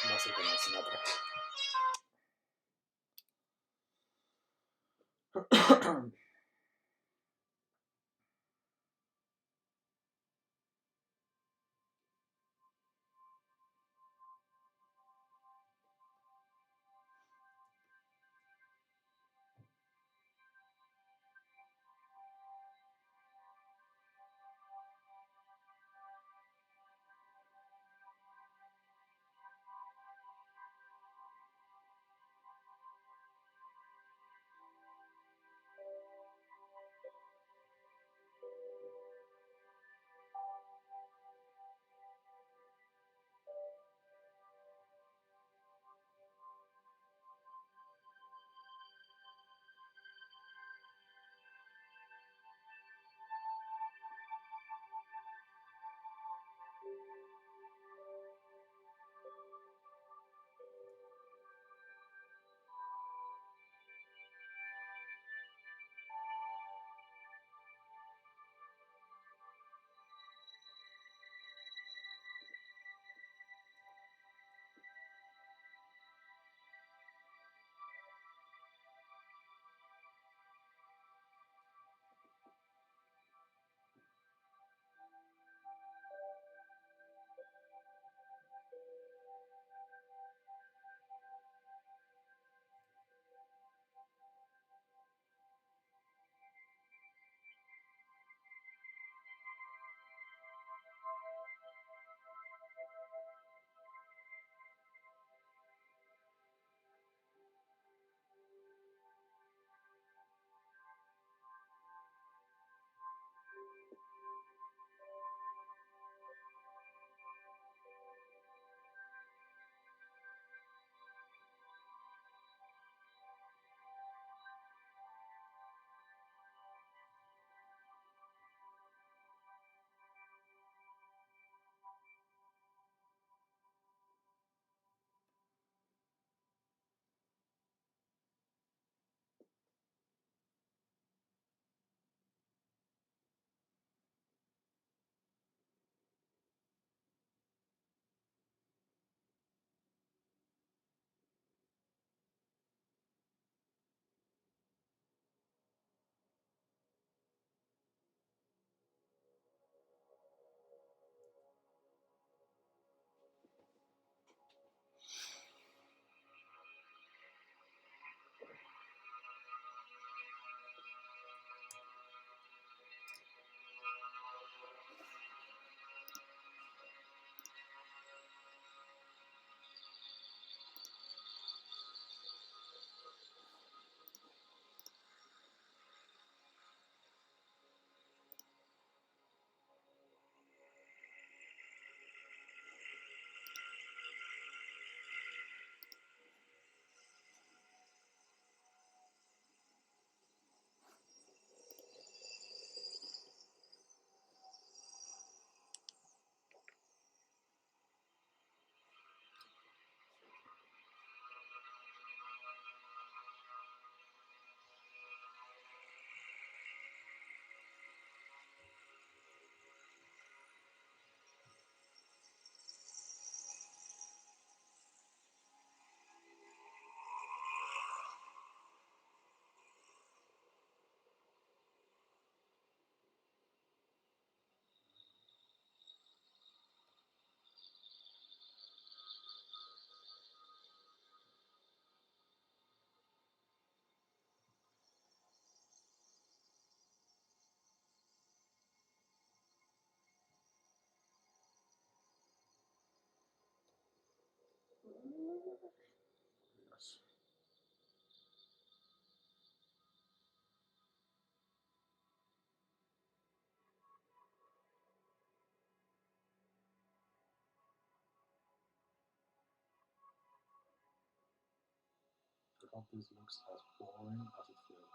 música en Sinatra. Yes. I hope this looks as boring as it feels.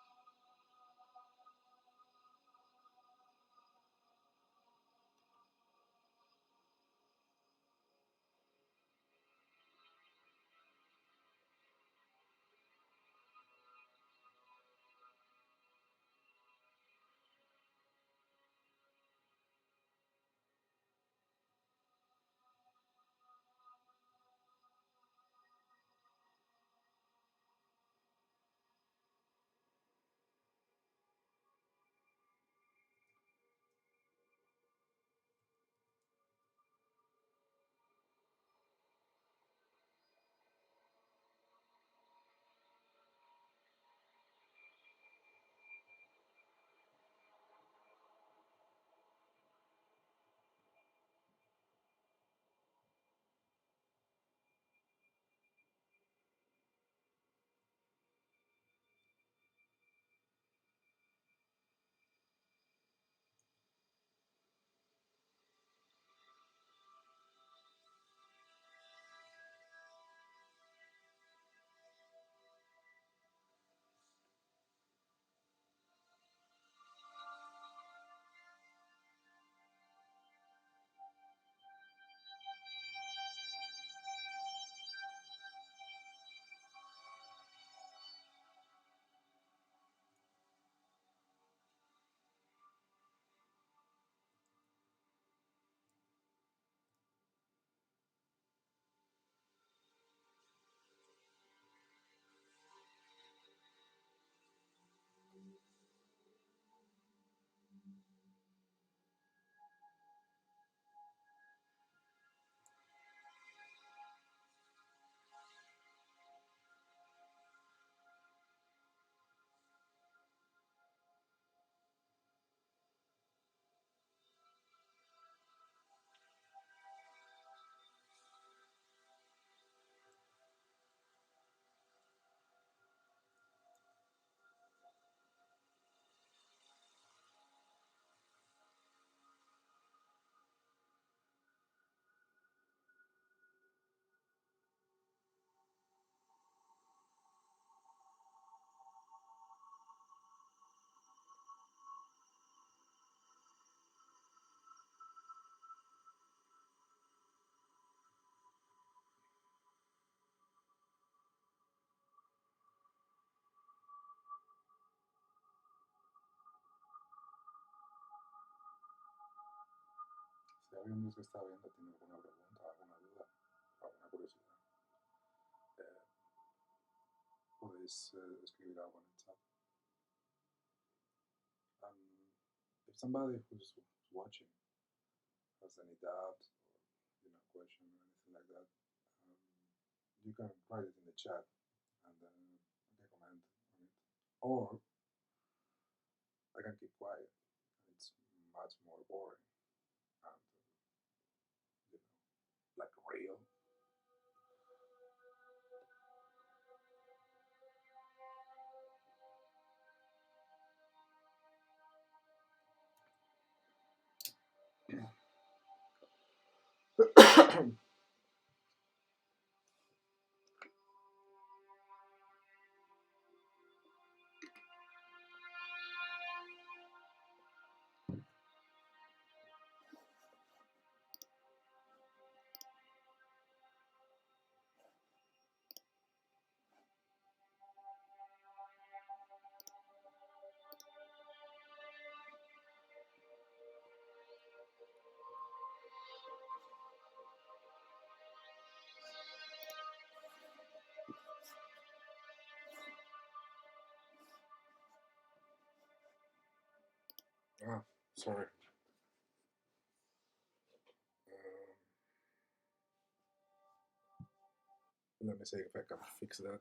viendo si está viendo, tiene alguna pregunta, alguna duda, alguna curiosidad, eh, podéis escribir algo en el chat. If somebody who's watching has any doubt or question or anything like that, you can write it in the chat and then I can comment on it. Or I can keep quiet. It's much more boring and like real. Ah, sorry. Let me see if I can fix that.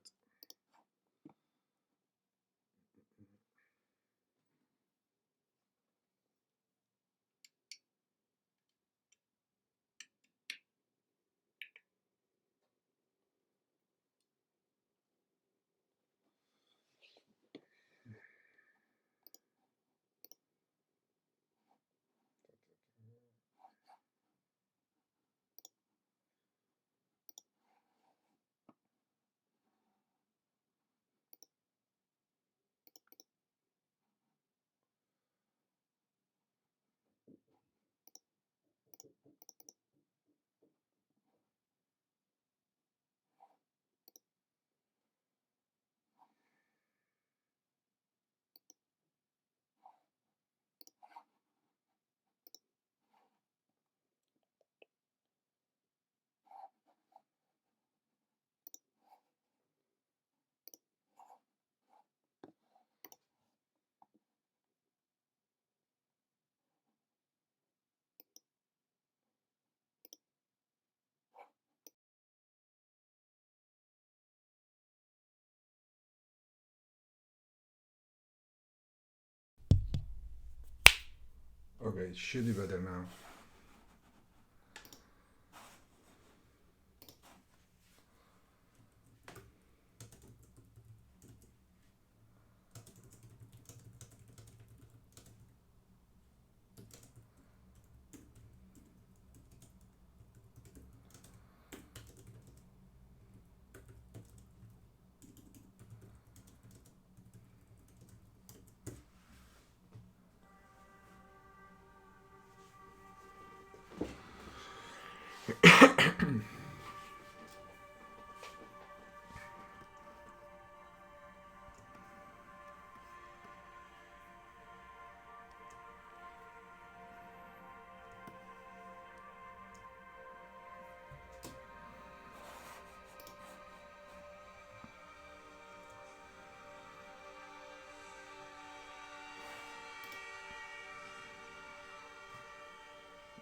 Okay, should be better now.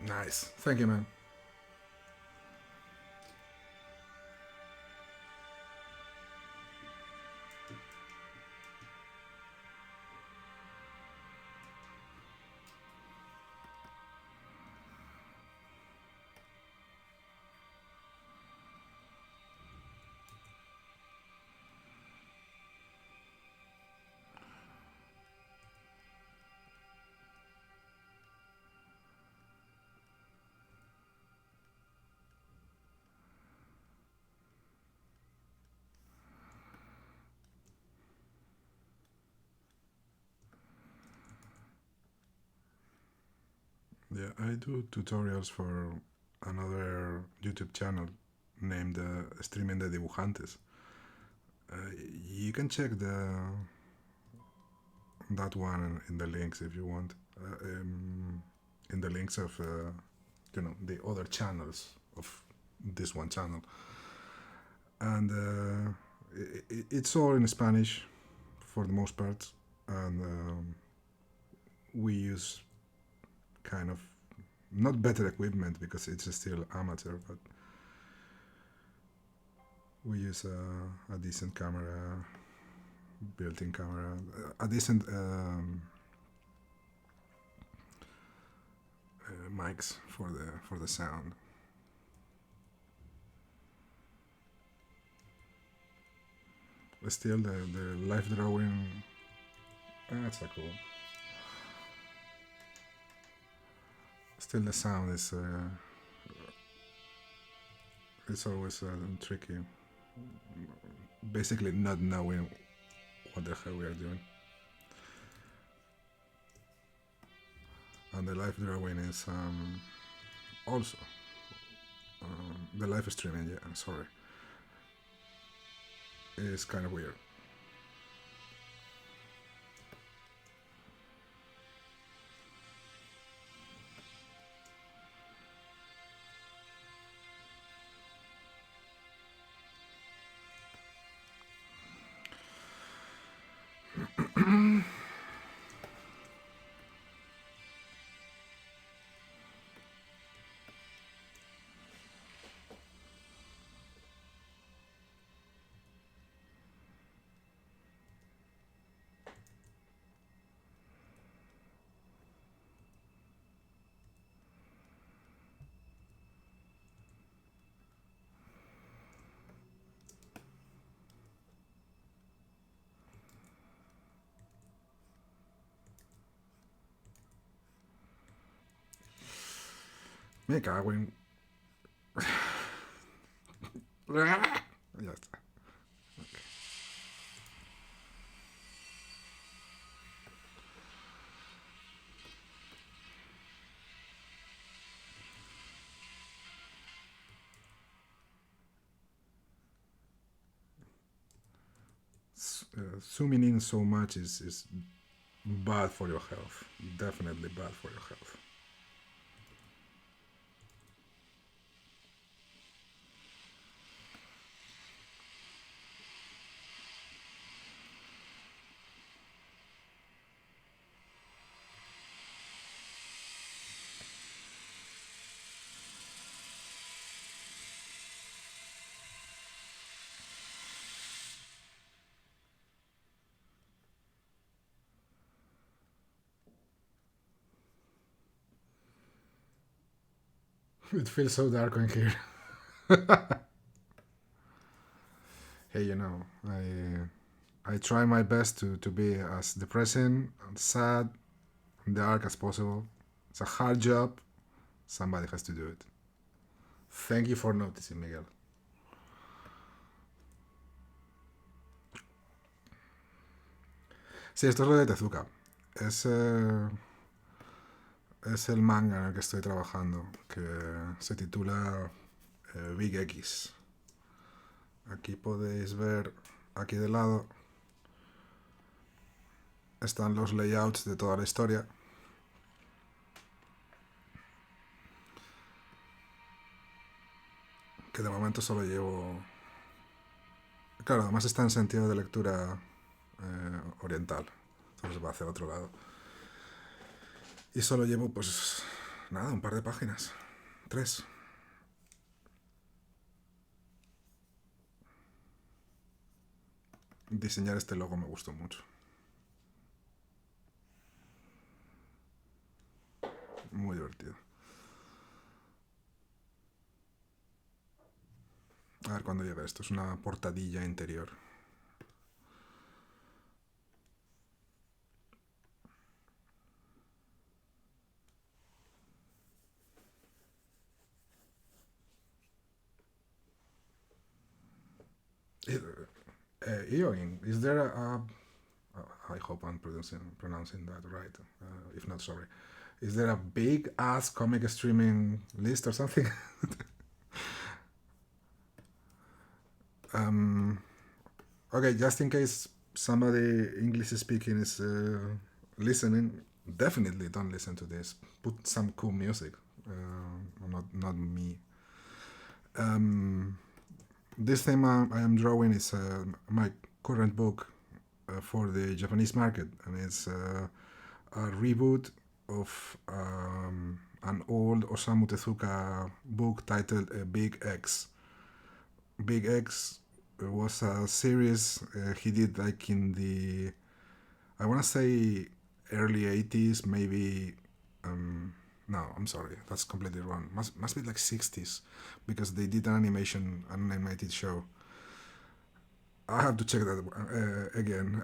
Nice. Thank you, man. Yeah, I do tutorials for another YouTube channel named Streaming the Dibujantes. You can check that one in the links if you want. In the links of the other channels of this one channel, and it's all in Spanish for the most part, and we use kind of not better equipment because it's still amateur, but we use a decent camera, built-in camera, a decent mics for the sound. Still, the live drawing. That's a cool. Still, the sound is it's always tricky. Basically, not knowing what the hell we are doing. And the live drawing is also the live streaming. Yeah, I'm sorry. Is kind of weird. Me cago en. Ya está. Okay. Zooming in so much is bad for your health. Definitely bad for your health. It feels so dark in here. Hey, I try my best to be as depressing and sad and dark as possible. It's a hard job. Somebody has to do it. Thank you for noticing, Miguel. Sí, esto es lo de Tezuka. Es el manga en el que estoy trabajando, que se titula Big X. Aquí podéis ver, aquí de lado, están los layouts de toda la historia. Que de momento solo llevo... Claro, además está en sentido de lectura oriental. Entonces va hacia otro lado. Y solo llevo, pues, nada, un par de páginas. 3. Diseñar este logo me gustó mucho. Muy divertido. A ver cuándo llega esto. Es una portadilla interior. Eoin, is there I hope I'm pronouncing that right. If not, sorry. Is there a big ass comic streaming list or something? Okay, just in case somebody English speaking is listening, definitely don't listen to this. Put some cool music. not me. This thing I am drawing is my current book for the Japanese market, and it's a reboot of an old Osamu Tezuka book titled Big X. Big X was a series he did like in the, I want to say, early 80s, maybe. No, I'm sorry, that's completely wrong. Must be like 60s, because they did an animated show. I have to check that again.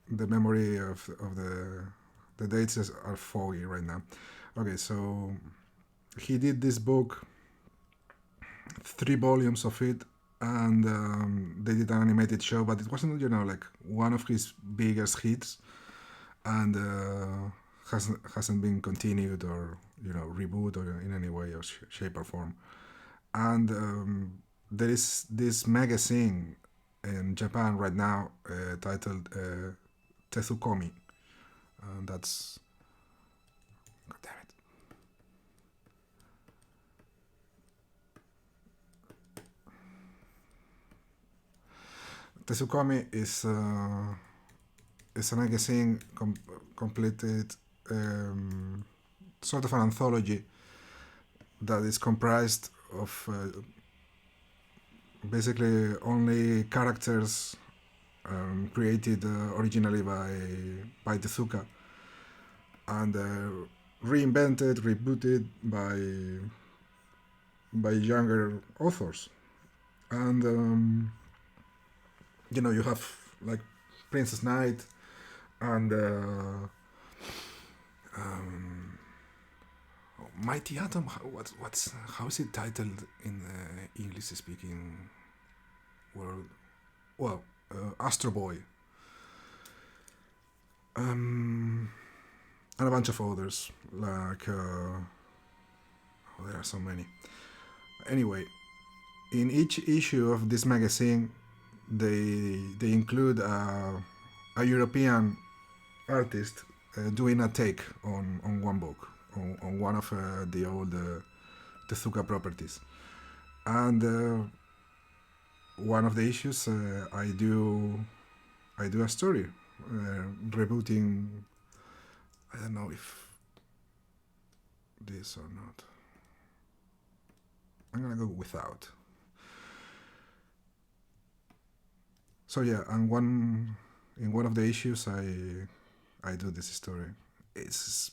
The memory of the dates are foggy right now. Okay, so he did this book, 3 volumes of it, and they did an animated show, but it wasn't, like one of his biggest hits, and hasn't been continued or reboot or in any way or shape or form. And there is this magazine in Japan right now titled Tezukomi, and that's, god damn it, Tezukomi is a magazine completed, sort of an anthology that is comprised of basically only characters created originally by Tezuka, and reinvented, rebooted by younger authors. And you have like Princess Knight and Mighty Atom. How is it titled in the English speaking world? Well, Astro Boy, and a bunch of others, like there are so many. Anyway, in each issue of this magazine, they include a European artist doing a take on one book, on one of the old Tezuka properties. And one of the issues, I do a story rebooting. I don't know if this or not. I'm gonna go without. So yeah, and in one of the issues, I do this story. It's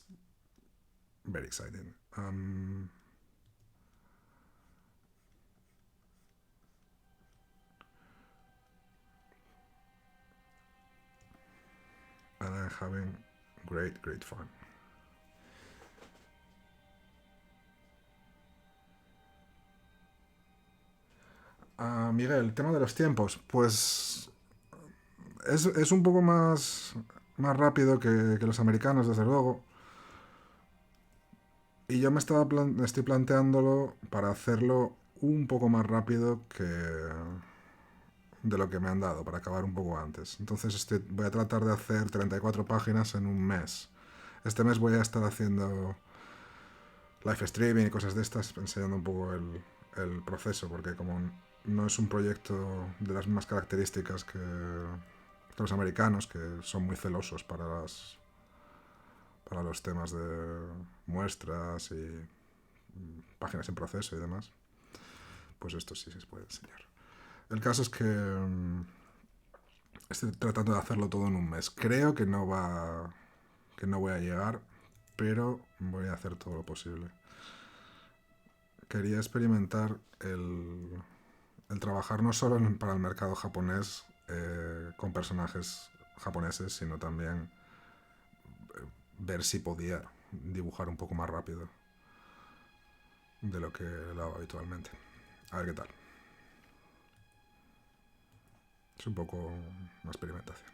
very exciting. And I'm having great fun. Miguel, el tema de los tiempos, pues es un poco más rápido que los americanos, desde luego. Y yo estoy planteándolo para hacerlo un poco más rápido que de lo que me han dado, para acabar un poco antes. Entonces voy a tratar de hacer 34 páginas en un mes. Este mes voy a estar haciendo live streaming y cosas de estas, enseñando un poco el proceso, porque como no es un proyecto de las mismas características que los americanos, que son muy celosos para los temas de muestras y páginas en proceso y demás, pues esto sí se puede enseñar. El caso es que estoy tratando de hacerlo todo en un mes. Creo que no voy a llegar, pero voy a hacer todo lo posible. Quería experimentar el trabajar no solo para el mercado japonés con personajes japoneses, sino también ver si podía dibujar un poco más rápido de lo que lo hago habitualmente. A ver qué tal. Es un poco una experimentación.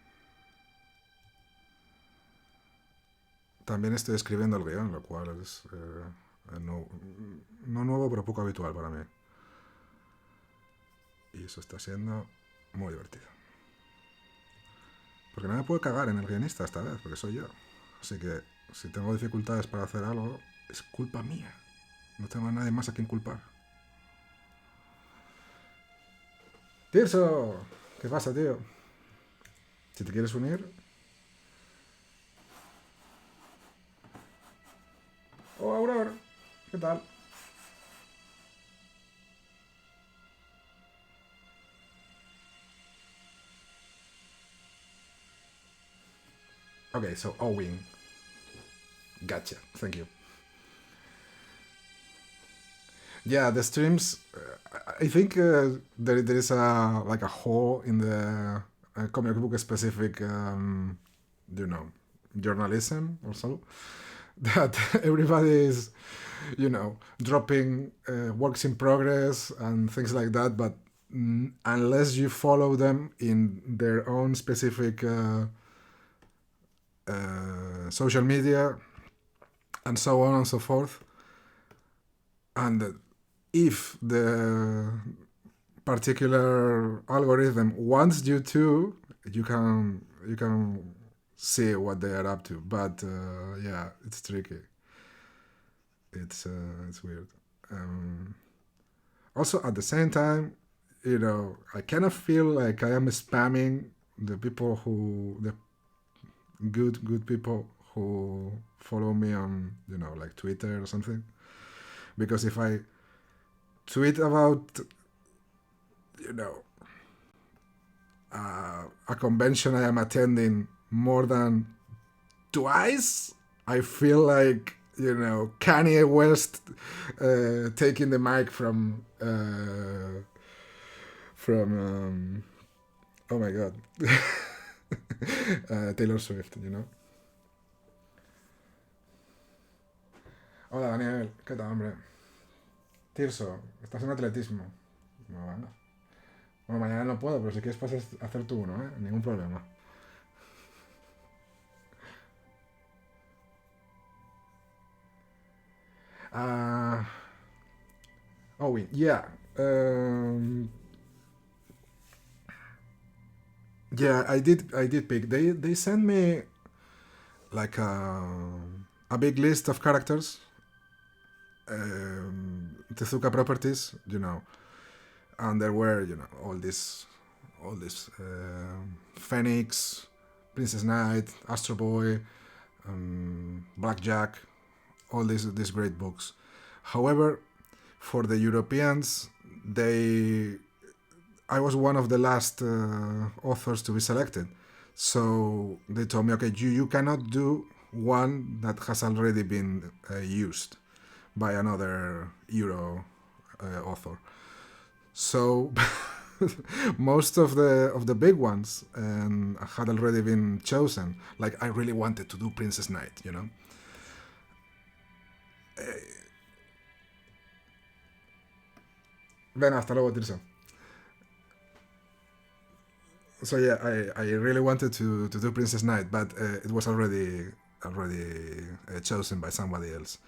También estoy escribiendo el guión, lo cual es no nuevo, pero poco habitual para mí. Y eso está siendo muy divertido. Porque no me puedo cagar en el guionista esta vez, porque soy yo. Así que si tengo dificultades para hacer algo, es culpa mía. No tengo a nadie más a quien culpar. Tirso, ¿qué pasa, tío? Si te quieres unir. Oh, Aurora, ¿qué tal? Okay, so Owen. Gotcha. Thank you. Yeah, the streams. I think there is a like a hole in the comic book specific, you know, journalism or so that everybody is, dropping works in progress and things like that. But unless you follow them in their own specific social media and so on and so forth, and if the particular algorithm wants you to, you can see what they are up to. But yeah, it's tricky. It's weird. Um, Also, at the same time, I kind of feel like I am spamming the good people who follow me on, like Twitter or something. Because if I tweet about, you know, a convention I am attending more than twice, I feel like, Kanye West taking the mic from oh my god, Taylor Swift. Hola Daniel, ¿qué tal, hombre? Tirso, estás en atletismo. No, venga. Bueno, mañana no puedo, pero si quieres pasas a hacer tú uno, ¿eh? Ningún problema. Uh, yeah. Um, yeah, I did pick. They sent me like a big list of characters, Tezuka properties, and there were, all these Phoenix, Princess Knight, Astro Boy, Blackjack, all these great books. However, for the Europeans, I was one of the last authors to be selected. So they told me, okay, you cannot do one that has already been used by another author. So most of the big ones had already been chosen. Like I really wanted to do Princess Knight. Ven, hasta luego, Tirsa. So yeah, I really wanted to do Princess Knight, but it was already chosen by somebody else.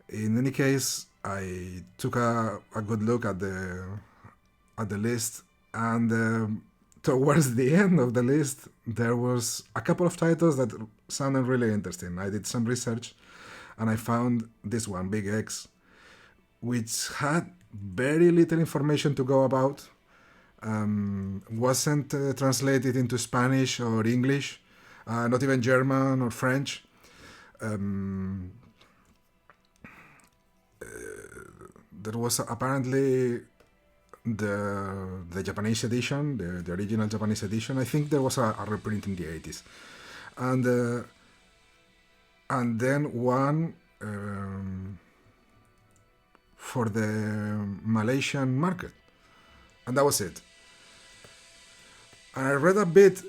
In any case, I took a good look at the list, and towards the end of the list, there was a couple of titles that sounded really interesting. I did some research, and I found this one, Big X, which had very little information to go about. Wasn't translated into Spanish or English, not even German or French. Um, there was apparently the Japanese edition, the original Japanese edition. I think there was a reprint in the 80s, and then one for the Malaysian market, and that was it. And I read a bit.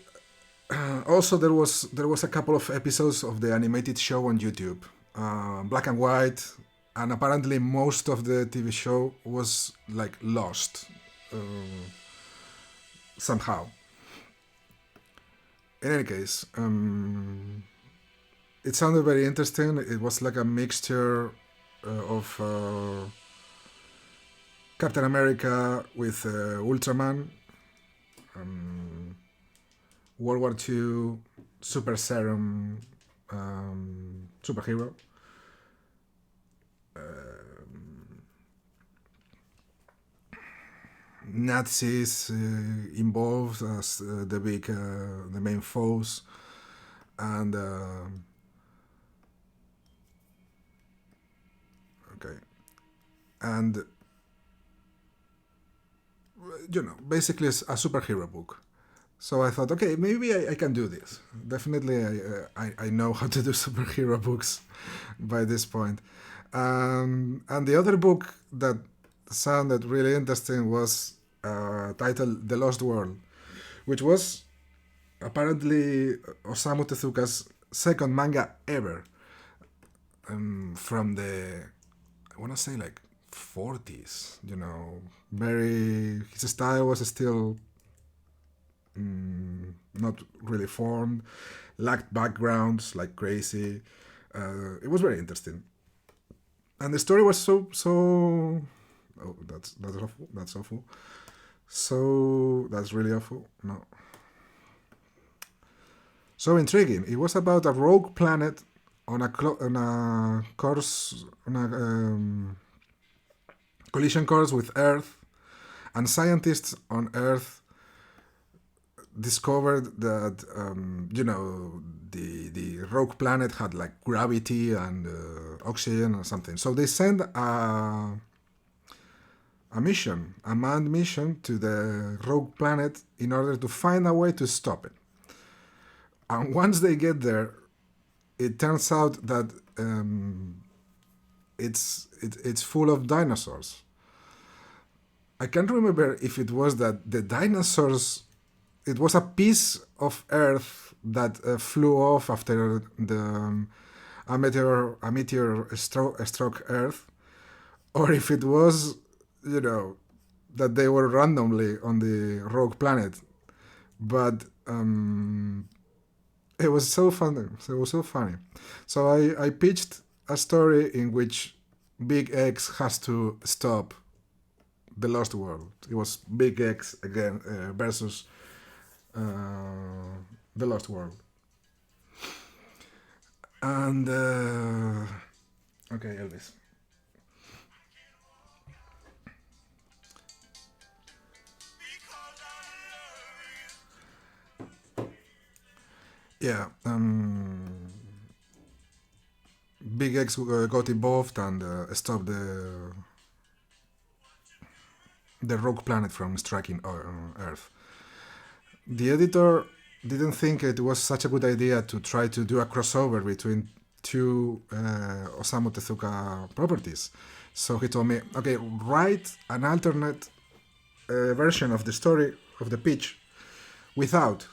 Also, there was a couple of episodes of the animated show on YouTube, black and white, and apparently most of the TV show was like lost somehow. In any case, it sounded very interesting. It was like a mixture of Captain America with Ultraman, World War II, Super Serum, superhero, Nazis involved as the main foes, and okay, and basically it's a superhero book. So I thought, okay, maybe I can do this. Definitely, I know how to do superhero books by this point. And the other book that sounded really interesting was titled The Lost World, which was apparently Osamu Tezuka's second manga ever, from the, I want to say like 40s. Very, his style was still not really formed, lacked backgrounds like crazy. It was very interesting, and the story was so. Oh, that's awful. That's awful. So that's really awful. No, so intriguing. It was about a rogue planet on a course on a collision course with Earth, and scientists on Earth discovered that the rogue planet had like gravity and oxygen or something. So they sent a mission, a manned mission to the rogue planet in order to find a way to stop it. And once they get there, it turns out that it's full of dinosaurs. I can't remember if it was that the dinosaurs. It was a piece of Earth that flew off after a meteor struck Earth, or if it was, you know, that they were randomly on the rogue planet. But it was so funny. So it was so funny. So I pitched a story in which Big X has to stop the Lost World. It was Big X again versus the Lost World. And okay, Elvis. Yeah, Big X got involved and stopped the rogue planet from striking Earth. The editor didn't think it was such a good idea to try to do a crossover between two Osamu Tezuka properties. So he told me, okay, write an alternate version of the story, of the pitch, without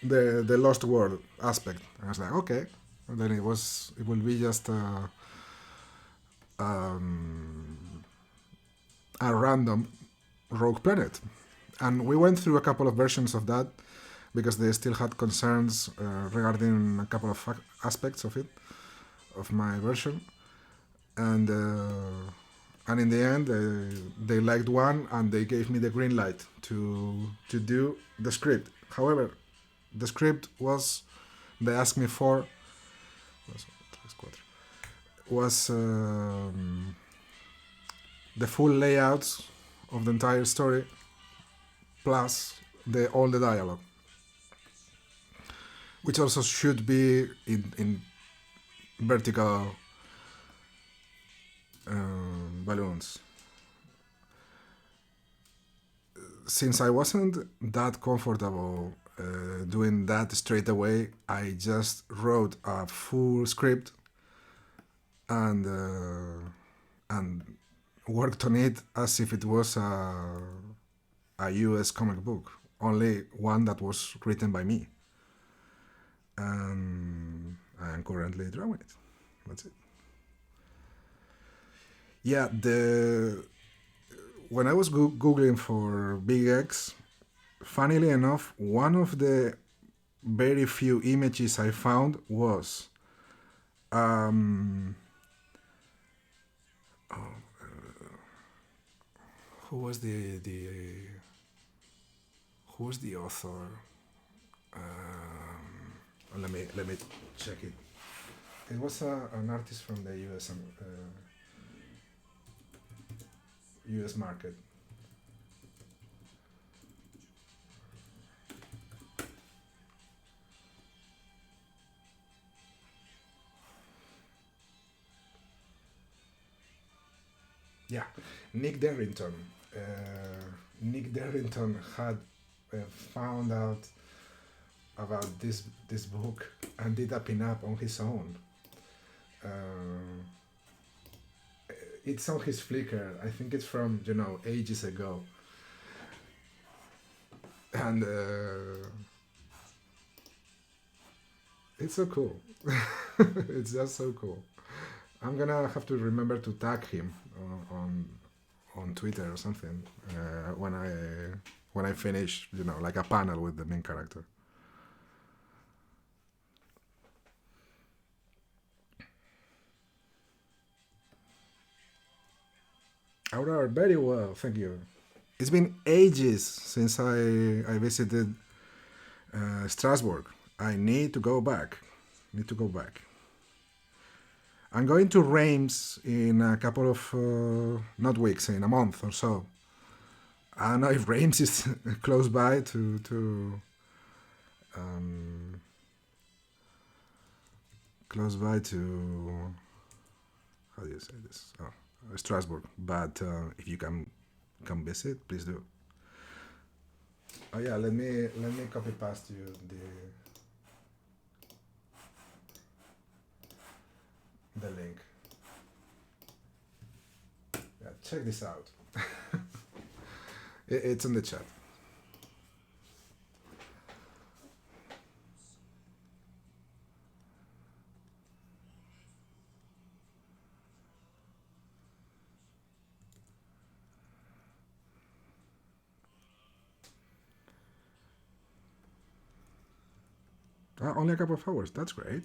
the Lost World aspect. I was like, okay. And then it will be just a random rogue planet. And we went through a couple of versions of that because they still had concerns regarding a couple of aspects of it, of my version. And in the end, they liked one and they gave me the green light to do the script. However, the script was, they asked me for, was the full layouts of the entire story plus all the dialogue, which also should be in vertical balloons. Since I wasn't that comfortable doing that straight away, I just wrote a full script and worked on it as if it was a US comic book, only one that was written by me. And I am currently drawing it. That's it. Yeah, when I was googling for Big X, funnily enough, one of the very few images I found was who was who was the author? Let me check it. It was an artist from the US market. Yeah, Nick Darrington. Uh, Nick Darrington had found out about this book and did a pin-up on his own. Uh, it's on his Flickr. I think it's from ages ago, and it's so cool. It's just so cool. I'm gonna have to remember to tag him on Twitter or something when I finish, like a panel with the main character. Aurora, very well, thank you. It's been ages since I visited Strasbourg. I need to go back. Need to go back. I'm going to Reims in a couple of not weeks, in a month or so. I don't know if Reims is close by to um, close by to how do you say this? Oh, Strasbourg. But if you can come visit, please do. Oh yeah, let me copy paste you the link. Yeah, check this out. It's in the chat. Only a couple of hours. That's great.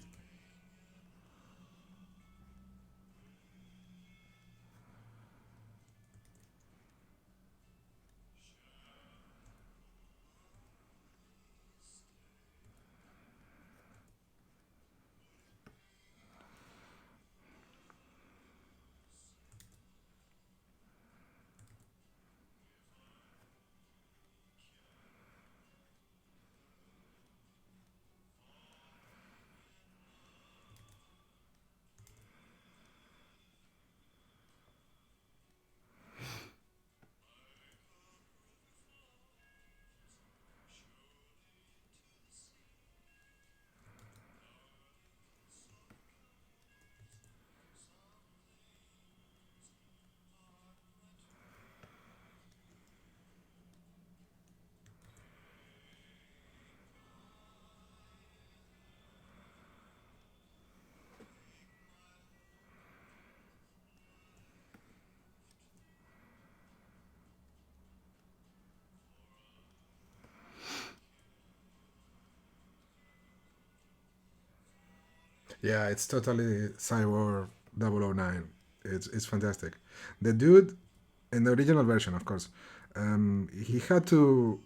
Yeah, it's totally Cyber 009. It's fantastic. The dude in the original version, of course, he had to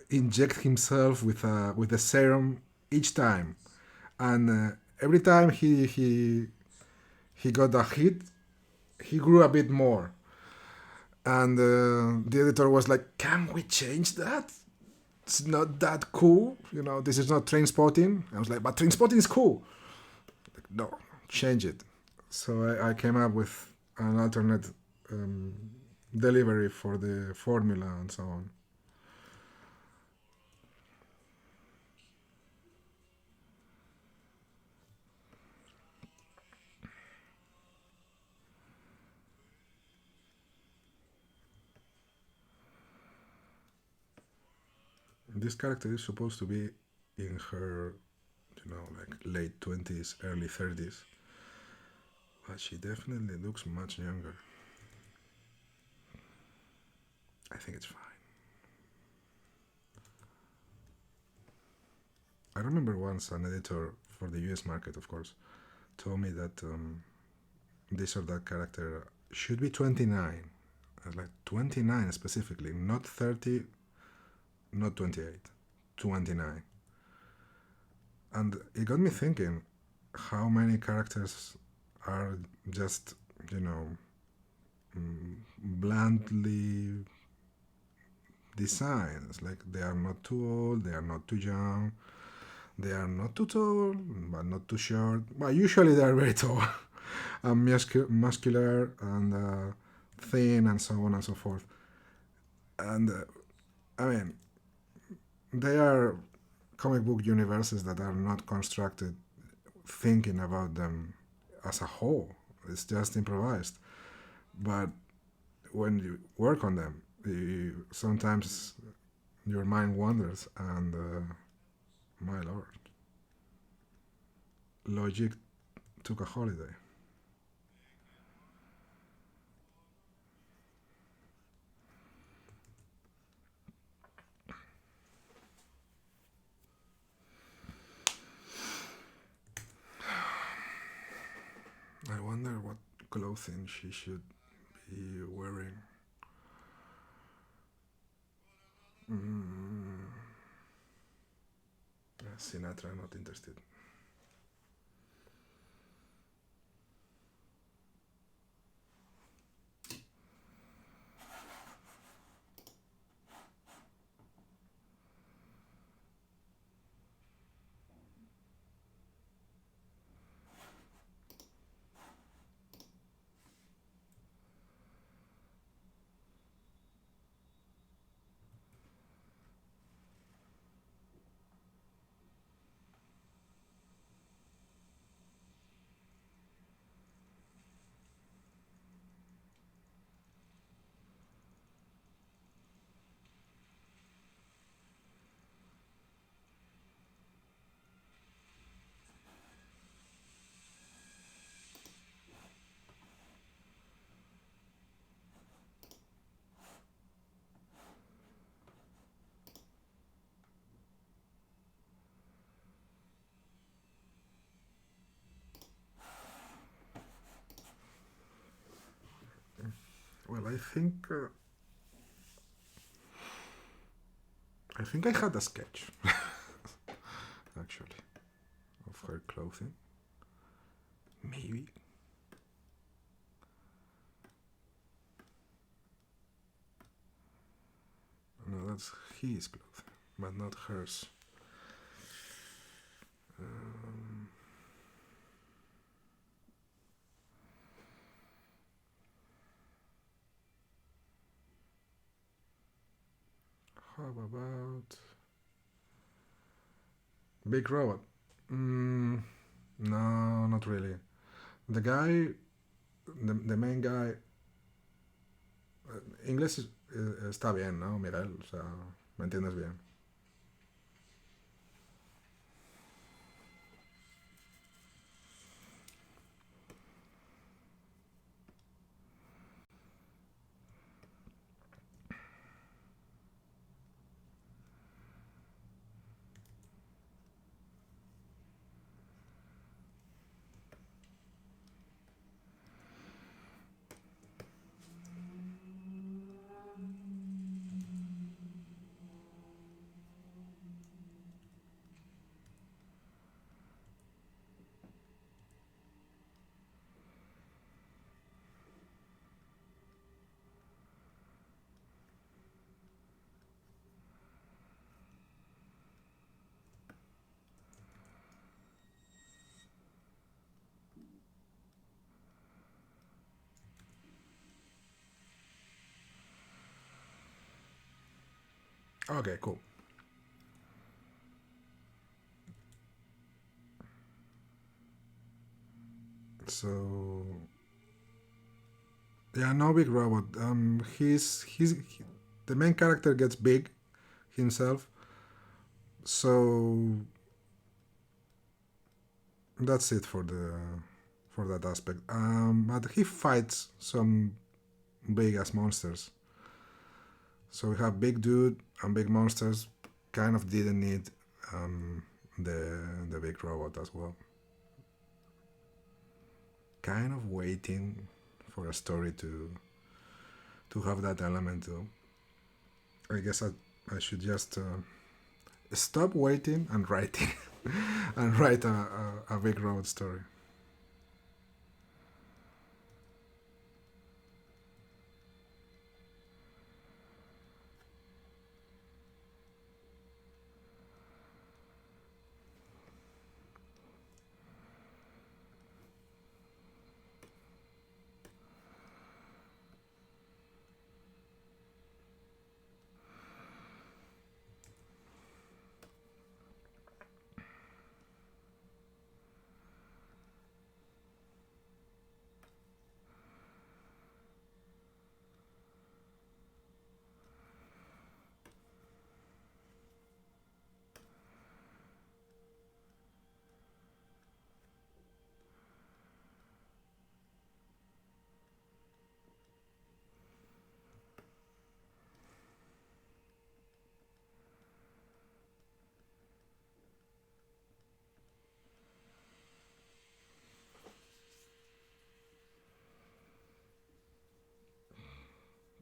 inject himself with a serum each time, and every time he got a hit, he grew a bit more. And the editor was like, "Can we change that? It's not that cool. This is not train spotting." I was like, "But train spotting is cool." Like, no, change it. So I came up with an alternate um, delivery for the formula and so on. This character is supposed to be in her, like late 20s, early 30s, but she definitely looks much younger. I think it's fine. I remember once an editor for the US market, of course, told me that this or that character should be 29. I was like, 29 specifically, not 30, not 28, 29. And it got me thinking, how many characters are just, you know, bluntly designed. Like they are not too old, they are not too young, they are not too tall, but not too short. But usually they are very tall and muscular and thin and so on and so forth. And I mean, they are comic book universes that are not constructed thinking about them as a whole. It's just improvised. But when you work on them, sometimes your mind wanders, and my lord, logic took a holiday. I wonder what clothing she should be wearing. Mm, Sinatra, not interested. Well, I think I had a sketch actually of her clothing. Maybe. No, that's his clothing, but not hers. Um, how about Big Robot? No, not really. The guy, the main guy, inglés está bien, ¿no, Miguel? O sea, ¿me entiendes bien? Okay, cool. So yeah, no Big Robot. The main character gets big himself, so that's it for that aspect. But he fights some big ass monsters. So we have big dude and big monsters. Kind of didn't need um, the big robot as well. Kind of waiting for a story to have that element too. I guess I should just stop waiting and writing and write a big road story.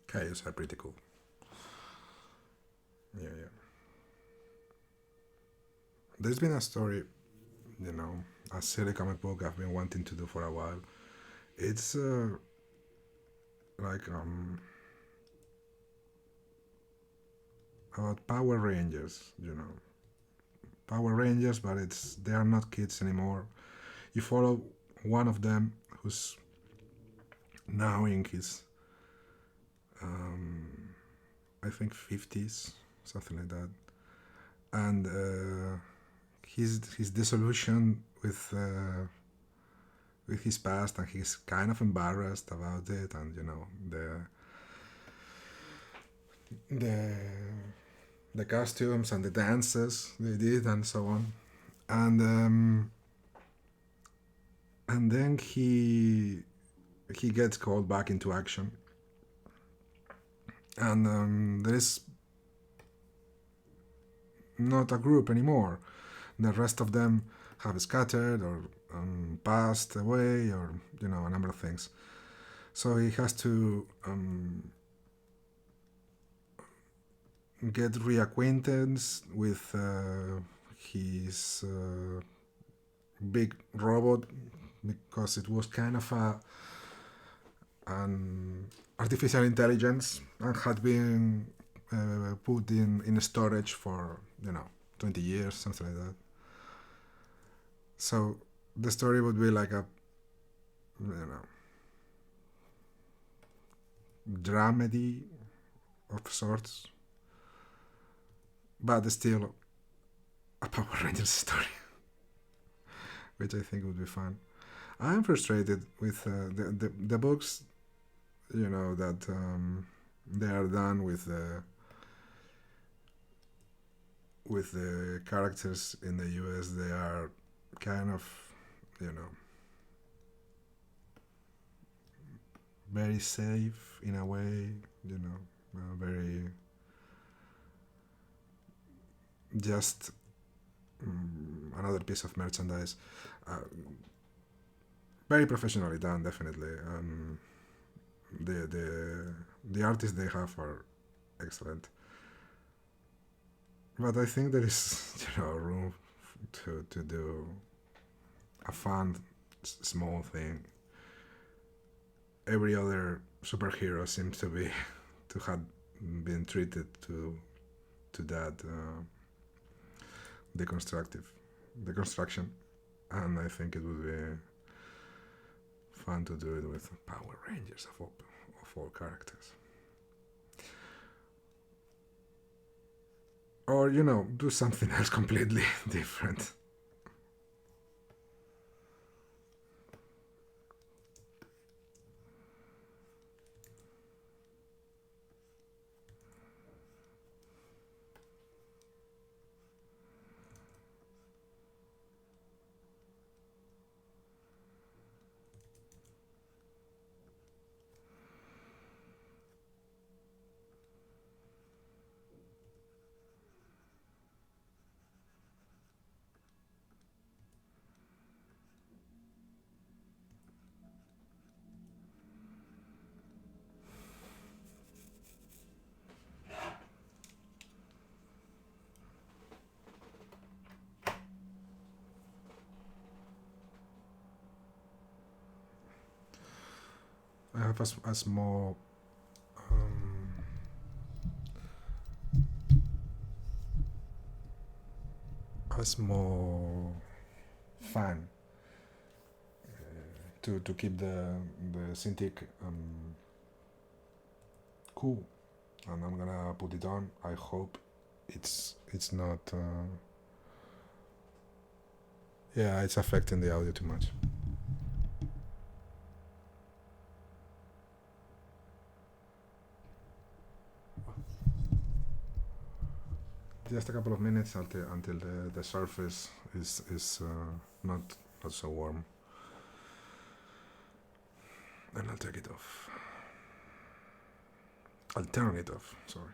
Chaos are pretty cool. Yeah, yeah. There's been a story, you know, a silly comic book I've been wanting to do for a while. It's like about Power Rangers, you know. Power Rangers, but it's they are not kids anymore. You follow one of them who's now in his, I think, 50s, something like that, and his disillusion with his past, and he's kind of embarrassed about it, and you know the the costumes and the dances they did and so on, and then he gets called back into action, and there is not a group anymore. The rest of them have scattered or passed away, or you know, a number of things. So he has to get reacquainted with his big robot, because it was kind of an artificial intelligence and had been put in storage for, you know, 20 years, something like that. So the story would be like a, you know, dramedy of sorts, but still a Power Rangers story, which I think would be fun. I'm frustrated with the books, you know, that they are done with the characters in the US. They are kind of, you know, very safe in a way, you know, very just another piece of merchandise. Uh, Very professionally done, definitely. The artists they have are excellent, but I think there is you know room to do a fun small thing. Every other superhero seems to be to have been treated to that deconstructive deconstruction, and I think it would be fun to do it with Power Rangers of all characters. Or, you know, do something else completely different. I have a small um, a small fan to keep the Cintiq cool, and I'm gonna put it on. I hope it's not yeah, it's affecting the audio too much. Just a couple of minutes until the surface is not so warm, and I'll take it off. I'll turn it off. Sorry.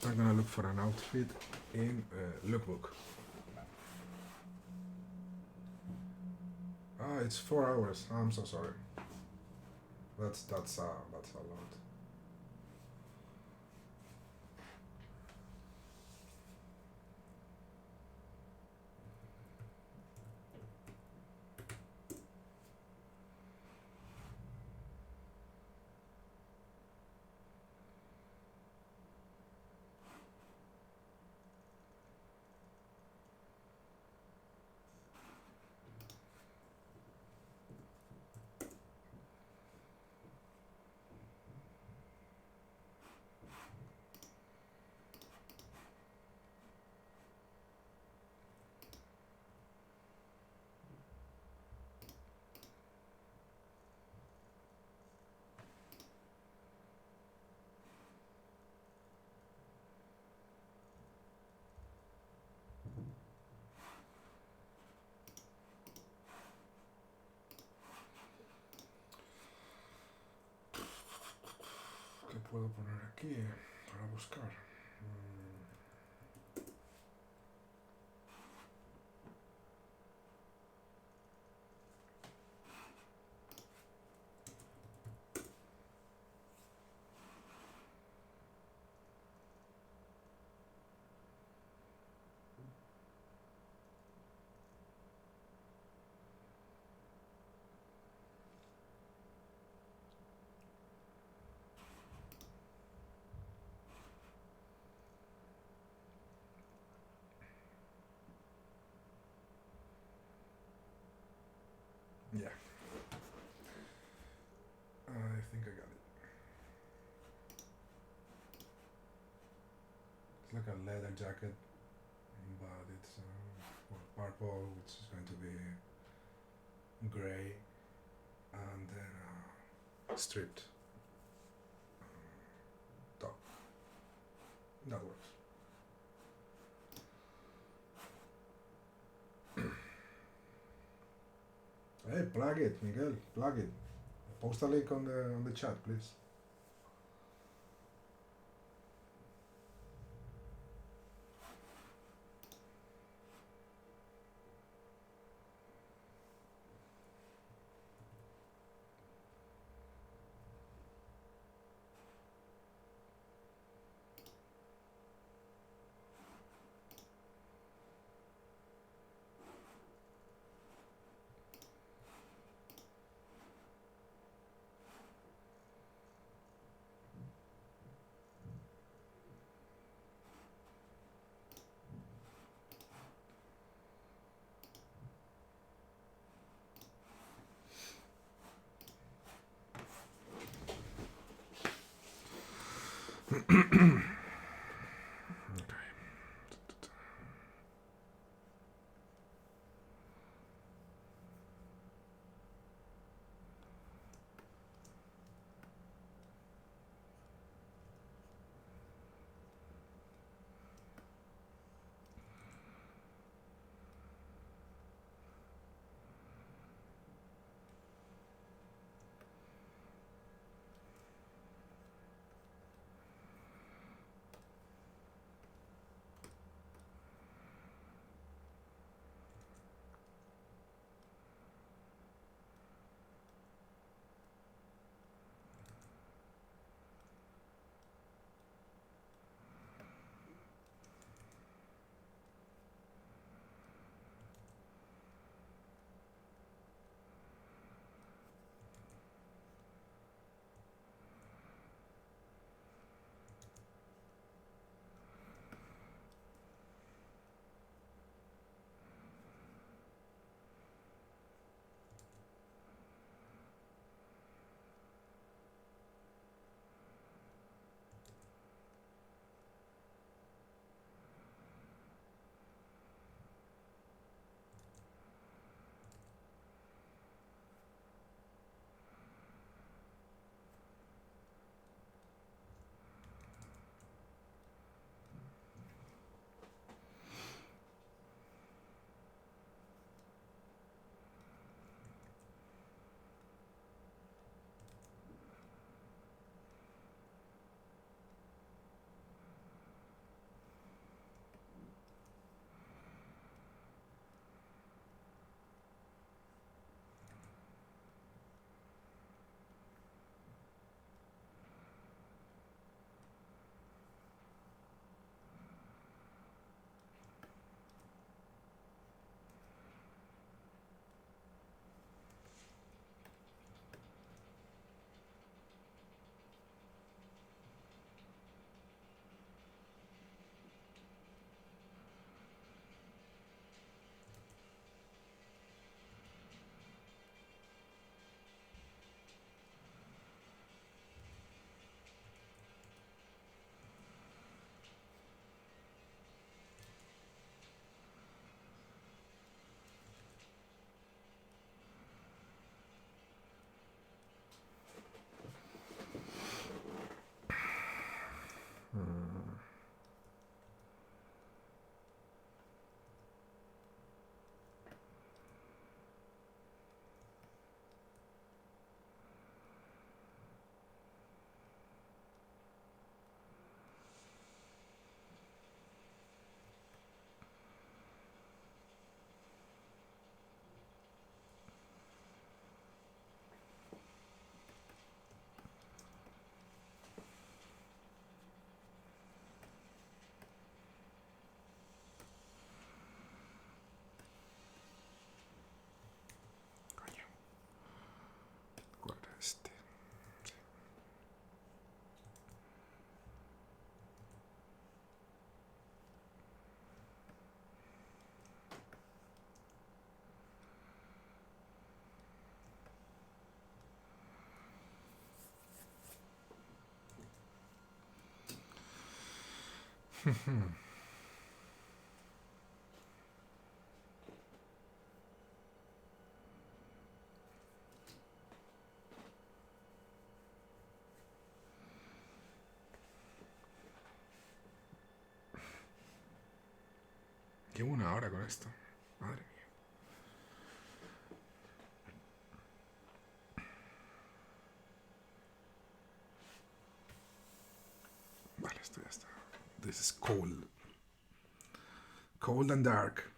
I'm gonna look for an outfit in lookbook. Ah, it's 4 hours. I'm so sorry. That's a lot. ¿Qué puedo poner aquí para buscar? Yeah, I think I got it. It's like a leather jacket, but it's purple, which is going to be gray, and then stripped top. That works. Hey, plug it, Miguel. Plug it. Post a link on the chat, please. Llevo una hora con esto. Madre mía. Vale, esto ya está. This is cold. Cold and dark.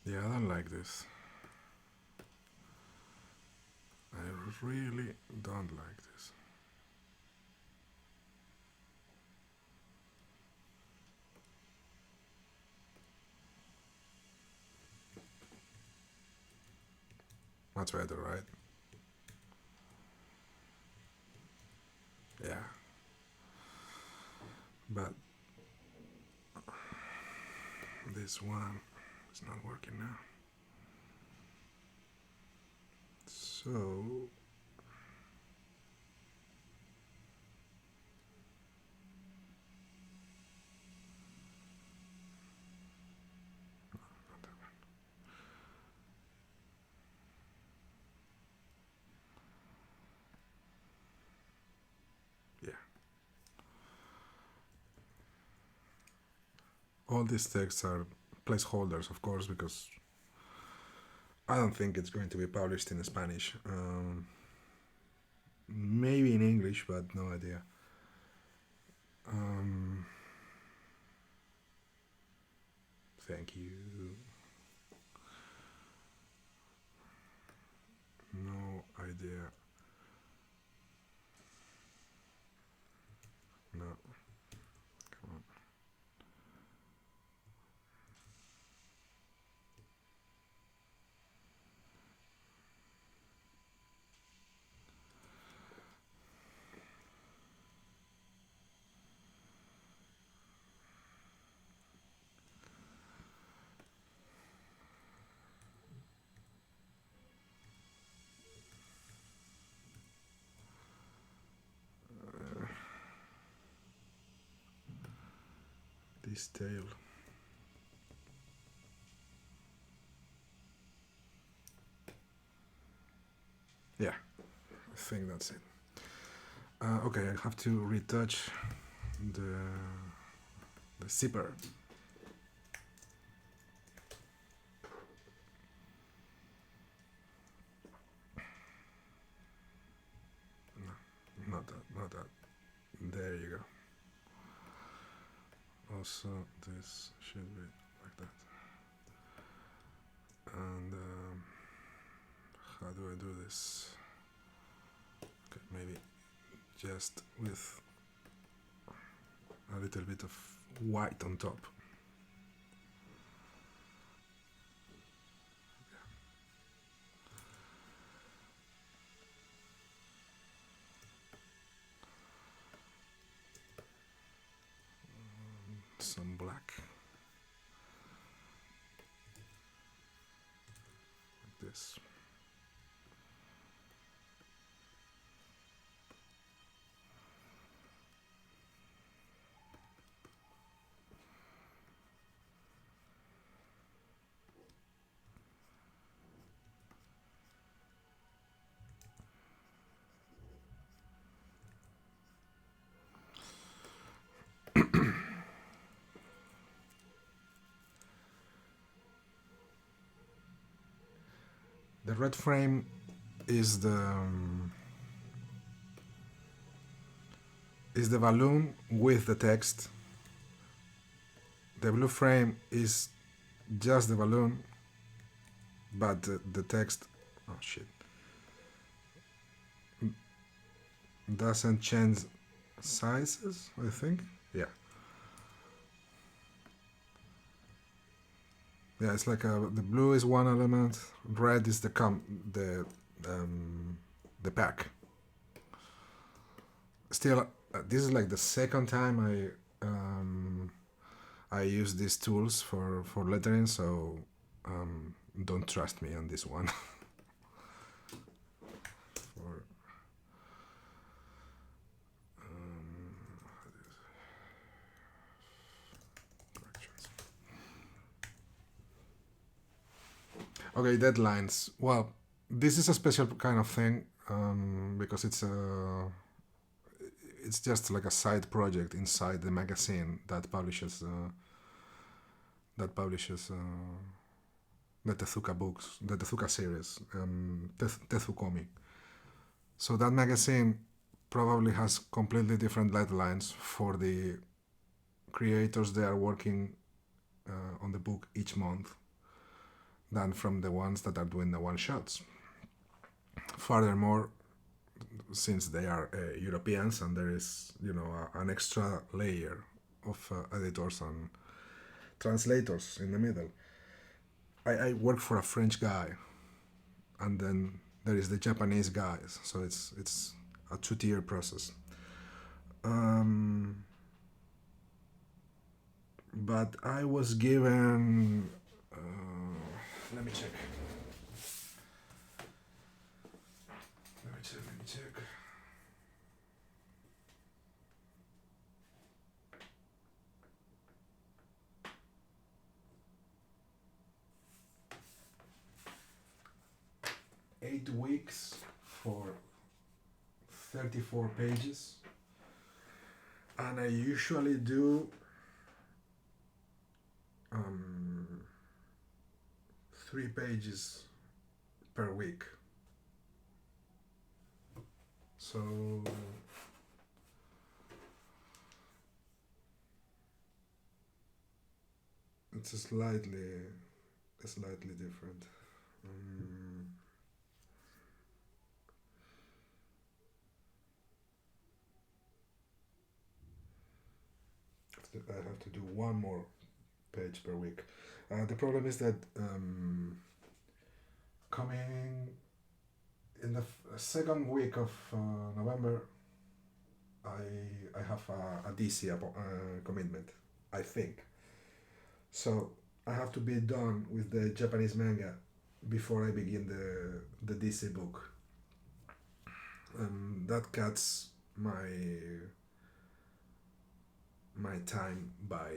Yeah, I don't like this. I really don't like this. Much better, right? Yeah. But this one is not working now. So yeah. All these texts are placeholders, of course, because I don't think it's going to be published in Spanish. Maybe in English, but no idea. Thank you. No idea. No. Come on. This tail. Yeah, I think that's it. Okay, I have to retouch the zipper. not that, not that. There you go. Also, this should be like that. And how do I do this? Okay, maybe just with a little bit of white on top. Some black. Like this. The red frame is the balloon with the text. The blue frame is just the balloon, but the text, oh shit, doesn't change sizes, I think. Yeah. Yeah, it's like the blue is one element, red is the pack. Still, this is like the second time I use these tools for lettering, so don't trust me on this one. for, corrections. Okay, deadlines. Well, this is a special kind of thing because it's just like a side project inside the magazine that publishes the Tezuka books, the Tezuka series, Tezukomi. So that magazine probably has completely different deadlines for the creators that are working on the book each month than from the ones that are doing the one shots. Furthermore, since they are Europeans and there is an extra layer of editors and translators in the middle, I work for a French guy, and then there is the Japanese guys, so it's a two-tier process. But I was given. Let me check. Let me check. Eight weeks for 34 pages, and I usually do 3 pages per week. So it's slightly different. I have to do one more page per week. The problem is that coming in the second week of November, I have a DC commitment, I think. So I have to be done with the Japanese manga before I begin the DC book. That cuts my time by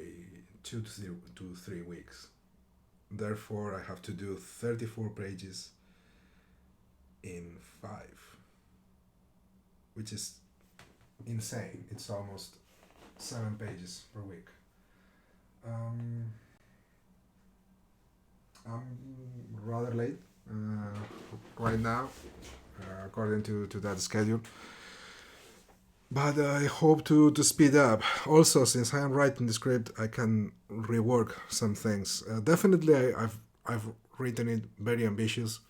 2 to 3 weeks. Therefore, I have to do 34 pages in 5, which is insane. It's almost 7 pages per week. I'm rather late right now, according to that schedule. But I hope to speed up. Also, since I am writing the script, I can rework some things. Definitely, I've written it very ambitious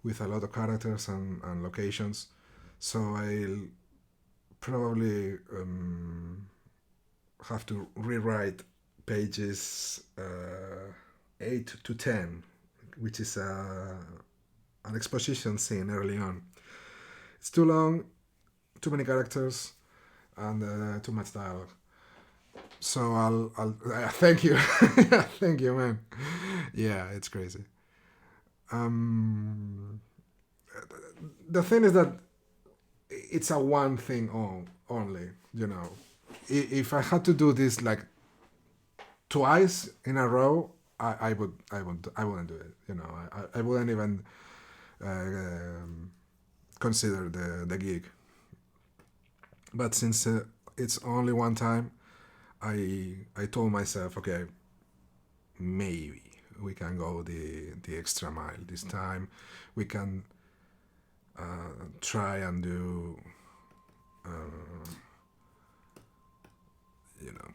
with a lot of characters and locations. So I'll probably have to rewrite pages 8 to 10, which is an exposition scene early on. It's too long, too many characters, and too much dialogue. So I'll thank you, thank you, man. Yeah, it's crazy. Um, the thing is that it's a one thing only. You know, if I had to do this like twice in a row, I wouldn't do it. You know, I wouldn't even consider the gig. But since it's only one time, I told myself, okay, maybe we can go the extra mile this time. We can try and do, you know,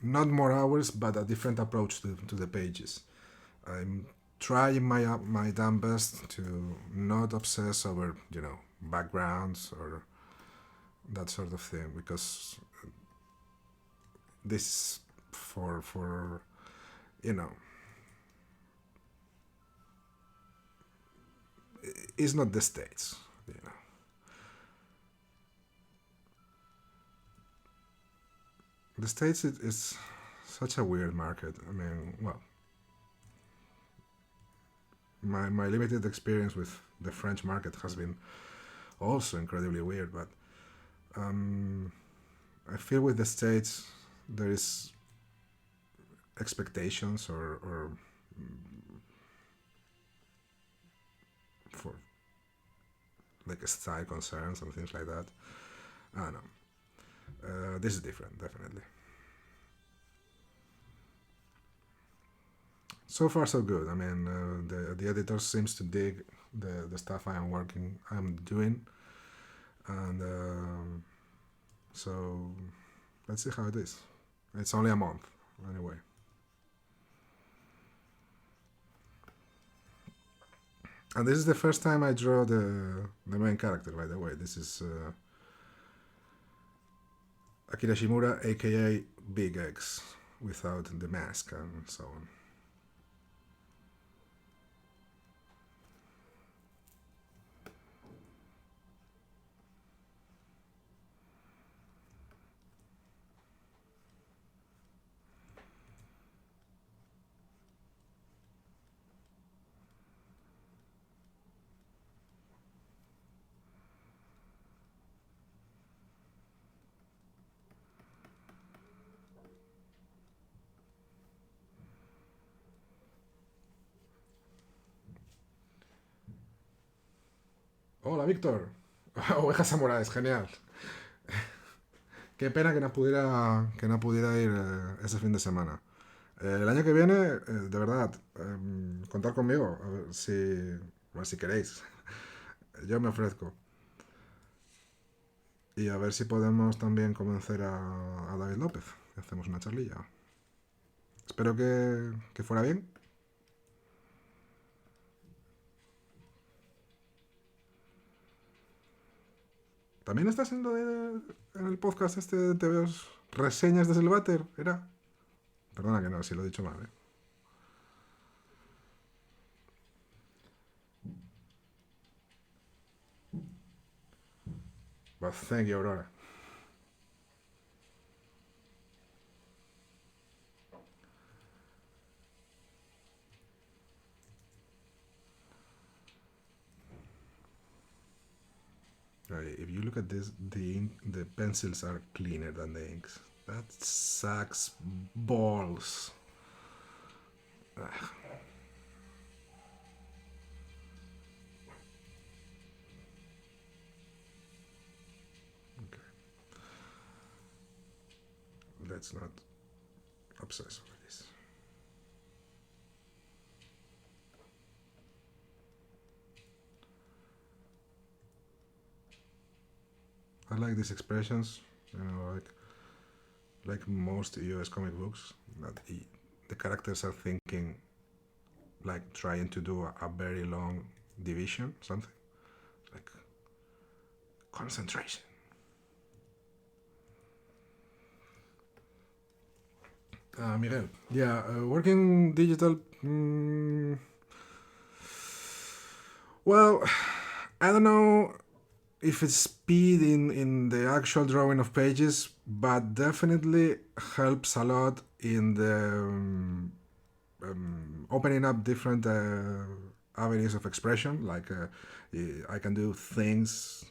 not more hours, but a different approach to the pages. I'm trying my damn best to not obsess over, you know, backgrounds or that sort of thing, because this for you know, is not the States, you know. The States is such a weird market. I mean, well, my limited experience with the French market has been also incredibly weird, but I feel with the States there is expectations or for like style concerns and things like that. I don't know. This is different, definitely. So far, so good. I mean, the editor seems to dig the stuff I'm doing, and so let's see how it is. It's only a month, anyway. And this is the first time I draw the main character. By the way, this is Akira Shimura, aka Big X, without the mask and so on. Hola, Víctor. Oveja Samurai, genial. Qué pena que no pudiera ir ese fin de semana. El año que viene, de verdad, contar conmigo, a ver si queréis. Yo me ofrezco. Y a ver si podemos también convencer a David López. Hacemos una charlilla. Espero que fuera bien. ¿También estás en el podcast este de TVOs reseñas desde el váter? ¿Era? Perdona que no, si lo he dicho mal, ¿eh? Well, thank you, Aurora. If you look at this, the pencils are cleaner than the inks. That sucks balls. Ugh. Okay, let's not obsess over this. I like these expressions. Like most US comic books, that the characters are thinking, like trying to do a very long division, something like concentration. Miguel, yeah, working digital. Well, I don't know if it's speed in the actual drawing of pages, but definitely helps a lot in the opening up different avenues of expression. Like I can do things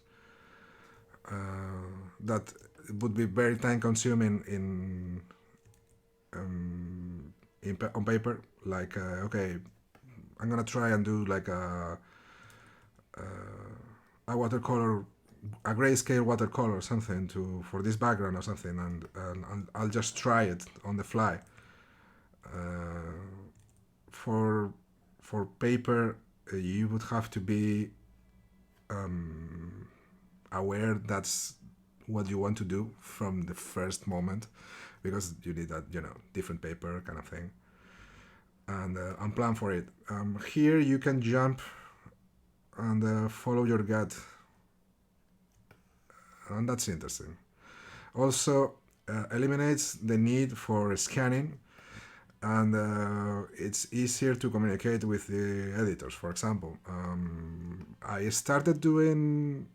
that would be very time consuming on paper. Like okay, I'm gonna try and do like a watercolor, a grayscale watercolor or something to for this background or something, and I'll just try it on the fly. For for paper, you would have to be aware that's what you want to do from the first moment, because you need that different paper kind of thing, and plan for it. Here you can jump and follow your gut, and that's interesting. Also, eliminates the need for scanning, and it's easier to communicate with the editors. For example, I started doing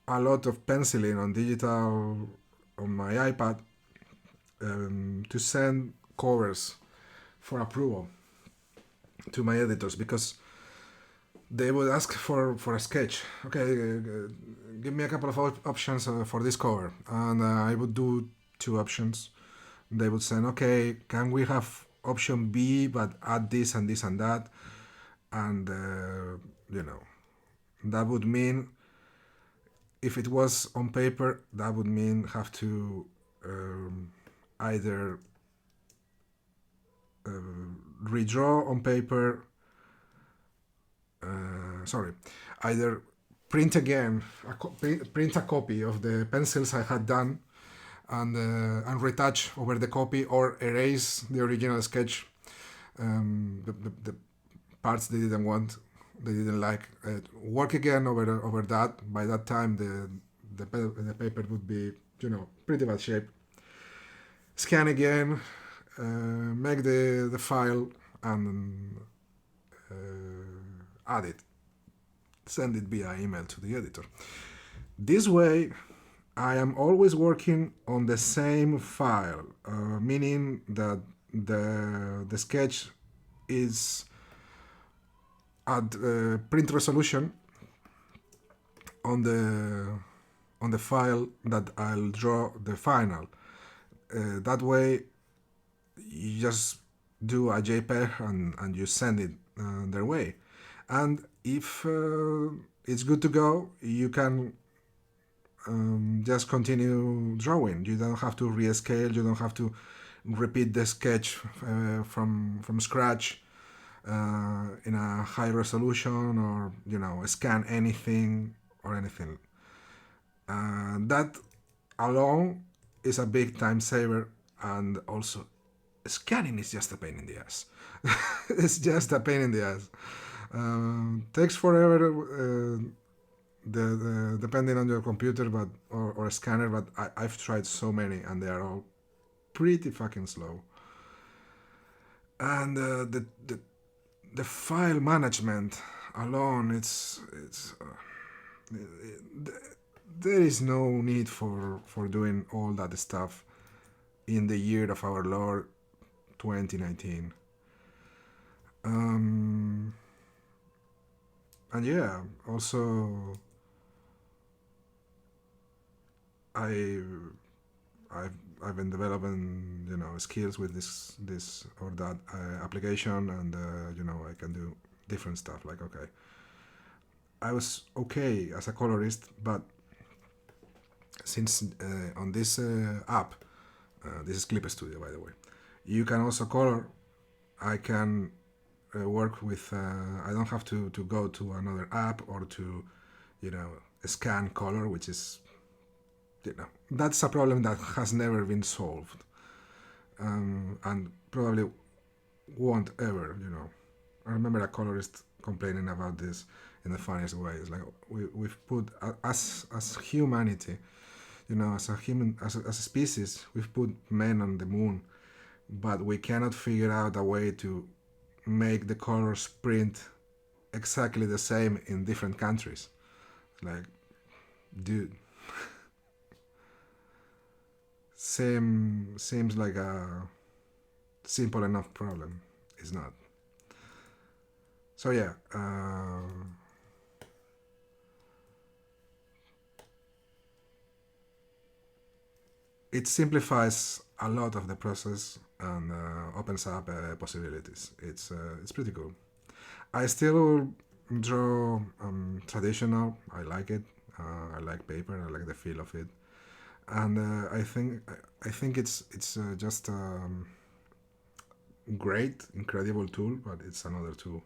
a lot of penciling on digital on my iPad to send covers for approval to my editors, because they would ask for a sketch. Okay, give me a couple of options for this cover, and I would do two options. They would say, okay, can we have option B but add this and this and that, and that would mean, if it was on paper, that would mean have to either redraw on paper, sorry, either print again, print a copy of the pencils I had done, and retouch over the copy, or erase the original sketch, the parts they didn't want, they didn't like. Work again over that. By that time, the paper would be pretty bad shape. Scan again, make the file, and add it. Send it via email to the editor. This way, I am always working on the same file, meaning that the sketch is at print resolution on the file that I'll draw the final. That way, you just do a JPEG and you send it their way. And if it's good to go, you can just continue drawing. You don't have to rescale. You don't have to repeat the sketch from scratch in a high resolution, or scan anything or anything. That alone is a big time saver, and also scanning is just a pain in the ass. It's just a pain in the ass. Takes forever. Depending on your computer, or a scanner, but I've tried so many and they are all pretty fucking slow. And the file management alone, it's there is no need for doing all that stuff in the year of our Lord 2019. And yeah, also I've been developing skills with this or that application, and I can do different stuff. Like, okay, I was okay as a colorist, but since on this app, this is Clip Studio, by the way, you can also color. I can work with. I don't have to go to another app or to scan color, which is, that's a problem that has never been solved, and probably won't ever. I remember a colorist complaining about this in the funniest way. It's like we've put as humanity, as a human, as a species, we've put men on the moon, but we cannot figure out a way to make the colors print exactly the same in different countries. Like, dude, seems like a simple enough problem. It's not. So yeah, it simplifies a lot of the process and opens up possibilities. It's pretty cool. I still draw traditional. I like it. I like paper. I like the feel of it, and I think it's just great, incredible tool, but it's another tool.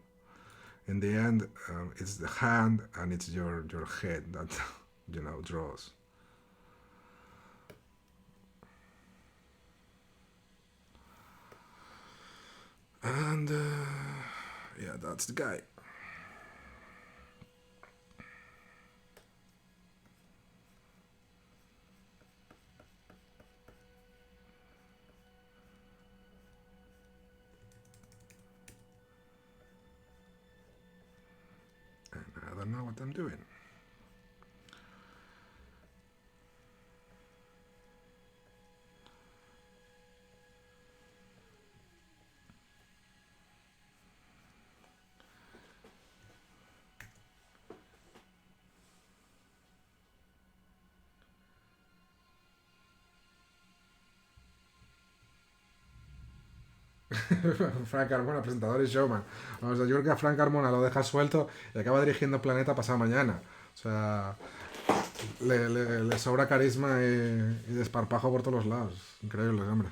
In the end, it's the hand and it's your head that draws. And yeah, that's the guy. And I don't know what I'm doing. Frank Carmona, presentador y showman. O sea, yo creo que a Frank Carmona lo deja suelto y acaba dirigiendo Planeta pasado mañana. O sea, le sobra carisma y desparpajo por todos los lados. Increíble, hombre.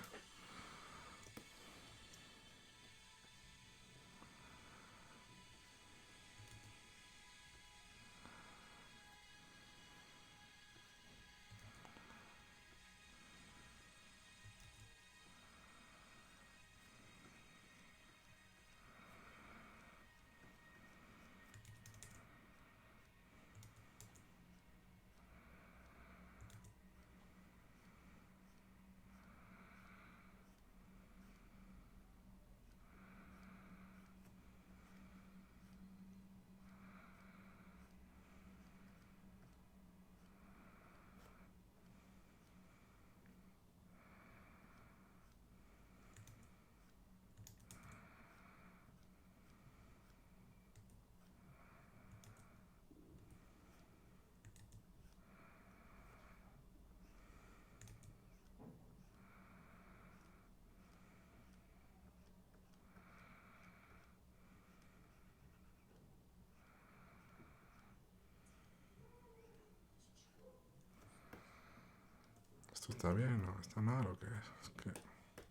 ¿Esto está bien o está mal o qué es? Es que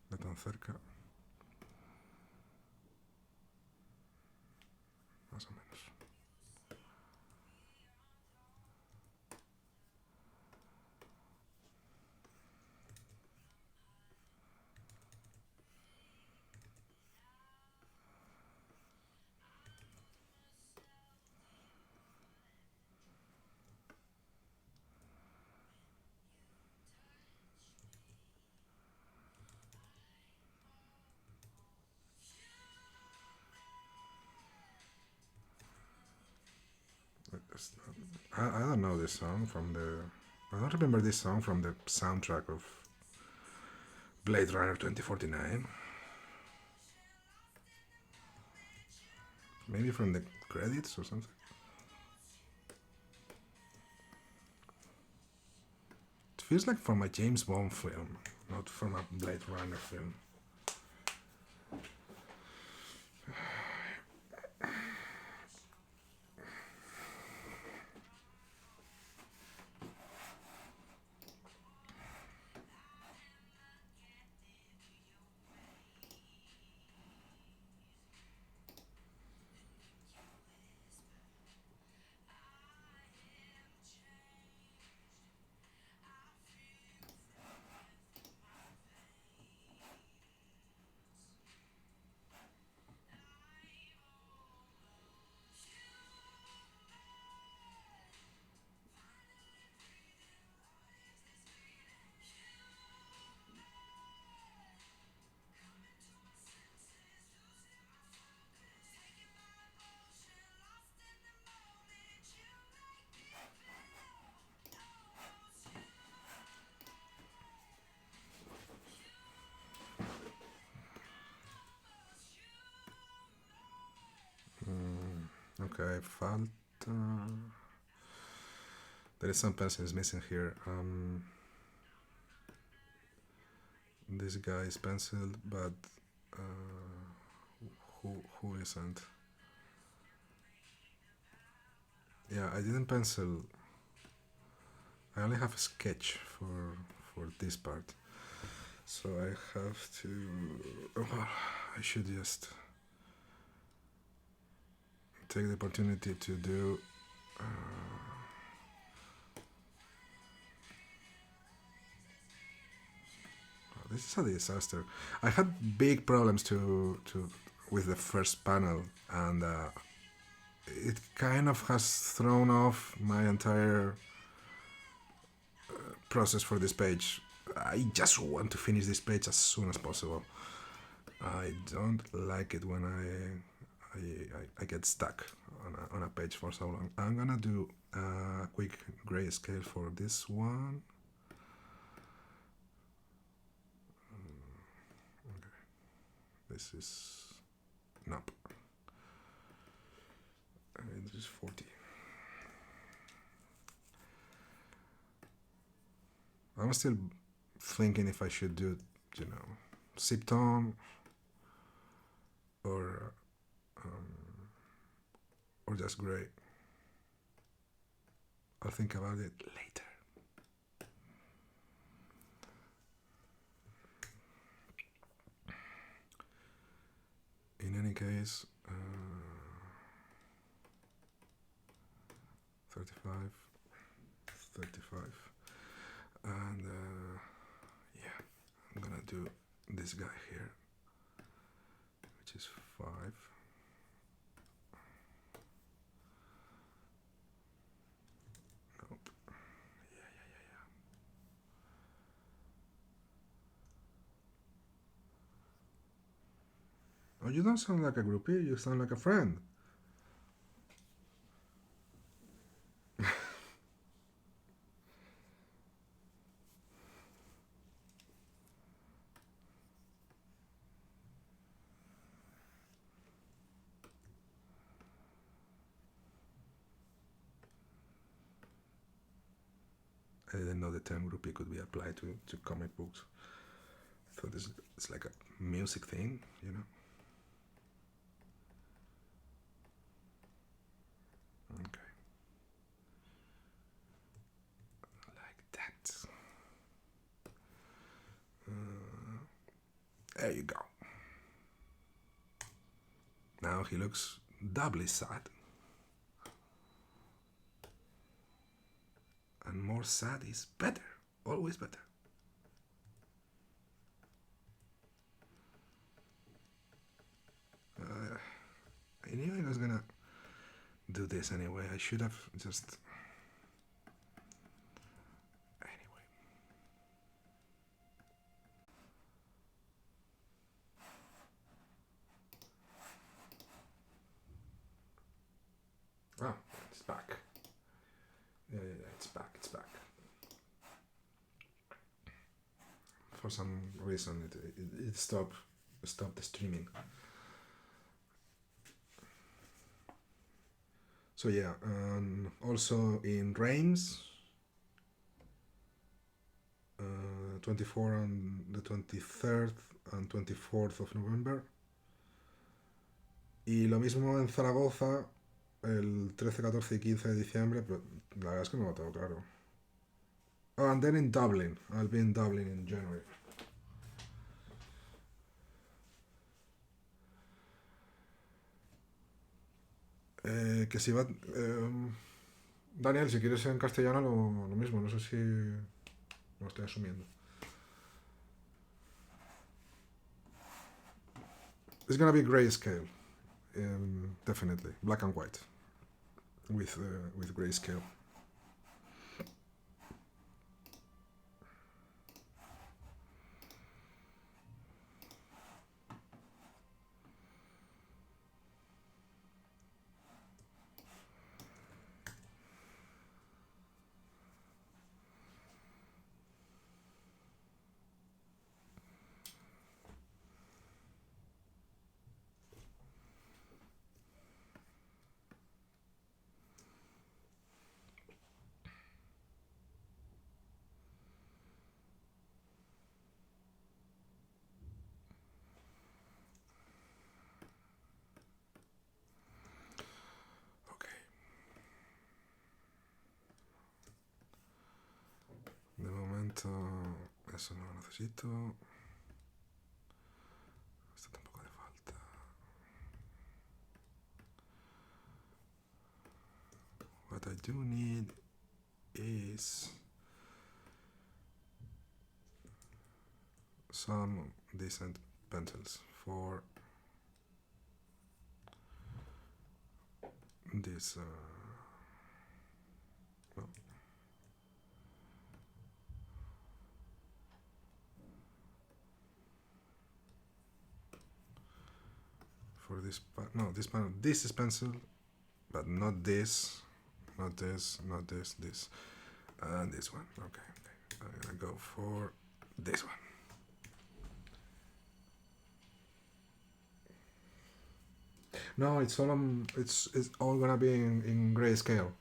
de tan cerca, más o menos. I don't know this song from the. I don't remember this song from the soundtrack of Blade Runner 2049. Maybe from the credits or something. It feels like from a James Bond film, not from a Blade Runner film. Okay, falta. There is some pencils missing here. This guy is penciled, but who isn't? Yeah, I didn't pencil. I only have a sketch for this part, so I have to. Oh, I should just take the opportunity to do. This is a disaster. I had big problems to with the first panel, and it kind of has thrown off my entire process for this page. I just want to finish this page as soon as possible. I don't like it when I get stuck on a page for so long. I'm gonna do a quick grayscale for this one. Okay. This is nope. This is 40. I'm still thinking if I should do, zip tone or just gray. I'll think about it later. In any case, 35, 35, and yeah, I'm gonna do this guy here, which is 5. Nope. Yeah. Oh, you don't sound like a groupie, you sound like a friend. I didn't know the term groupie could be applied to comic books. I thought it's like a music thing, Okay. Like that. There you go. Now he looks doubly sad. And more sad is better. Always better. I knew I was gonna do this anyway. I should have just. Anyway. Oh, it's back. Yeah, it's back. For some reason, it stopped the streaming. So yeah, also in Reims, 24 on the 23rd and 24th of November. Y lo mismo en Zaragoza, el 13, 14 y 15 de diciembre, pero la verdad es que no lo tengo claro. Oh, and then in Dublin. I'll be in Dublin in January. Que si va... Daniel, si quieres en castellano lo mismo, no sé si lo estoy asumiendo. It's gonna be grayscale, definitely, black and white, with grayscale. eso no lo necesito. Esto tampoco hace falta. What I do need is some decent pencils for this. No. For this, no, this panel. This is pencil, but not this, not this, not this, this, and this one. Okay, okay. I'm gonna go for this one. No, it's all gonna be in grayscale.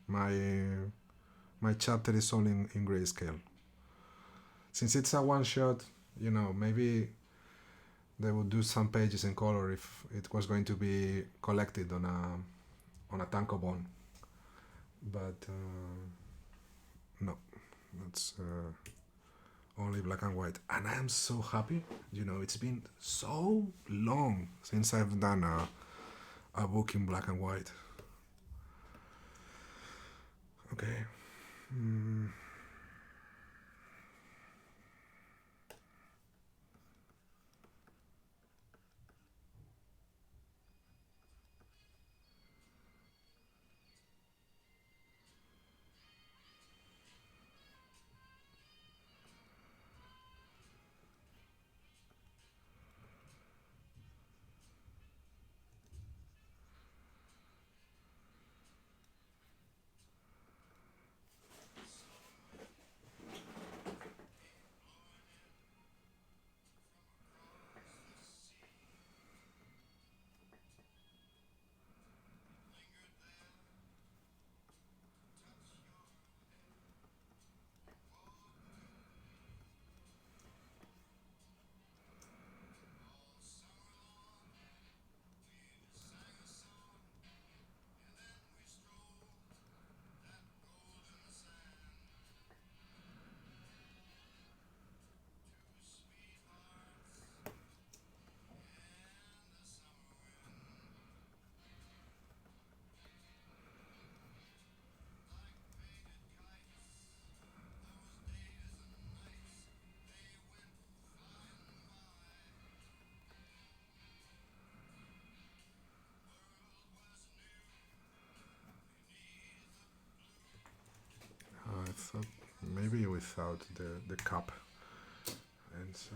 My my chapter is all in grayscale. Since it's a one shot, maybe they would do some pages in color if it was going to be collected on a tankobon. But no, that's only black and white, and I am so happy. It's been so long since I've done a book in black and white. Okay. I thought maybe without the cup inside.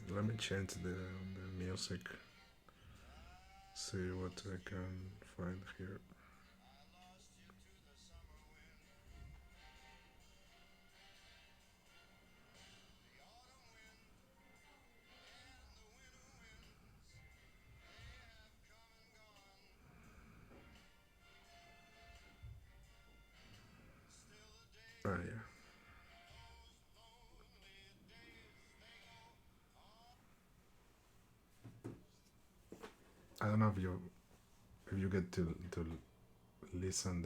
Let me change the music. See what I can find here. Yeah. I don't know if you get to listen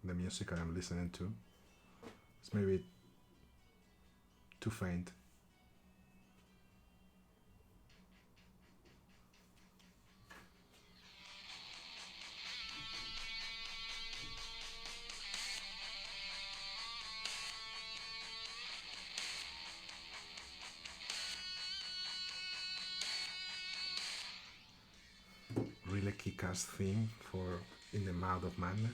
the music I am listening to. It's maybe too faint. Really kick-ass theme for In the Mouth of Madness.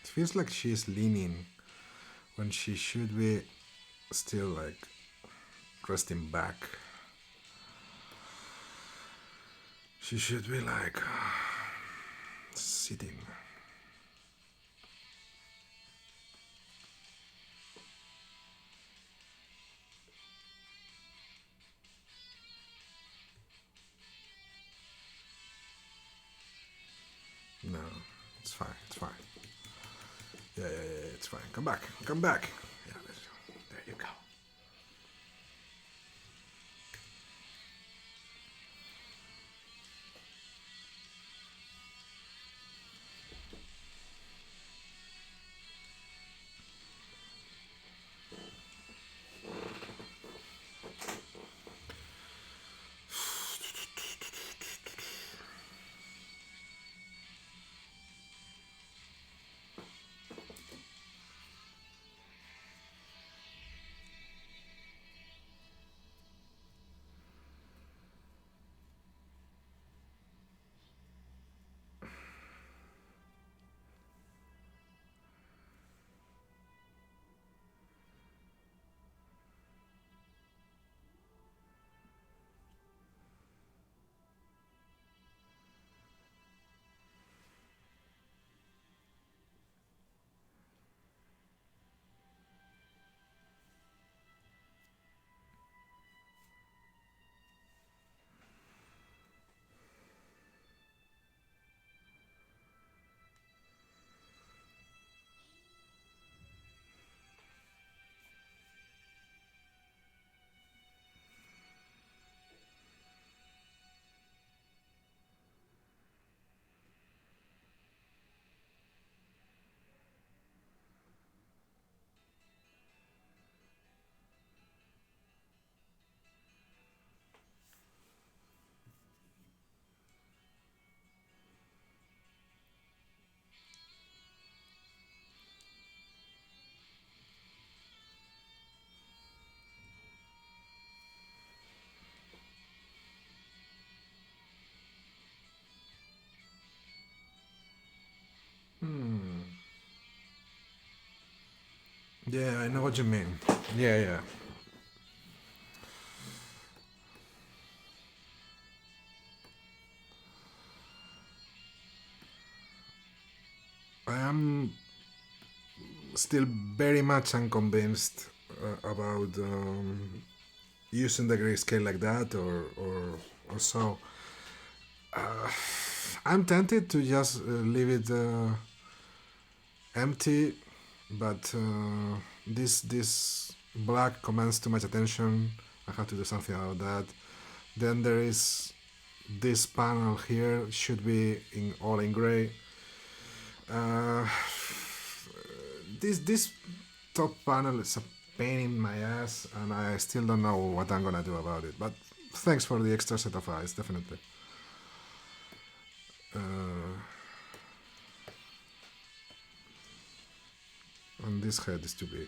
It feels like she's leaning when she should be still like resting back. She should be like sitting. No, it's fine. It's fine. Yeah, it's fine. Come back. Come back. Yeah, there you go. Yeah, I know what you mean. Yeah. I am still very much unconvinced about using the grayscale like that or so. I'm tempted to just leave it empty, but this black commands too much attention. I have to do something about that. Then there is this panel here, should be in all in gray. This top panel is a pain in my ass, and I still don't know what I'm gonna do about it. But thanks for the extra set of eyes, definitely. And this head is too big.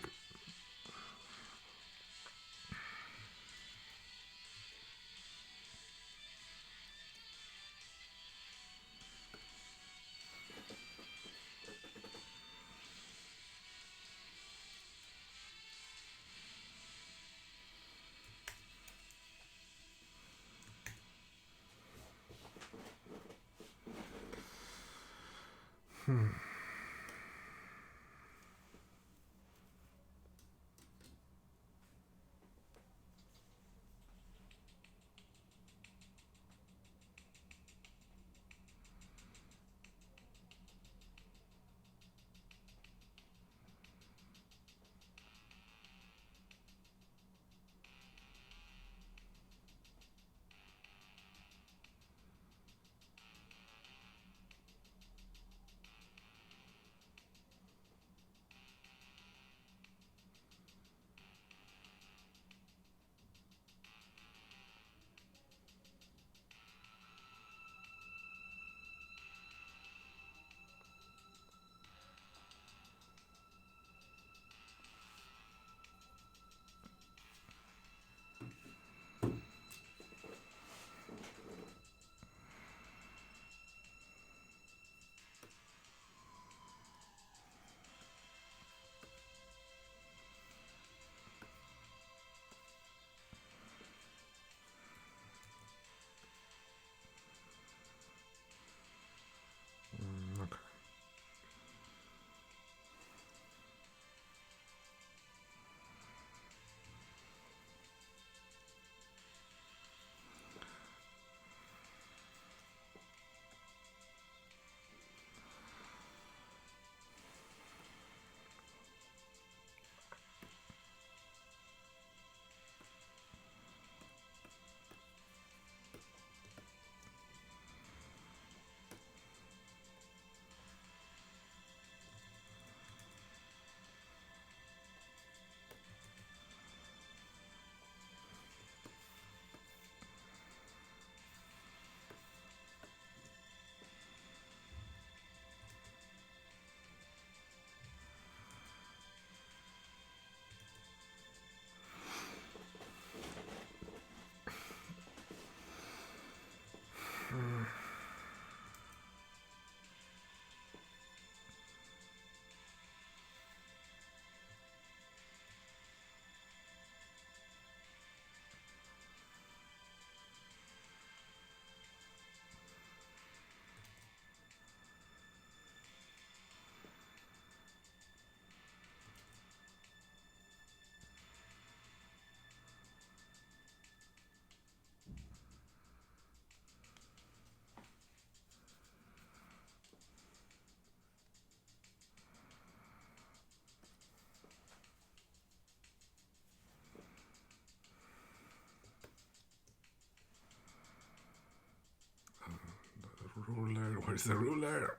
Ruler, where's the ruler?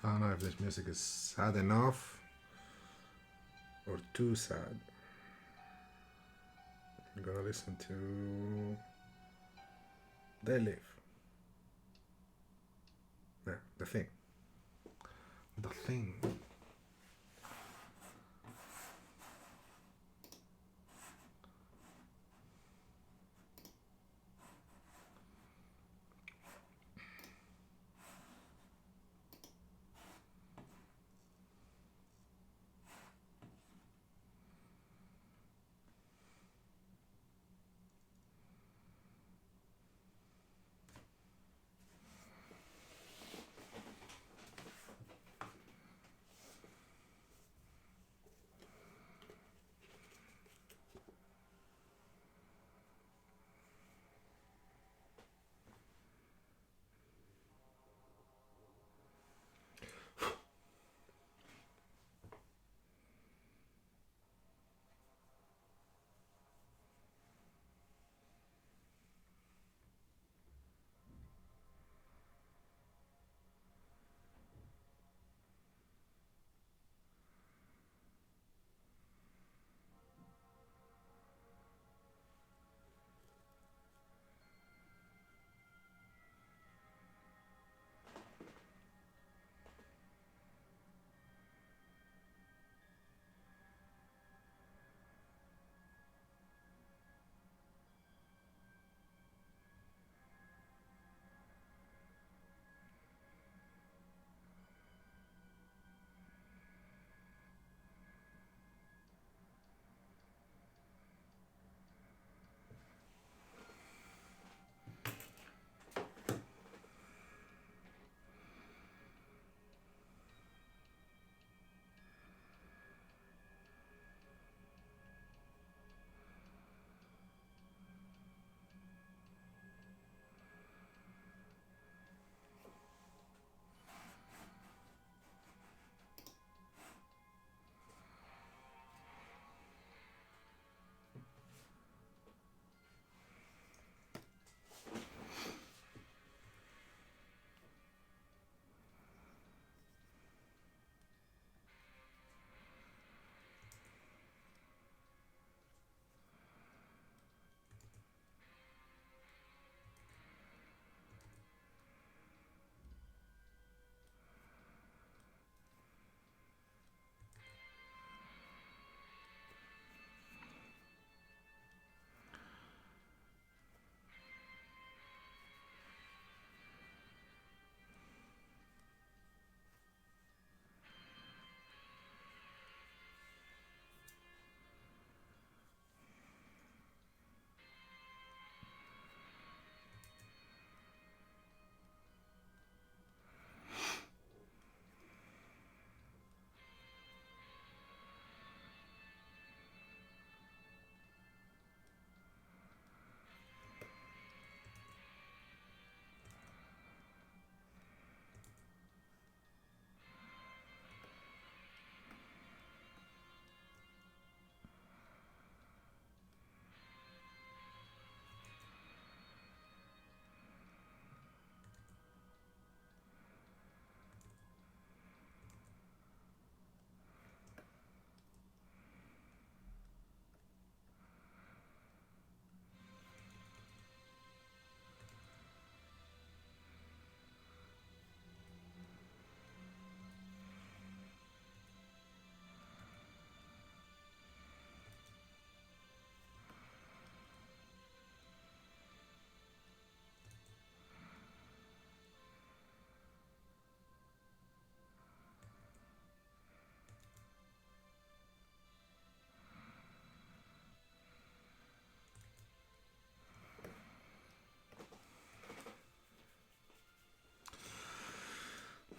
I don't know if this music is sad enough or too sad. I'm gonna listen to They Live. Yeah, The Thing. The Thing.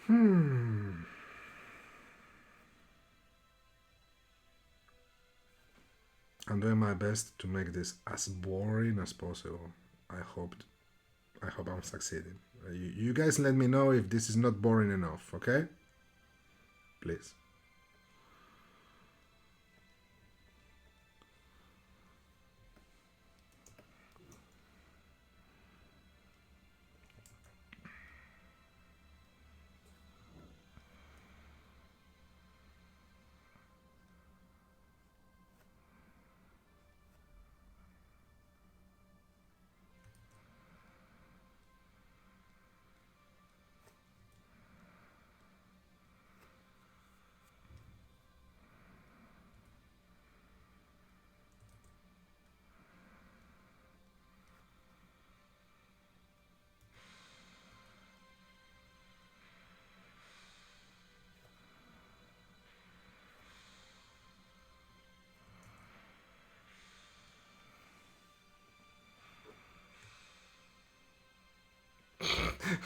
Hmm. I'm doing my best to make this as boring as possible. I hope I hope I'm succeeding. You guys let me know if this is not boring enough, okay? Please.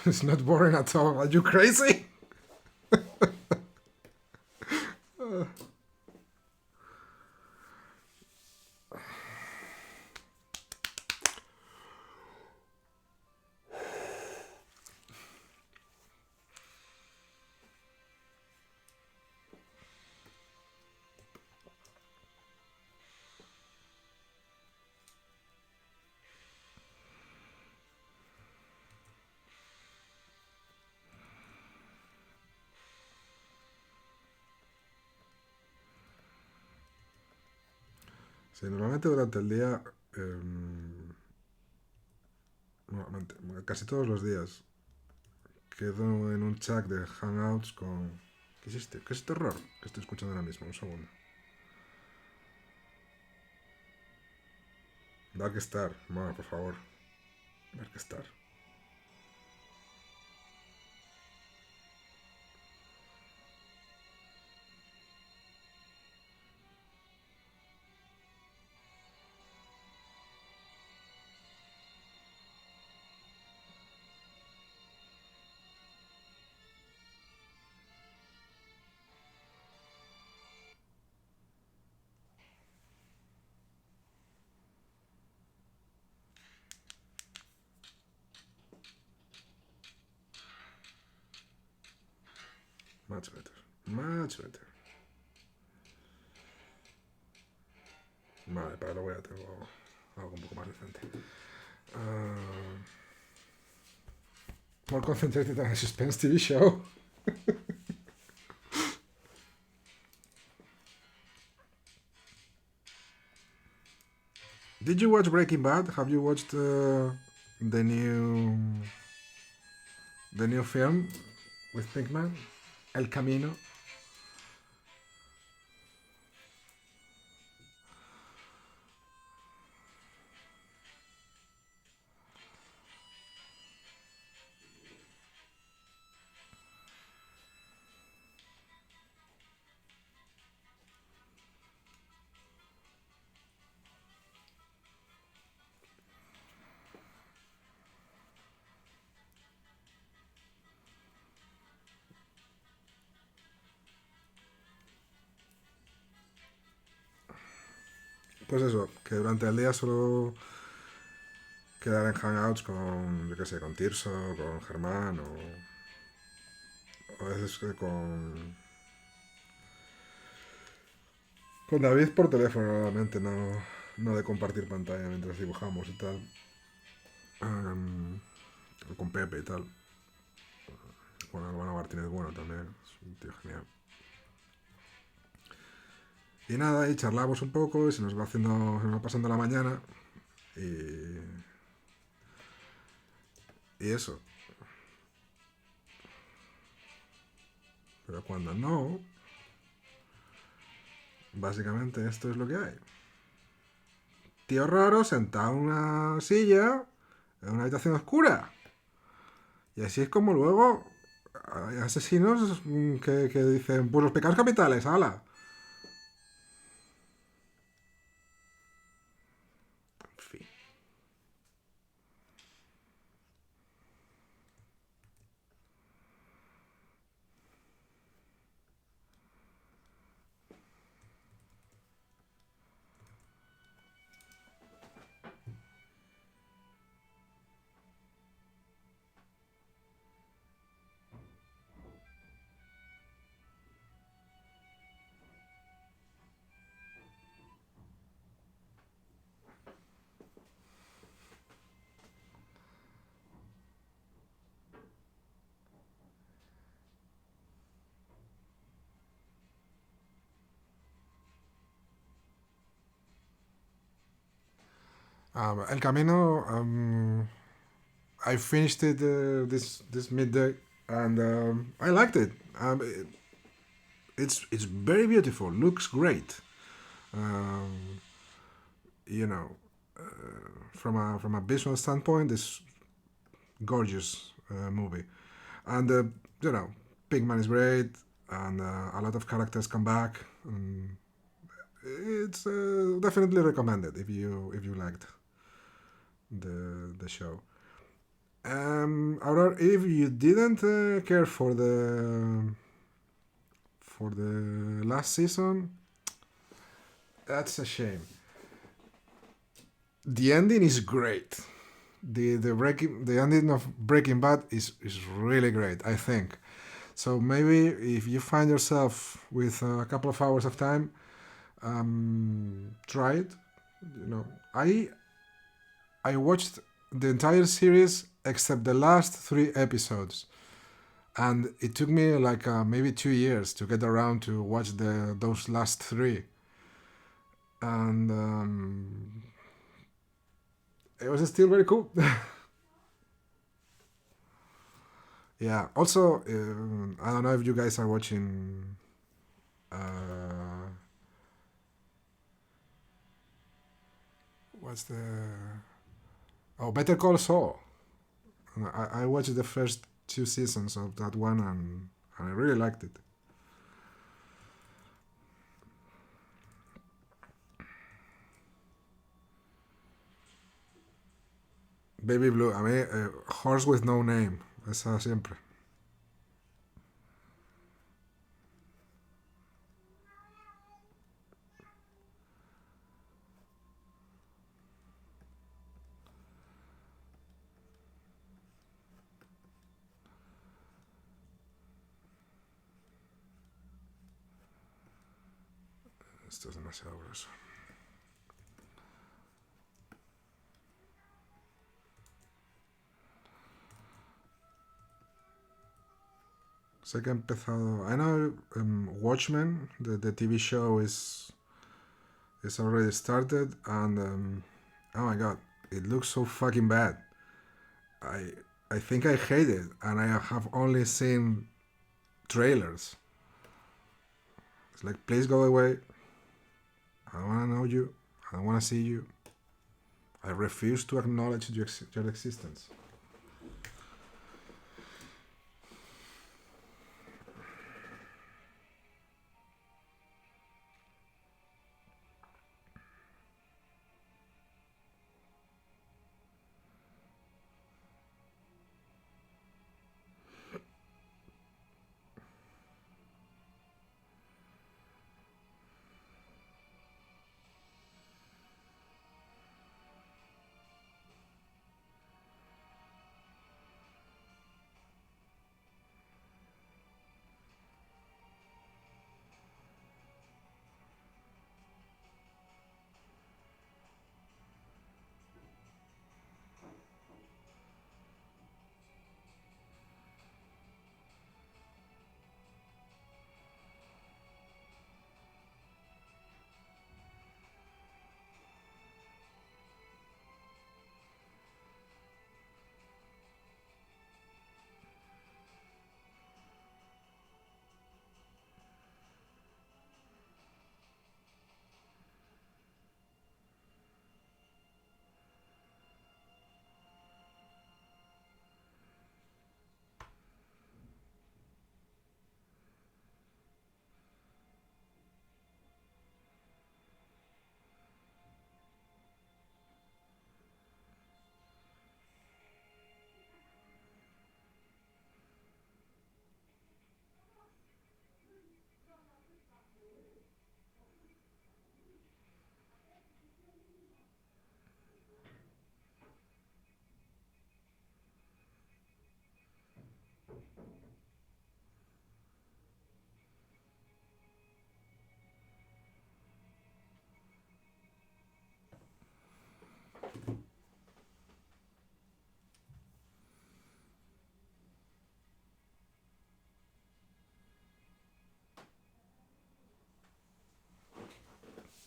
It's not boring at all. Are you crazy? Sí, normalmente durante el día, normalmente, casi todos los días, quedo en un chat de Hangouts con... ¿Qué es este? ¿Qué es este error que estoy escuchando ahora mismo? Un segundo. Darkstar, bueno, por favor. Darkstar. Much better. Much better. Vale, para luego ya tengo algo un poco más decente. More concentrated on a suspense TV show. Did you watch Breaking Bad? Have you watched the new film with Pinkman, El Camino? Pues eso, que durante el día suelo quedar en hangouts con, yo qué sé, con Tirso, con Germán o a veces con David por teléfono, normalmente, no de compartir pantalla mientras dibujamos y tal. O con Pepe y tal. Con Álvaro Martínez Bueno también, es un tío genial. Y nada, y charlamos un poco y se nos va pasando la mañana y, y eso. Pero cuando no, básicamente esto es lo que hay. Tío raro sentado en una silla en una habitación oscura. Y así es como luego hay asesinos que dicen, pues los pecados capitales, ala. En fin. El Camino. I finished it this midday, and I liked it. It's very beautiful. Looks great. Um, you know, from a visual standpoint, it's gorgeous movie. And you know, Pigman is great, and a lot of characters come back. It's definitely recommended if you liked the show. Aurora, if you didn't care for the last season, that's a shame. The ending is great. The ending of Breaking Bad is really great. I think so. Maybe if you find yourself with a couple of hours of time, try it. I watched the entire series except the last 3 episodes, and it took me like maybe 2 years to get around to watch those last three, and it was still very cool. Yeah. Also, I don't know if you guys are watching. What's the? Oh, Better Call Saul. I watched the first 2 seasons of that one, and I really liked it. Baby Blue, a mí, Horse with No Name, esa siempre. Esto es demasiado grueso. Sé que ha empezado. I know Watchmen, the TV show, is already started, and oh my god, it looks so fucking bad. I I think I hate it, and I have only seen trailers. It's like, please go away. I don't want to know you. I don't want to see you. I refuse to acknowledge your existence.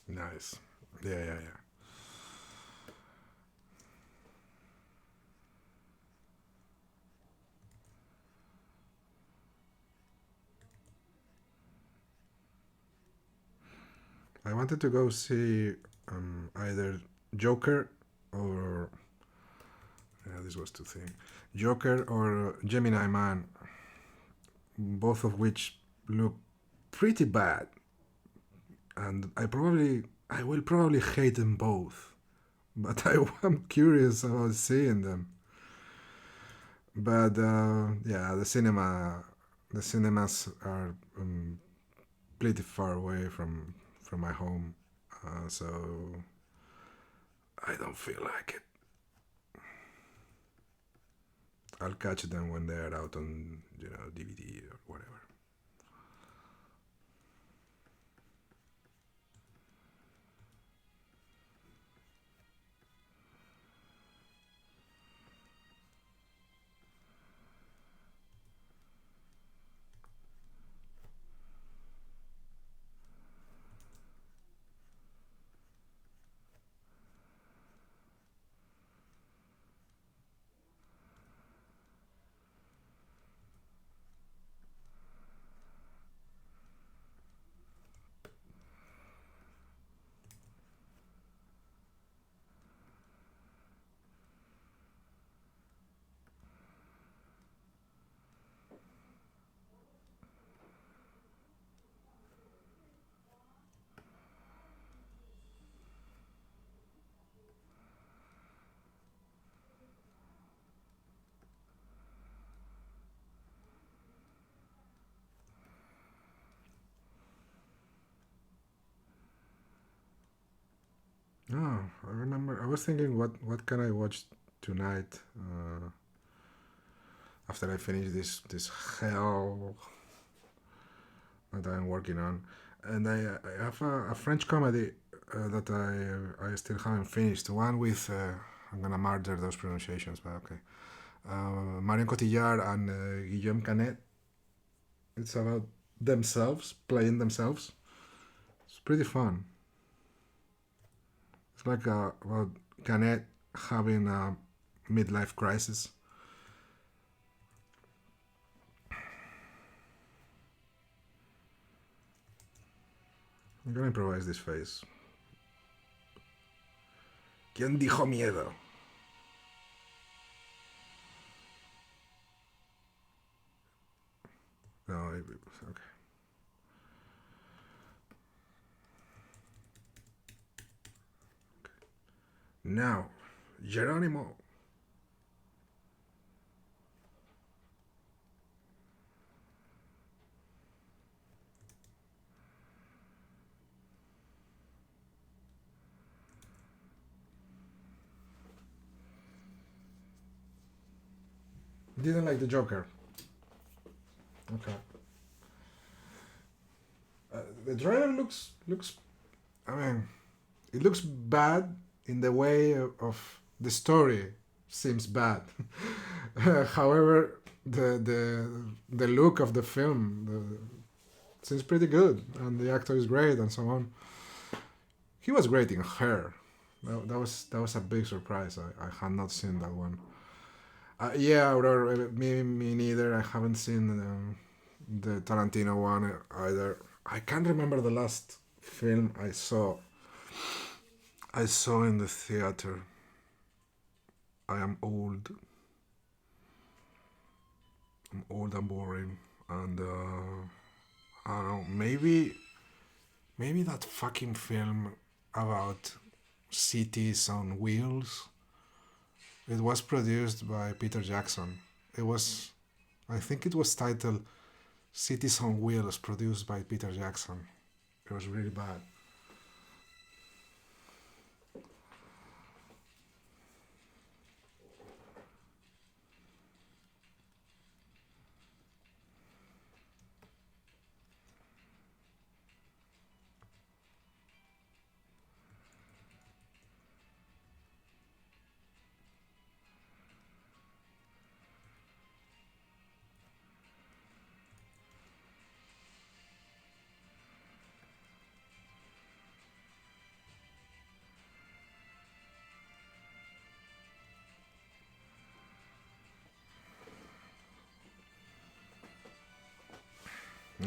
Nice. Yeah, yeah, yeah. I wanted to go see either Joker or this was two things, Joker or Gemini Man, both of which look pretty bad, and I will probably hate them both, but I'm curious about seeing them. But yeah, the cinemas are pretty far away from my home, so I don't feel like it. I'll catch them when they're out on DVD or whatever. Oh, I remember. I was thinking, what can I watch tonight after I finish this hell that I'm working on, and I have a French comedy that I still haven't finished. One with I'm gonna murder those pronunciations, but okay. Marion Cotillard and Guillaume Canet. It's about themselves playing themselves. It's pretty fun. It's like about Canet having a midlife crisis. I'm gonna improvise this face. ¿Quién dijo miedo? No, okay. Now, Geronimo. Didn't like the Joker. Okay. The trailer looks. I mean, it looks bad in the way of the story seems bad. However, the look of the film seems pretty good, and the actor is great, and so on. He was great in Her. That was a big surprise. I had not seen that one. Yeah, or me neither. I haven't seen the Tarantino one either. I can't remember the last film I saw. I saw in the theater. I am old. I'm old and boring, and I don't know. Maybe that fucking film about cities on wheels. It was produced by Peter Jackson. It was, I think it was titled Cities on Wheels, produced by Peter Jackson. It was really bad.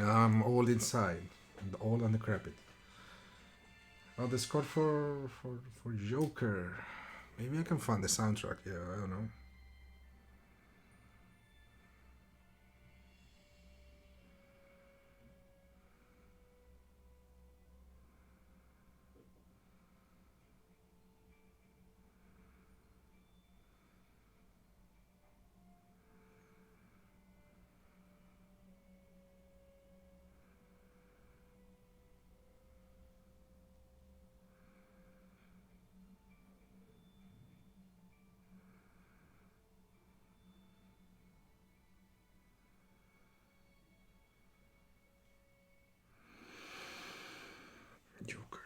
I'm old inside, old and decrepit. Oh, the score for Joker. Maybe I can find the soundtrack. Yeah, I don't know. Joker.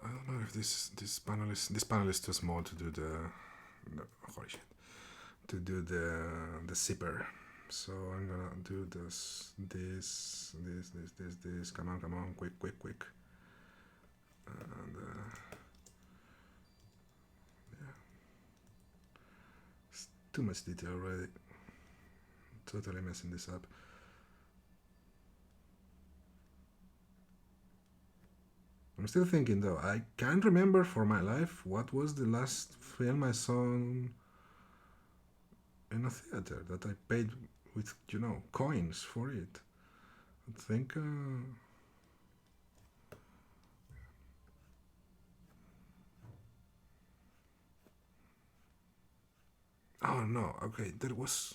I don't know if this panel is too small to do the no, holy shit, to do the zipper. So I'm gonna do this. Come on, quick. And yeah, it's too much detail already. Totally messing this up. I'm still thinking though. I can't remember for my life what was the last film I saw in a theater that I paid with coins for it. I think. Oh no. Okay, there was.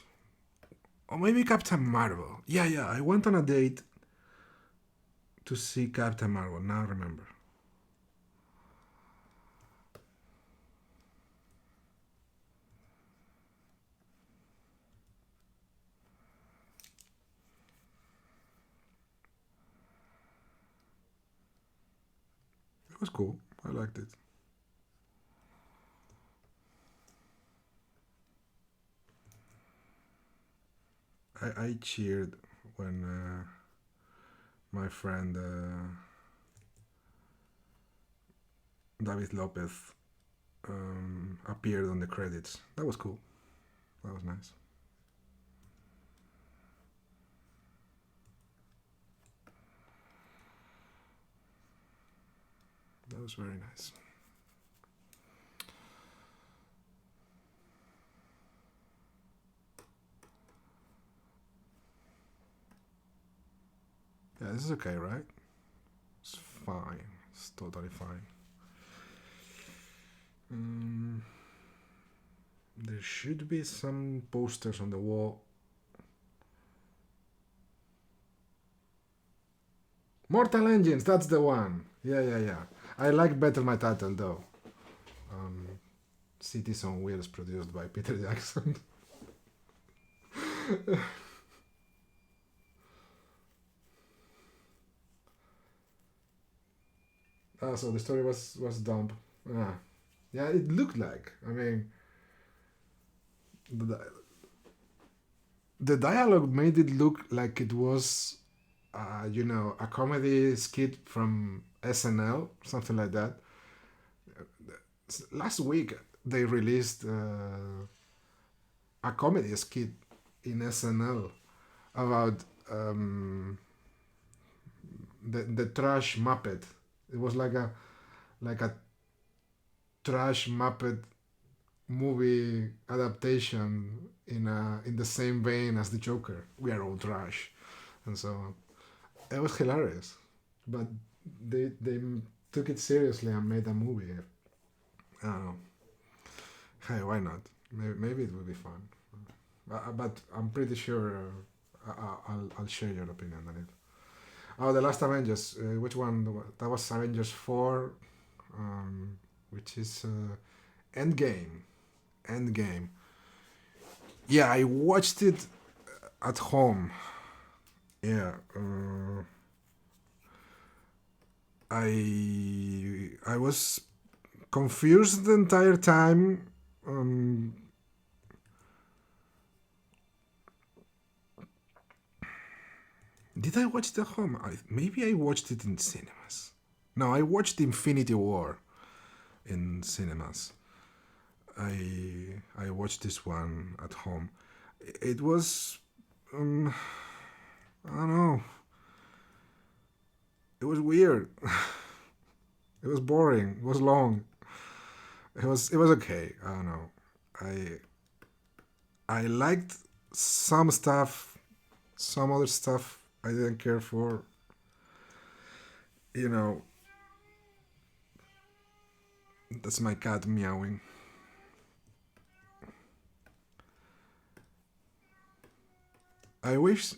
Or maybe Captain Marvel. Yeah. I went on a date to see Captain Marvel. Now I remember. It was cool. I liked it. I cheered when my friend David Lopez appeared on the credits. That was cool. That was nice. That was very nice. Yeah, this is okay, right? It's fine. It's totally fine. Um, there should be some posters on the wall. Mortal Engines, that's the one. Yeah. I like better my title though. Um, Cities on Wheels, produced by Peter Jackson. So the story was dumb. Ah. Yeah, it looked like. I mean, the, the dialogue made it look like it was, a comedy skit from SNL, something like that. Last week they released a comedy skit in SNL about the trash Muppet. It was like a trash Muppet movie adaptation in the same vein as the Joker. We are all trash, and so on. It was hilarious, but they took it seriously and made a movie. I don't know. Hey, why not? Maybe it will be fun. But I'm pretty sure I'll share your opinion on it. Oh, the last Avengers. Which one? That was Avengers 4, which is Endgame. Endgame. Yeah, I watched it at home. Yeah. I was confused the entire time. Did I watch it at home? Maybe I watched it in cinemas. No, I watched Infinity War in cinemas. I watched this one at home. It was I don't know. It was weird. It was boring. It was long. It was okay. I don't know. I I liked some stuff, some other stuff I didn't care for. You know, that's my cat meowing. I wish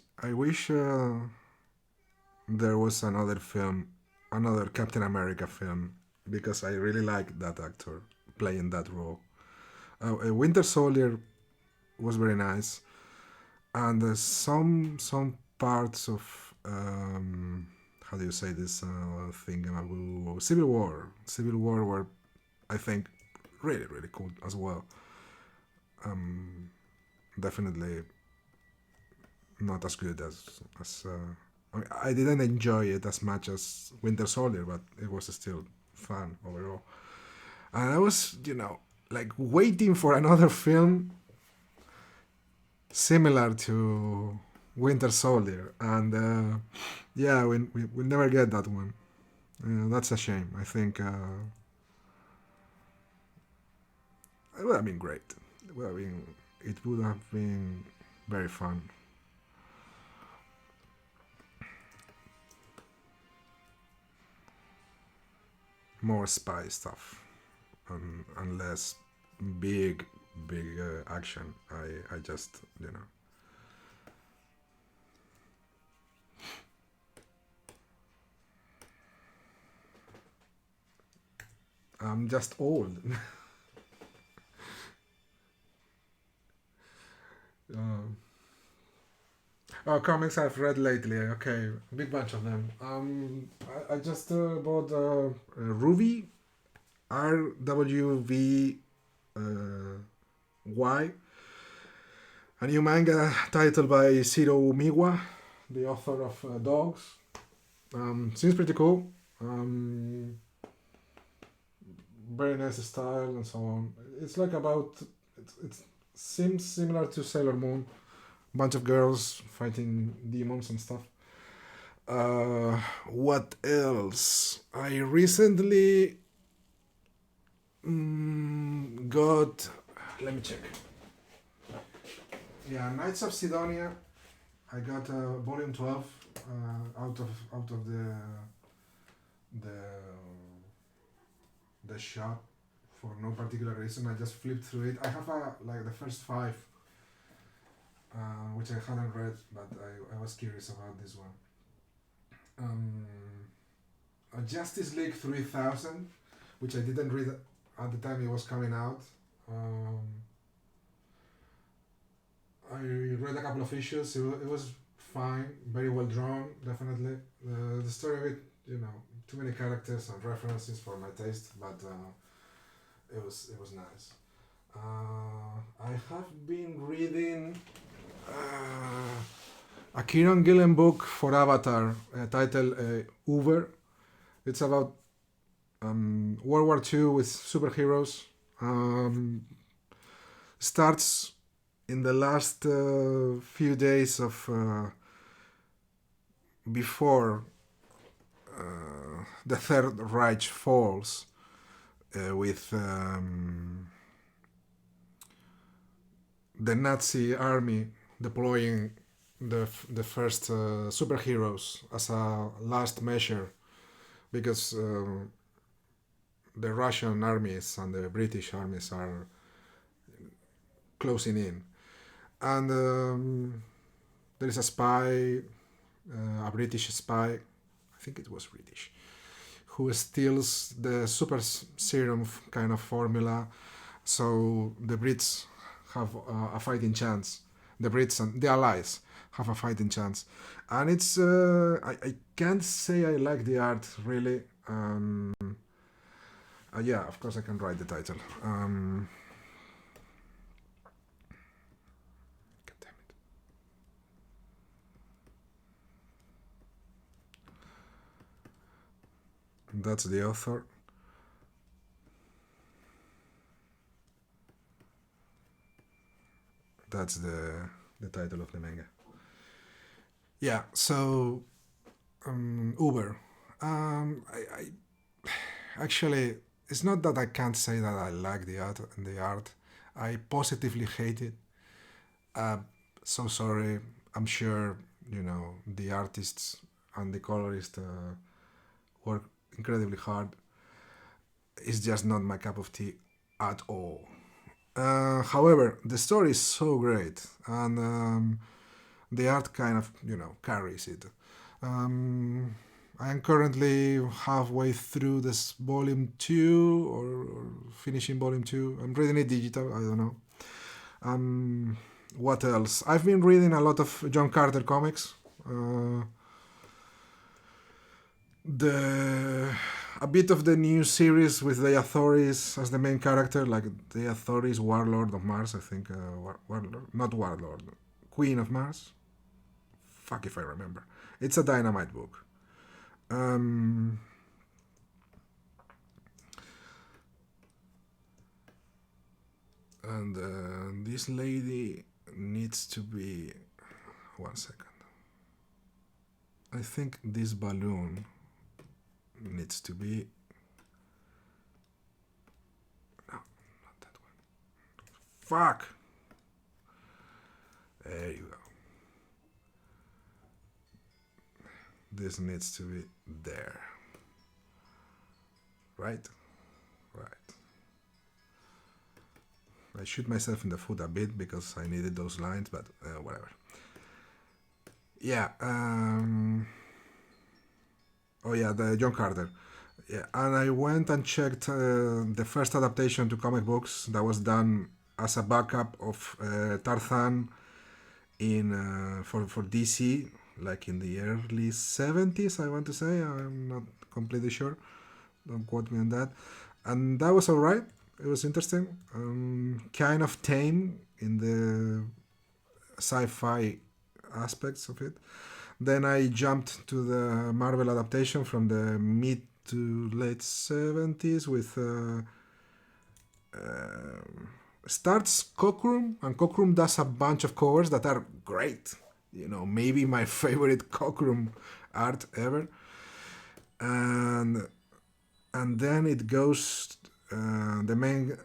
there was another film, another Captain America film, because I really like that actor playing that role. Winter Soldier was very nice, and some parts of how do you say this thing about Civil War were, I think, really cool as well. Definitely not as good as I mean, I didn't enjoy it as much as Winter Soldier, but it was still fun overall. And I was, like waiting for another film similar to Winter Soldier, and yeah, we never get that one. That's a shame. I think it would have been great. It would have been very fun. More spy stuff, and less big action. I just I'm just old. uh, Oh, comics I've read lately. Okay, big bunch of them. I just bought Ruby, RWVY, a new manga titled by Shiro Miwa, the author of Dogs. Seems pretty cool. Um, Very nice style and so on. It's like about. It seems similar to Sailor Moon. Bunch of girls fighting demons and stuff. What else? I recently got. Let me check. Yeah, Knights of Sidonia. I got volume 12 out of the the shop for no particular reason. I just flipped through it. I have like the first five, which I hadn't read, but I was curious about this one. Um, Justice League 3000, which I didn't read at the time it was coming out. Um, I read a couple of issues. It was fine, very well drawn, definitely. The story of it, too many characters and references for my taste, but it was nice. I have been reading a Kieron Gillen book for Avatar titled Uber. It's about World War II with superheroes. Starts in the last few days of before the Third Reich falls, with the Nazi army deploying the first superheroes as a last measure, because the Russian armies and the British armies are closing in, and there is a spy, a British spy, I think it was British, who steals the super serum kind of formula, so the Brits have a fighting chance. The Brits and the Allies have a fighting chance, and it's I can't say I like the art really. Yeah, of course I can write the title. God damn it. That's the author. That's the title of the manga. Yeah, so Uber. I actually, it's not that I can't say that I like the art. The art, I positively hate it. Uh, so sorry. I'm sure the artists and the colorists work incredibly hard. It's just not my cup of tea at all. However, the story is so great, and the art kind of carries it. Um, I am currently halfway through this volume two, or finishing volume two. I'm reading it digital. I don't know. Um, what else? I've been reading a lot of John Carter comics. Uh, the a bit of the new series with the Authorities as the main character, like the Authorities Warlord of Mars. I think Warlord, not Warlord, Queen of Mars. Fuck if I remember. It's a Dynamite book. Um, and this lady needs to be. One second. I think this balloon needs to be. No, not that one. Fuck! There you go. This needs to be there. Right? Right. I shoot myself in the foot a bit because I needed those lines, but whatever. Yeah. Oh yeah, the John Carter. Yeah, and I went and checked the first adaptation to comic books that was done as a backup of Tarzan in for DC, like in the early 70s. I want to say. I'm not completely sure. Don't quote me on that. And that was alright. It was interesting. Kind of tame in the sci-fi aspects of it. Then I jumped to the Marvel adaptation from the mid to late 70s with starts Cockrum, and Cockrum does a bunch of covers that are great. Maybe my favorite Cockrum art ever. And then it goes. The main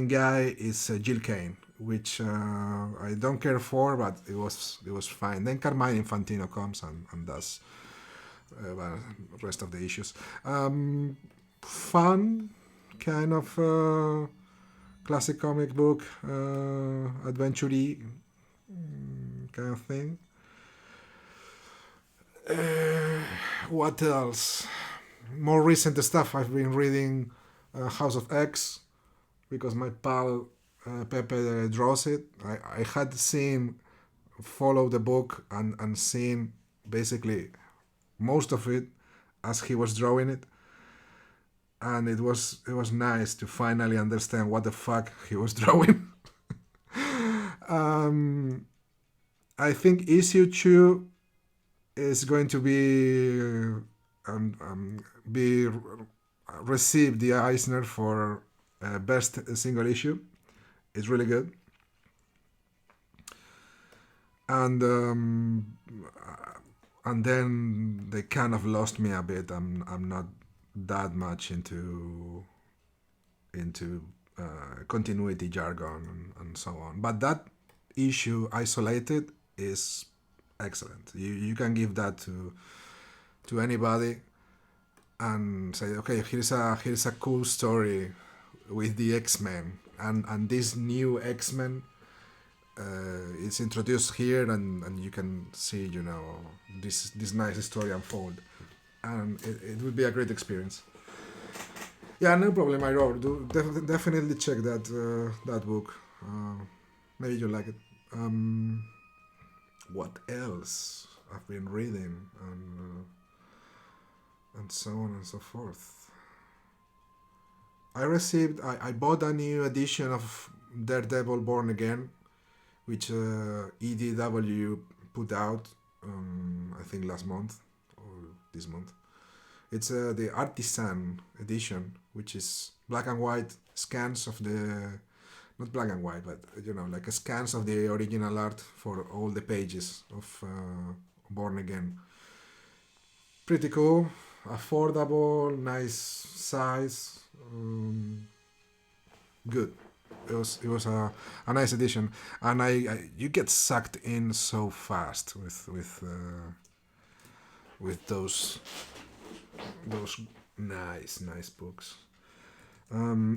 guy is Jill Kane, which I don't care for, but it was fine. Then Carmine Infantino comes and does well, rest of the issues. Fun, kind of classic comic book, adventure-y kind of thing. What else? More recent stuff. I've been reading House of X because my pal Pepe draws it. I had seen follow the book and seen basically most of it as he was drawing it, and it was nice to finally understand what the fuck he was drawing. um, I think issue 2 is going to be receive the Eisner for best single issue. It's really good, and then they kind of lost me a bit. I'm not that much into continuity jargon and so on. But that issue isolated is excellent. You can give that to anybody and say, okay, here's a cool story with the X-Men, and this new X-Men is introduced here, and you can see this nice story unfold, and it would be a great experience. Yeah, no problem, I wrote. Definitely check that book. Maybe you like it. What else I've been reading, and so on and so forth. I bought a new edition of Daredevil Born Again, which EDW put out, I think last month or this month. It's the artisan edition, which is black and white scans of the, not black and white, but like a scans of the original art for all the pages of Born Again. Pretty cool, affordable, nice size, good. It was a nice edition, and I you get sucked in so fast with those nice books.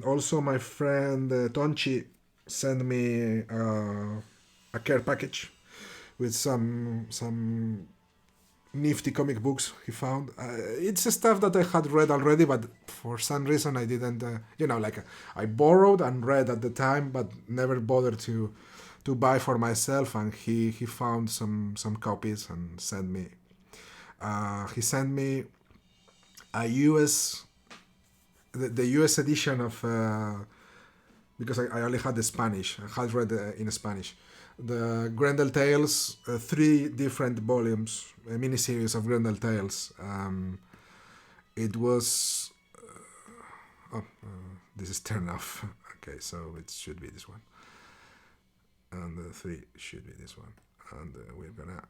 Also, my friend Tonchi sent me a care package with some nifty comic books he found. It's stuff that I had read already, but for some reason I didn't. I borrowed and read at the time, but never bothered to buy for myself. And he found some copies and sent me. He sent me a US the US edition of because I only had the Spanish. I had read in Spanish. The Grendel Tales, three different volumes, a miniseries of Grendel Tales. It was. This is turned off. Okay, so it should be this one. And the three should be this one. And we're gonna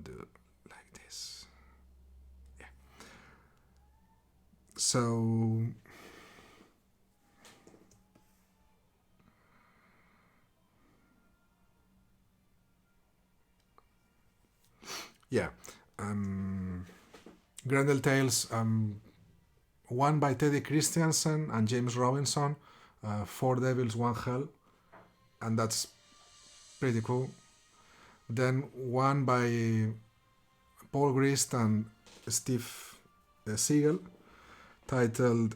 do like this. Yeah. So. Yeah. Grendel Tales, one by Teddy Christiansen and James Robinson, Four Devils, One Hell, and that's pretty cool. Then one by Paul Grist and Steve Siegel, titled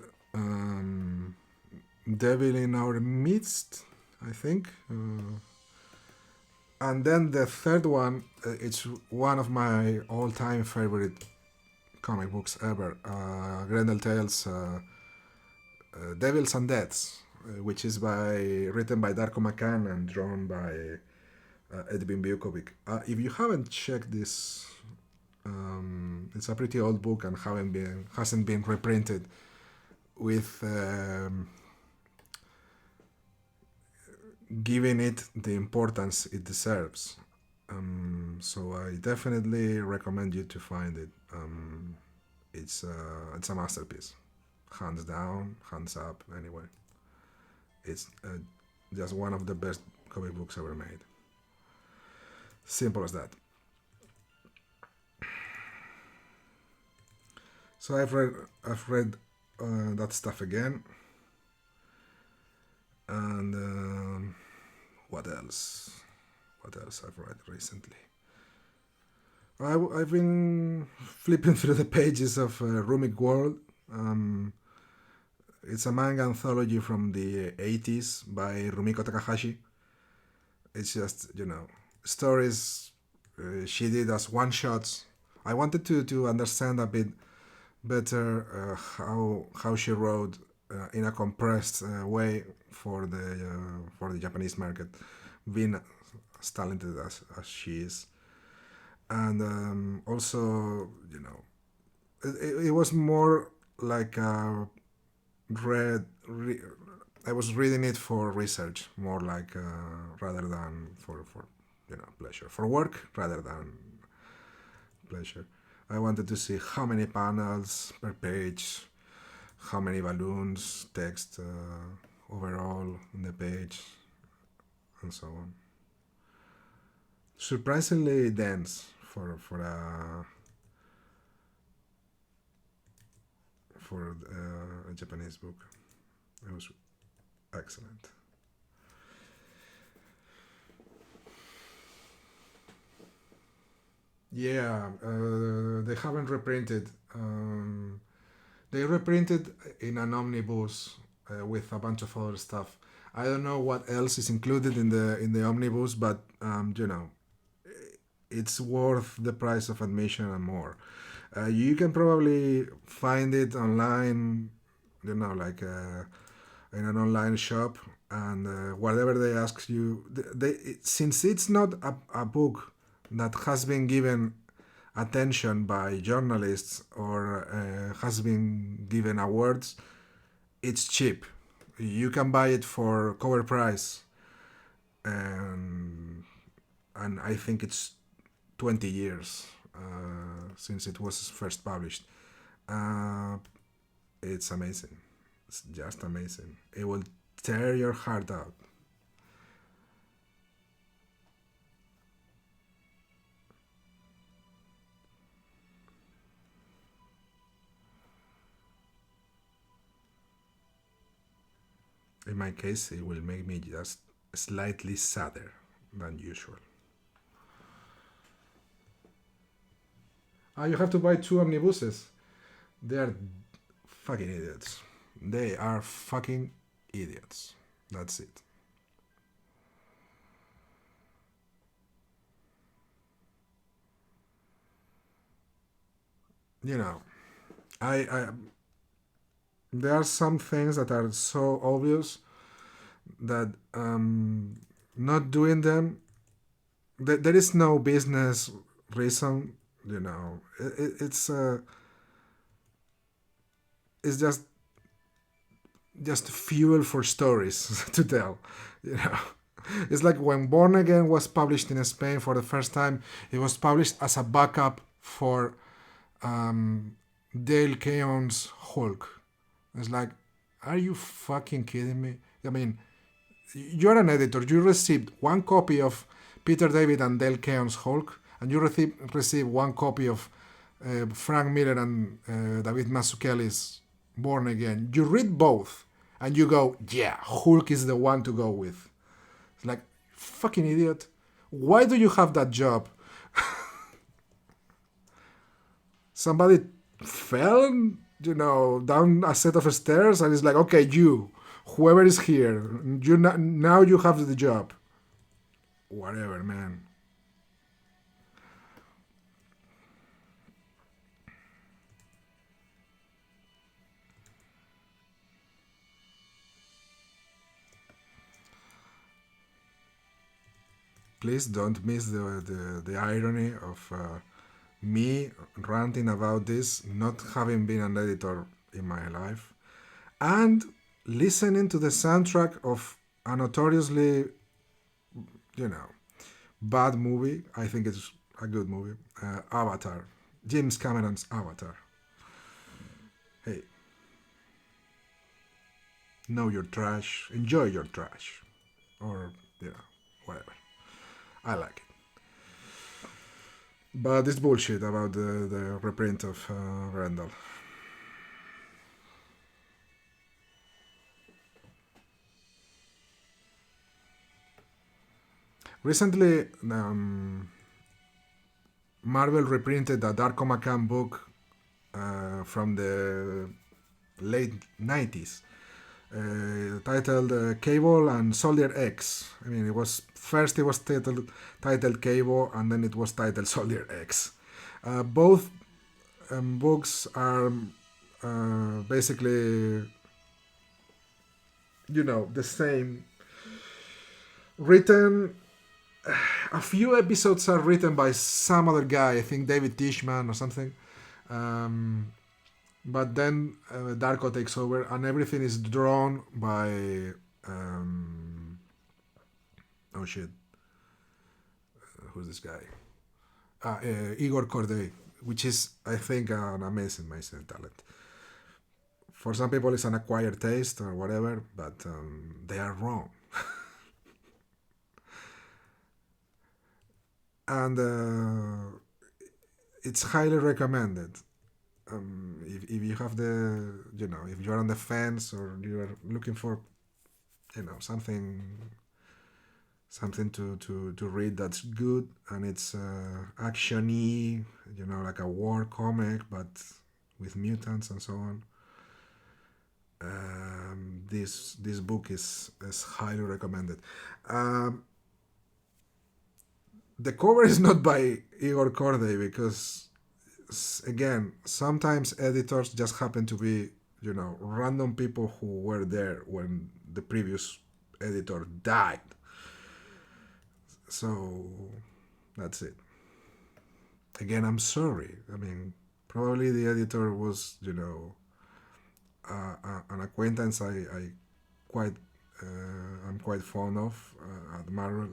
Devil in Our Midst, I think. And then the third one, it's one of my all-time favorite comic books ever, Grendel Tales, Devils and Deaths, which is written by Darko McCann and drawn by Edwin Bukovic. If you haven't checked this, it's a pretty old book and hasn't been reprinted with giving it the importance it deserves. So I definitely recommend you to find it. It's a masterpiece, hands down, hands up. Anyway, it's just one of the best comic books ever made. Simple as that. So I've read that stuff again, and what else? What else I've read recently? I've been flipping through the pages of Rumik World. It's a manga anthology from the 80s by Rumiko Takahashi. It's just, stories she did as one-shots. I wanted to understand a bit better how she wrote in a compressed way for the Japanese market, being as talented as she is. And also, it was more like I was reading it for research, more like rather than for pleasure, for work rather than pleasure. I wanted to see how many panels per page, how many balloons, text overall on the page, and so on. Surprisingly dense for a Japanese book. It was excellent. Yeah, they haven't reprinted. They reprinted in an omnibus with a bunch of other stuff. I don't know what else is included in the omnibus, but it's worth the price of admission and more. You can probably find it online, like in an online shop, and whatever they ask you, since it's not a book that has been given attention by journalists or has been given awards, it's cheap. You can buy it for cover price, and I think it's 20 years since it was first published. Uh, it's amazing. It's just amazing. It will tear your heart out. In my case, it will make me just slightly sadder than usual. Ah, you have to buy two omnibuses. They are fucking idiots. They are fucking idiots. That's it. You know, I there are some things that are so obvious that not doing them, there is no business reason. You know, it's just fuel for stories to tell. You know, it's like when Born Again was published in Spain for the first time. It was published as a backup for Dale Keown's Hulk. It's like, are you fucking kidding me? I mean, you're an editor. You received one copy of Peter David and Dale Keown's Hulk, and you receive one copy of Frank Miller and David Mazzucchelli's Born Again. You read both, and you go, yeah, Hulk is the one to go with. It's like, fucking idiot. Why do you have that job? Somebody fell, down a set of stairs, and it's like, okay, whoever is here, now you have the job. Whatever, man. Please don't miss the irony of me ranting about this, not having been an editor in my life, and listening to the soundtrack of a notoriously, you know, bad movie. I think it's a good movie. Avatar. James Cameron's Avatar. Hey, know your trash. Enjoy your trash. Or, whatever. I like it. But it's bullshit about the reprint of Randall. Recently, Marvel reprinted a Darko McCann book from the late 90s titled Cable and Soldier X. I mean, it was titled Cable, and then it was titled Soldier X. Both books are basically, the same. Written, a few episodes are written by some other guy, I think David Tishman or something. But then Darko takes over, and everything is drawn by oh shit, who's this guy? Igor Corday, which is, I think, an amazing talent. For some people, it's an acquired taste or whatever, but they are wrong. And it's highly recommended. If you have if you're on the fence or you're looking for, something to read that's good, and it's action-y, like a war comic, but with mutants and so on. This book is highly recommended. The cover is not by Igor Corday because, again, sometimes editors just happen to be, random people who were there when the previous editor died. So that's it. again, I'm sorry. I mean, probably the editor was, an acquaintance I quite I'm quite fond of at Marvel.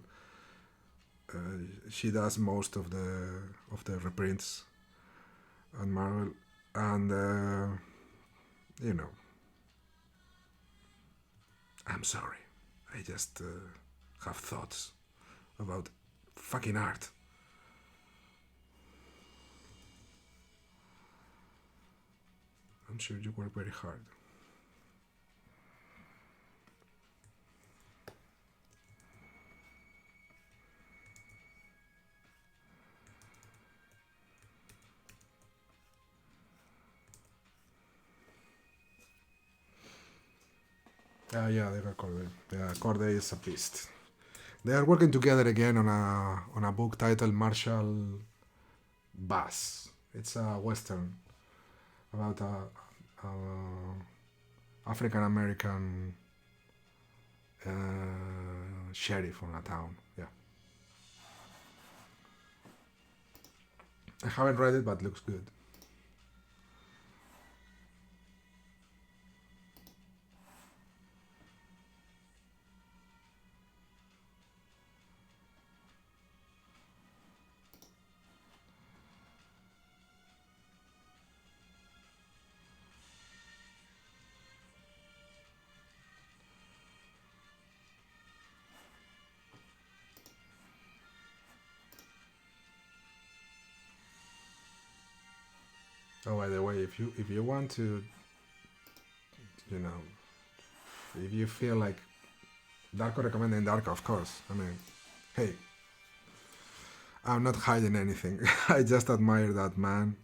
She does most of the reprints at Marvel, and you know, I'm sorry. I just have thoughts about fucking art. I'm sure you work very hard. Yeah, they got Corday. Yeah, Corday is a beast. They are working together again on a book titled Marshall Bass. It's a western about a African American sheriff on a town. Yeah, I haven't read it, but looks good. Oh, by the way, if you want to, you know, if you feel like Darko recommending Darko, of course. I mean, hey, I'm not hiding anything. I just admire that man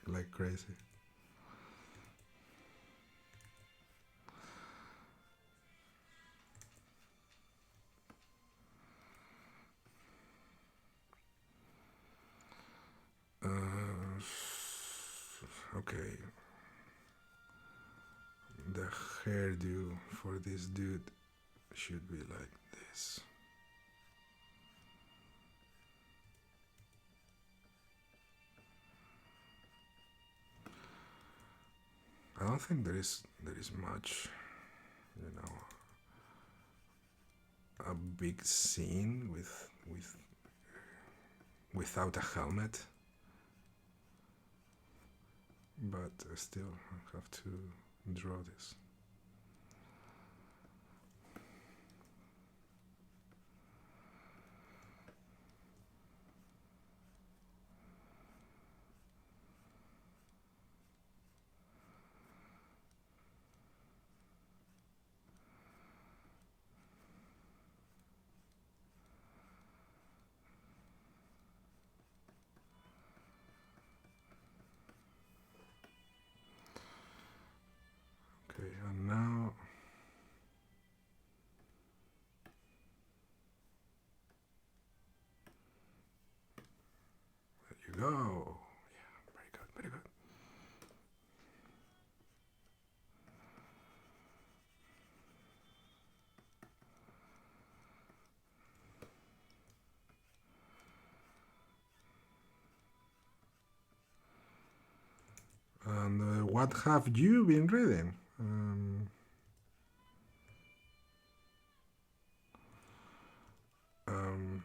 like crazy. Uh, okay, the hairdo for this dude should be like this. I don't think there is much, you know, a big scene without a helmet, but still I have to draw this. Okay, and now there you go. Yeah, very good, very good. And what have you been reading? Um,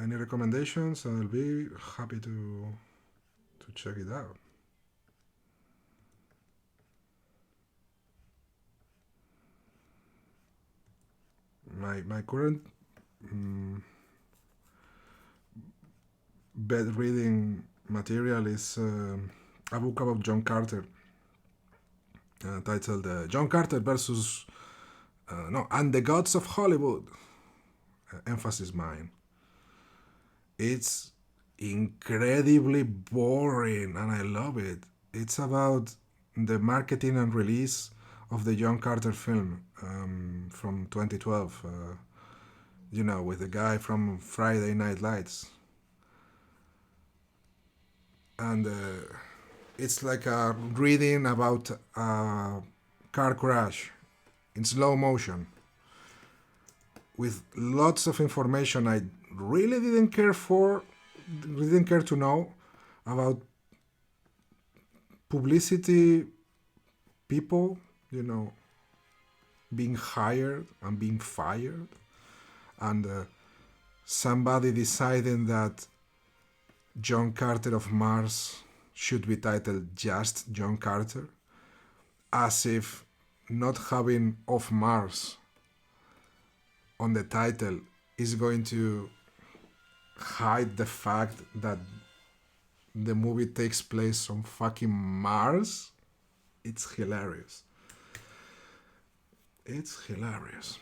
any recommendations? I'll be happy to check it out. My current bed reading material is a book about John Carter titled John Carter versus no and the Gods of Hollywood. Emphasis mine. It's incredibly boring and I love it. It's about the marketing and release of the John Carter film from 2012. You know, with the guy from Friday Night Lights. And it's like a reading about a car crash in slow motion with lots of information I really didn't care to know about publicity people, you know, being hired and being fired, and somebody deciding that John Carter of Mars should be titled just John Carter, as if not having of Mars on the title is going to hide the fact that the movie takes place on fucking Mars. It's hilarious. It's hilarious.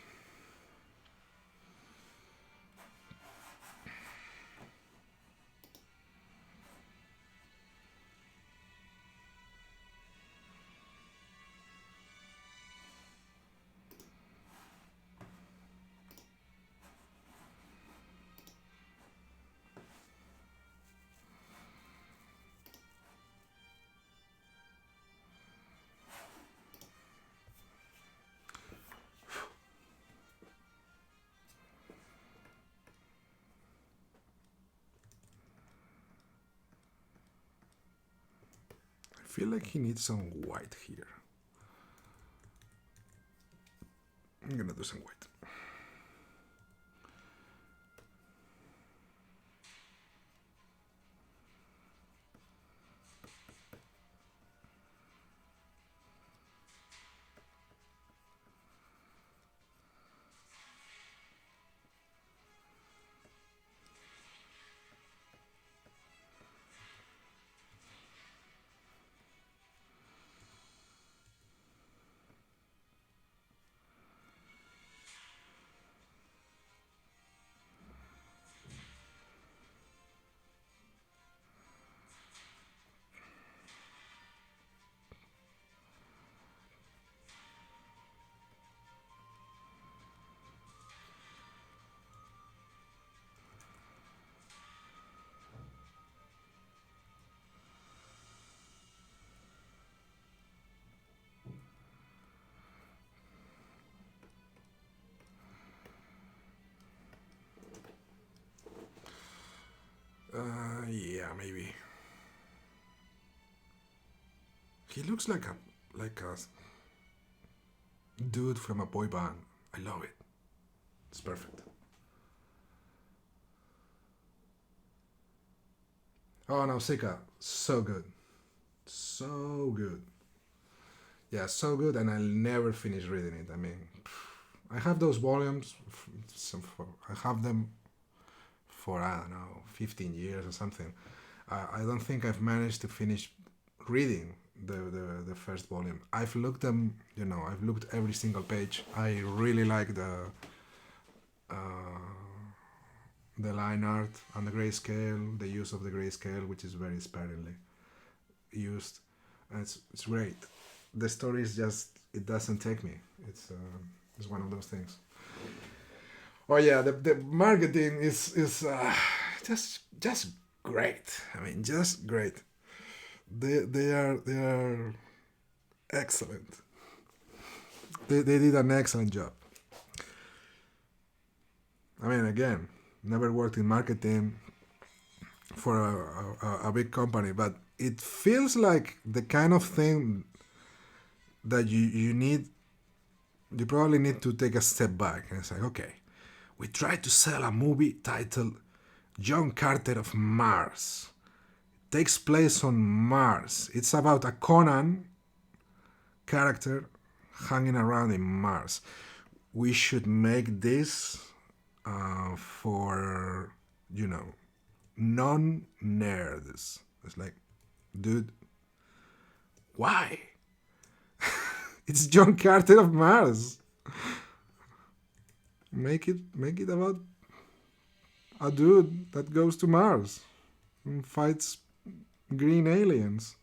I feel like he needs some white here. I'm gonna do some white. Yeah, maybe. He looks like a dude from a boy band. I love it. It's perfect. Oh, Nausicaa, so good, so good. Yeah, so good, and I'll never finish reading it. I mean, I have those volumes. I have them for I don't know, 15 years or something. I don't think I've managed to finish reading the first volume. I've looked them, you know, I've looked every single page. I really like uh, the line art and the grayscale, the use of the grayscale, which is very sparingly used. And it's great. The story is just, it doesn't take me. It's one of those things. Oh yeah, the marketing is just great. I mean, just great. They are excellent. They did an excellent job. I mean, again, never worked in marketing for a big company, but it feels like the kind of thing that you need. You probably need to take a step back and say, okay, we tried to sell a movie titled John Carter of Mars. It takes place on Mars. It's about a Conan character hanging around in Mars. We should make this for, you know, non nerds. It's like, dude, why? It's John Carter of Mars. Make it about a dude that goes to Mars and fights green aliens.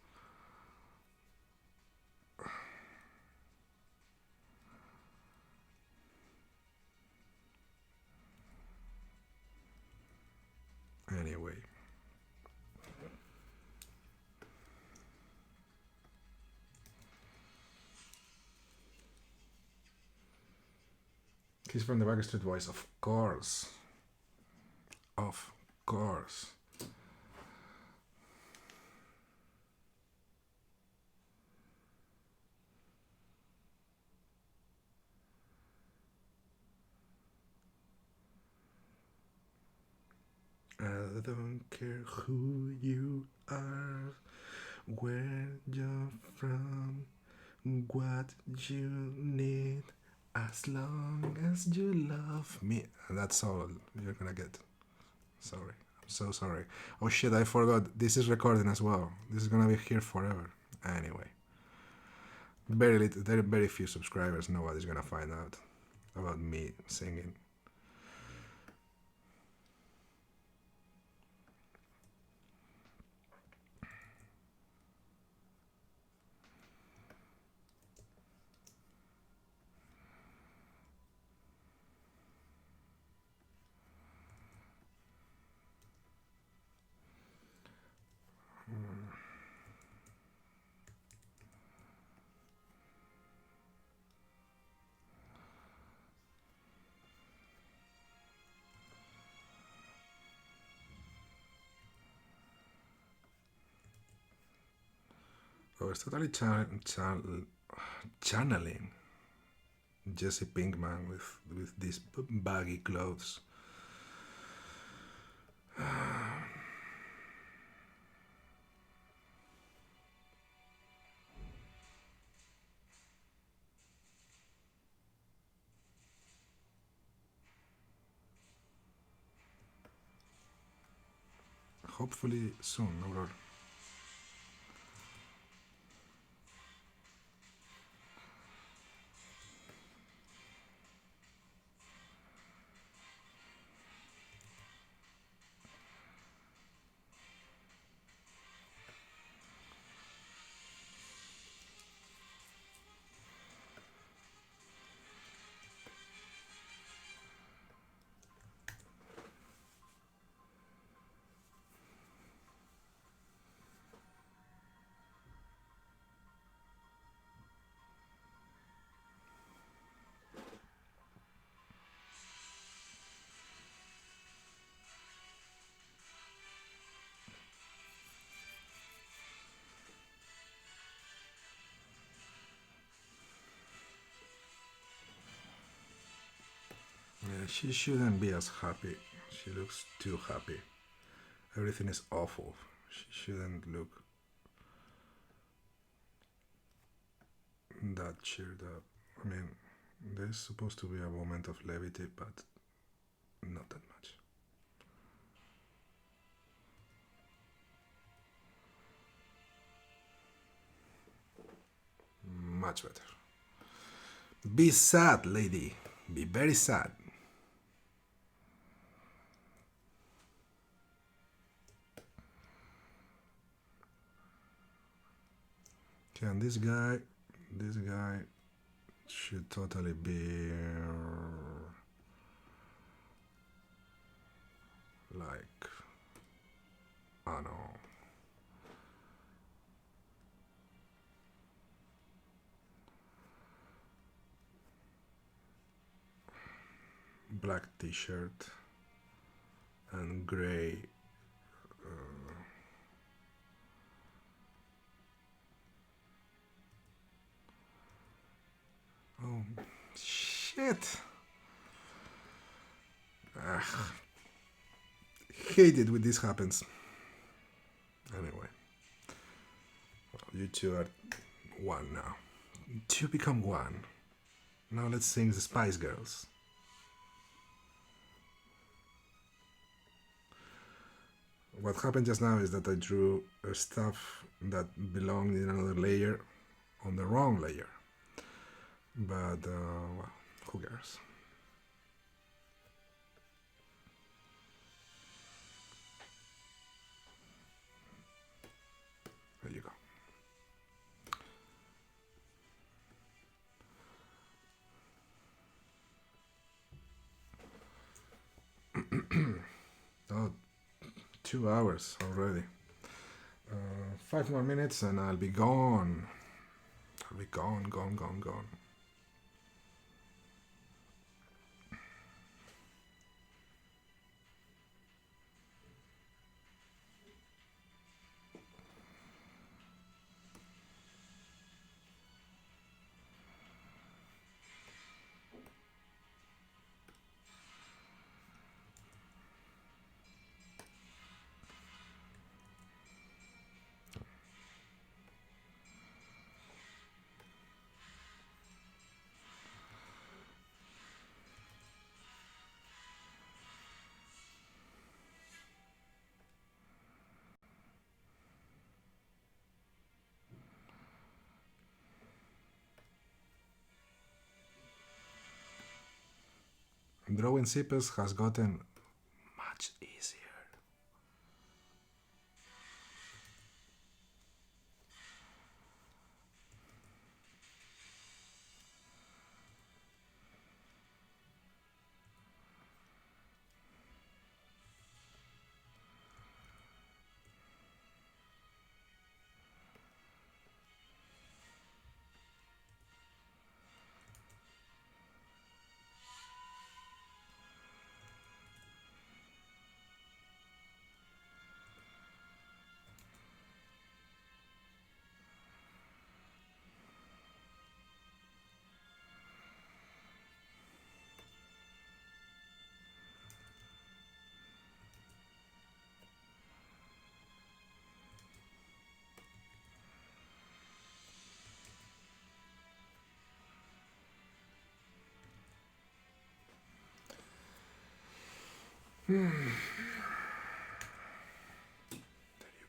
Anyway, he's from the Backstreet Boys, of course. Of course. I don't care who you are, where you're from, what you need, as long as you love me. And that's all you're gonna get. Sorry. I'm so sorry. Oh shit, I forgot. This is recording as well. This is gonna be here forever. Anyway. Very little, very few subscribers. Nobody's gonna find out about me singing. I was totally channeling Jesse Pinkman with these baggy clothes. Hopefully soon, Aurora. Yeah, she shouldn't be as happy. She looks too happy. Everything is awful. She shouldn't look that cheered up. I mean, there's supposed to be a moment of levity, but not that much. Much better. Be sad, lady. Be very sad. Okay, and this guy should totally be like, I don't know, black t-shirt and gray oh shit. Ugh. Hate it when this happens. Anyway, well, you two are one now. Two become one. Now let's sing the Spice Girls. What happened just now is that I drew stuff that belonged in another layer on the wrong layer. But, well, who cares? There you go. Oh, 2 hours already. 5 more minutes and I'll be gone. I'll be gone. Drawing zippers has gotten much easier.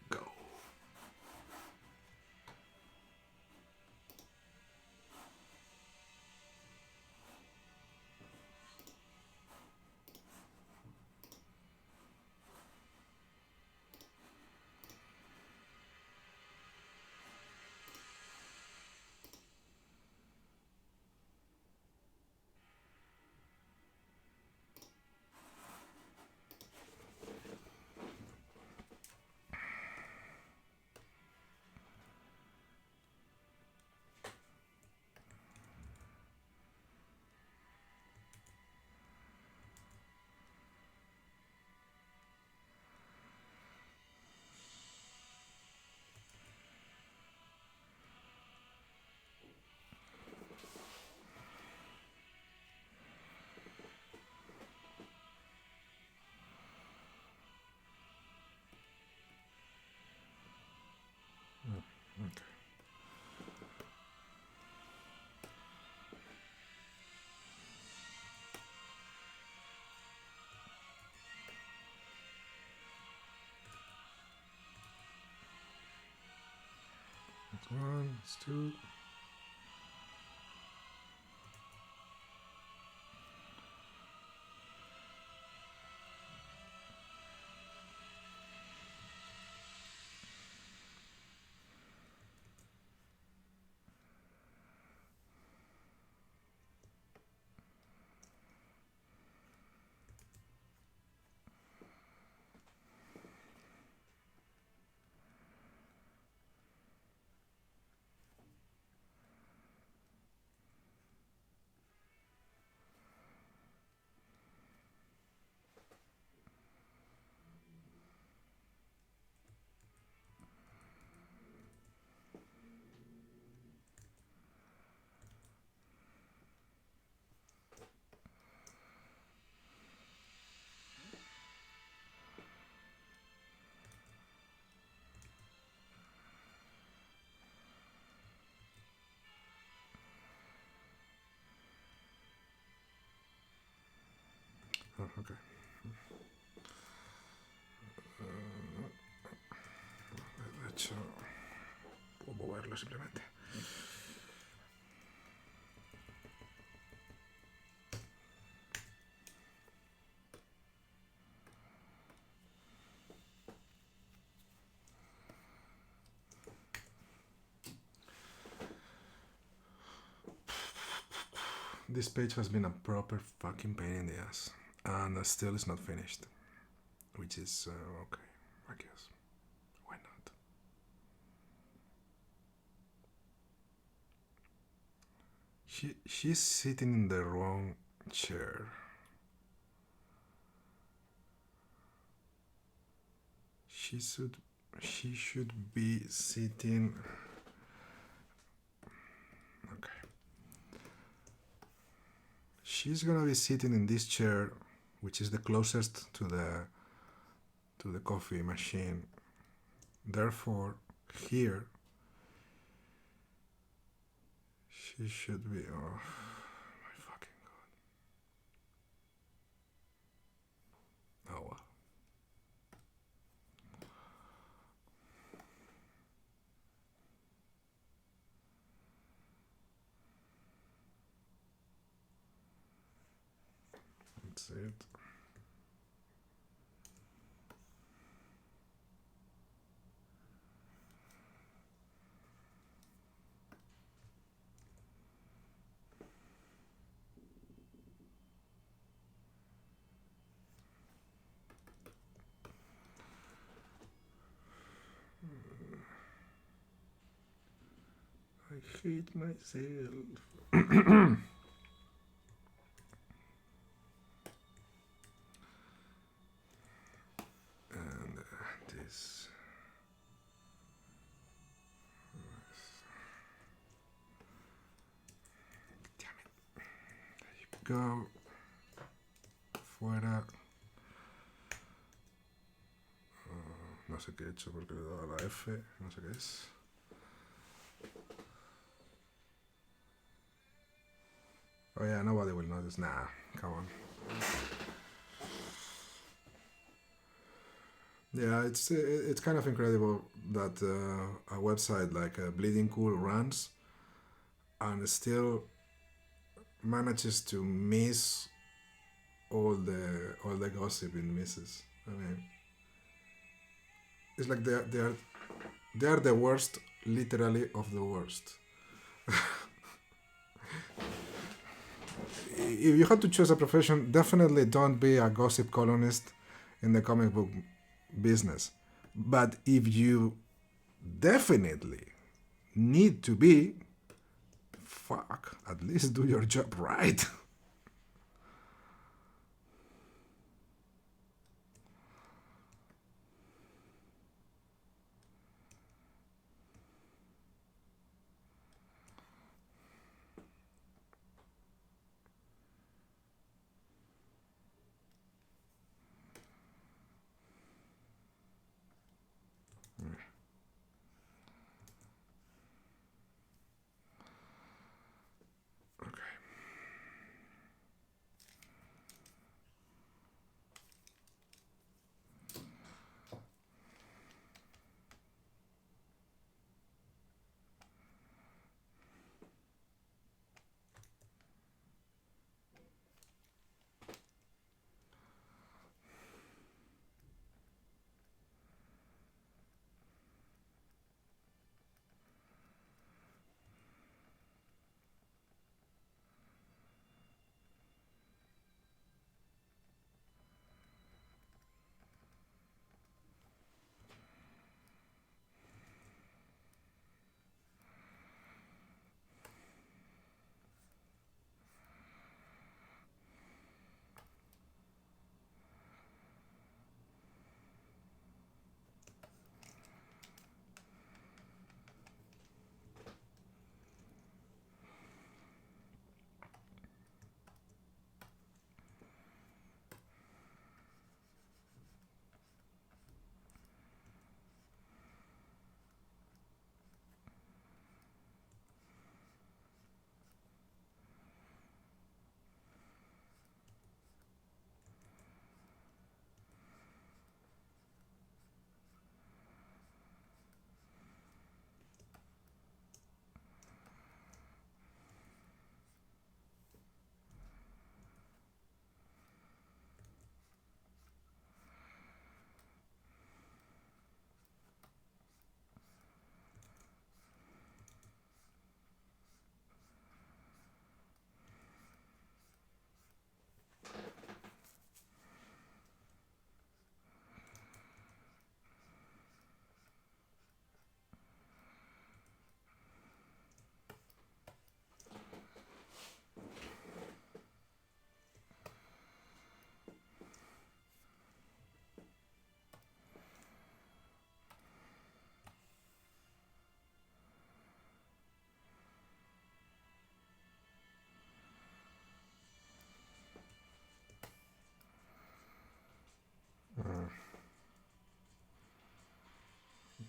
Go. Okay. That's one, that's two. Oh, okay. De hecho, puedo moverlo simplemente. This page has been a proper fucking pain in the ass, and still is not finished, which is okay, I guess. Why not? She's sitting in the wrong chair. She should be sitting. Okay. She's gonna be sitting in this chair, which is the closest to the coffee machine. Therefore, here she should be. Oh my fucking god! Oh well. That's it. I hate myself. And this. Damn it. There you go. Fuera. No sé qué he hecho porque le he dado a la F. No sé qué es. Oh yeah, nobody will notice. Nah, come on. Yeah, it's kind of incredible that a website like Bleeding Cool runs and still manages to miss all the gossip it misses. I mean, it's like they are the worst, literally of the worst. If you had to choose a profession, definitely don't be a gossip columnist in the comic book business. But if you definitely need to be, fuck, at least do your job right.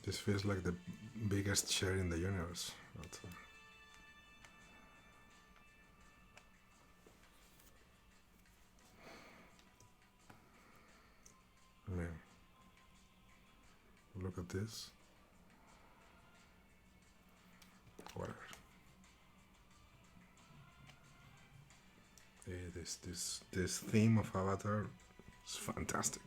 This feels like the biggest share in the universe. But, I mean, look at this. Whatever. This theme of Avatar is fantastic.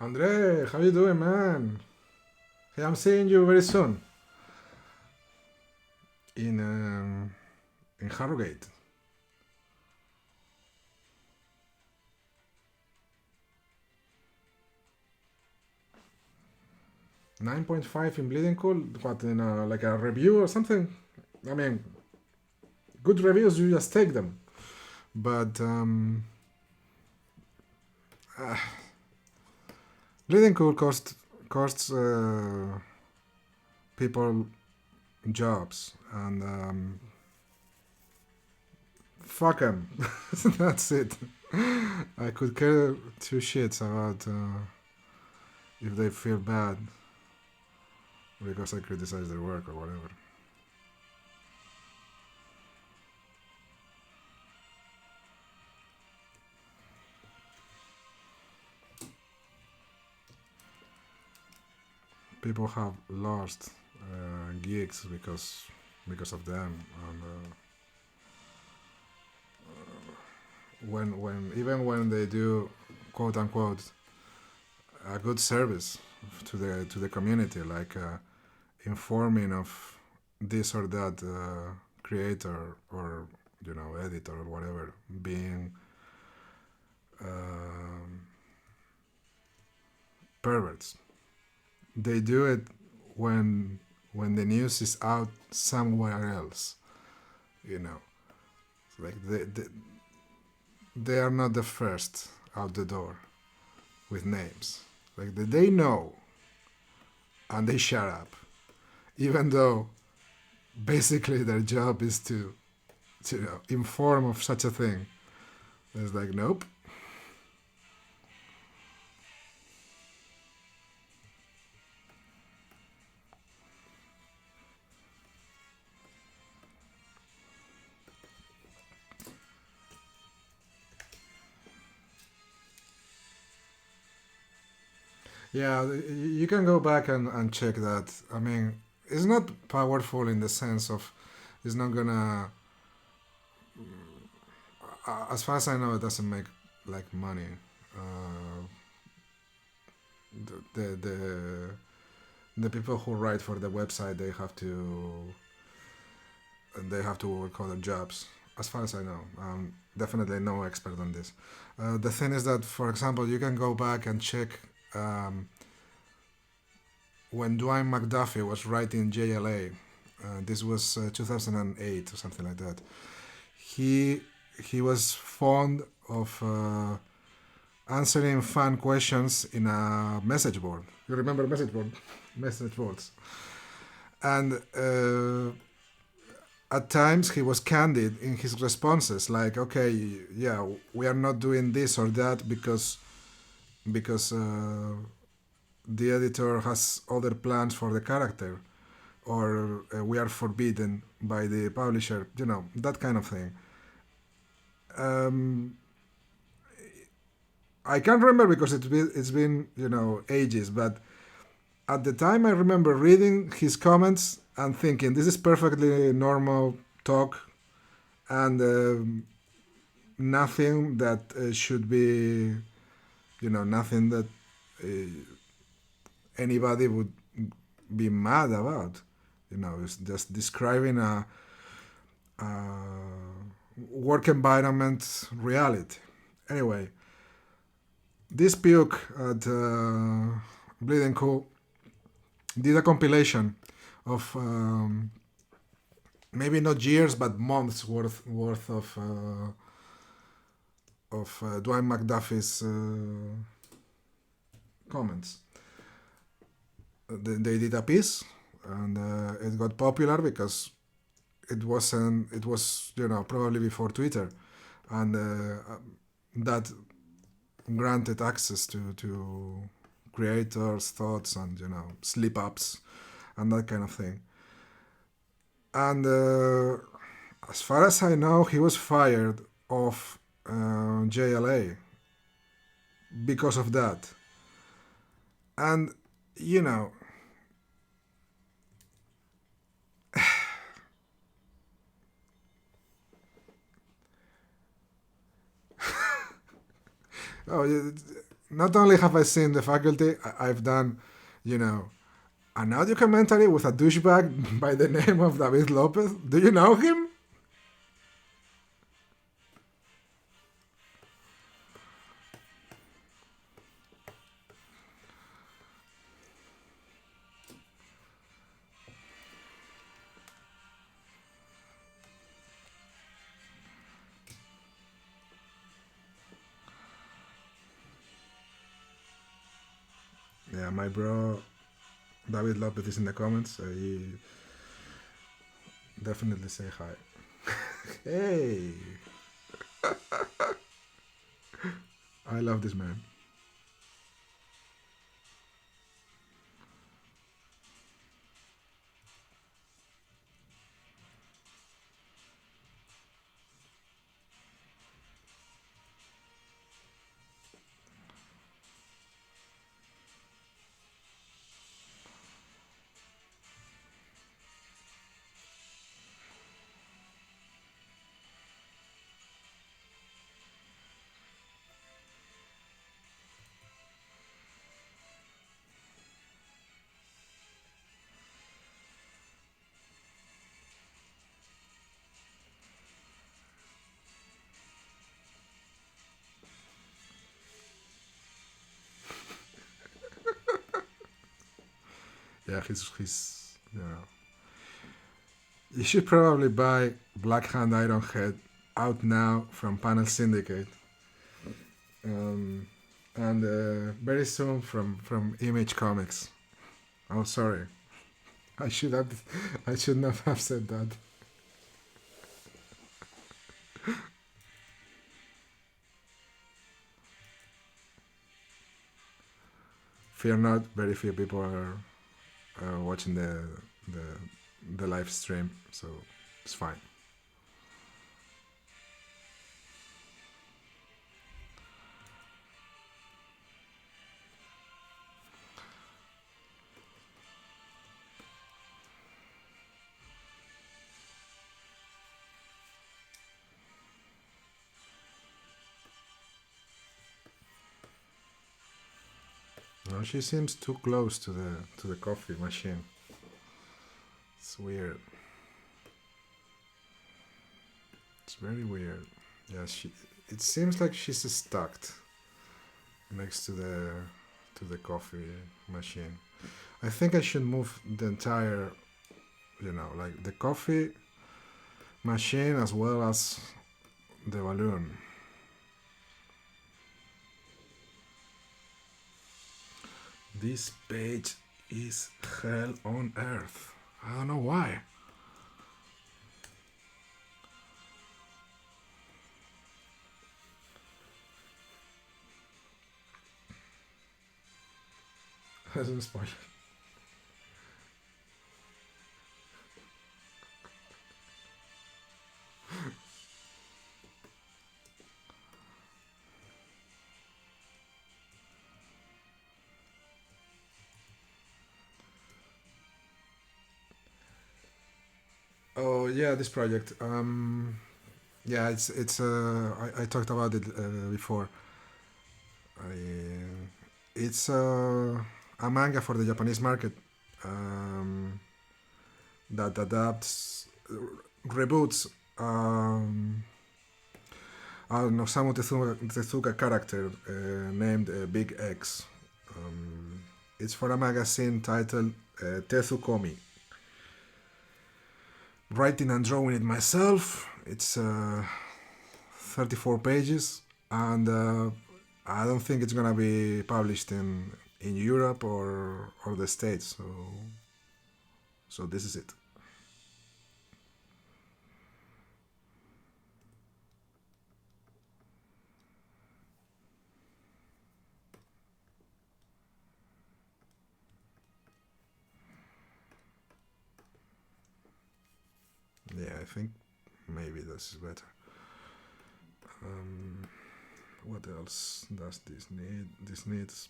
Andre, how you doing, man? Hey, I'm seeing you very soon in Harrogate. 9.5 in Bleeding Cool. What, in like a review or something? I mean, good reviews, you just take them. But uh, Bleeding Cool costs people jobs, and fuck them. That's it. I could care two shits about if they feel bad because I criticize their work or whatever. People have lost gigs because of them, and when even when they do quote unquote a good service to the community, like informing of this or that creator or editor or whatever being um perverts. They do it when the news is out somewhere else. You know, like they are not the first out the door with names. Like they know and they shut up, even though basically their job is to inform of such a thing. It's like nope. Yeah, you can go back and check that. I mean, it's not powerful in the sense of it's not gonna. As far as I know, it doesn't make like money. Uh, the people who write for the website they have to work other jobs. As far as I know, definitely no expert on this. The thing is that, for example, you can go back and check when Dwayne McDuffie was writing JLA. This was 2008 or something like that. He he was fond of answering fan questions in a message board. You remember message boards, and at times he was candid in his responses, like, "Okay, yeah, we are not doing this or that because the editor has other plans for the character, or we are forbidden by the publisher." That kind of thing. Um, I can't remember because it's been ages, but at the time I remember reading his comments and thinking this is perfectly normal talk, and nothing that should be nothing that uh, anybody would be mad about. It's just describing a work environment reality. Anyway, this puke at Bleeding Cool did a compilation of maybe not years but months worth of Dwayne McDuffie's comments. they did a piece, and it got popular because it was probably before Twitter, and that granted access to creators' thoughts and slip ups and that kind of thing. And as far as I know, he was fired of JLA because of that. And you know, oh, not only have I seen the faculty, I've done, you know, an audio commentary with a douchebag by the name of David Lopez. Do you know him? Yeah, my bro David Lopez is in the comments. So he definitely say hi. Hey, I love this man. Yeah, he's you should probably buy Black Hand Ironhead out now from Panel Syndicate, um, and very soon from Image Comics. Oh, sorry, I should have I should not have said that. Fear not, very few people are watching the the live stream, so it's fine. No, she seems too close to the coffee machine. It's weird. It's very weird. Yeah, she. It seems like she's stuck next to the coffee machine. I think I should move the entire, like the coffee machine as well as the balloon. This page is hell on earth. I don't know why. That's a spoiler. Oh yeah, this project. Yeah, I talked about it before. I, it's a manga for the Japanese market, um, that adapts, reboots, an Osamu Tezuka character named Big X. Um, it's for a magazine titled Tezukomi. Writing and drawing it myself. It's 34 pages, and I don't think it's gonna be published in Europe or the States. So this is it. Yeah, I think maybe this is better. What else does this need? This needs.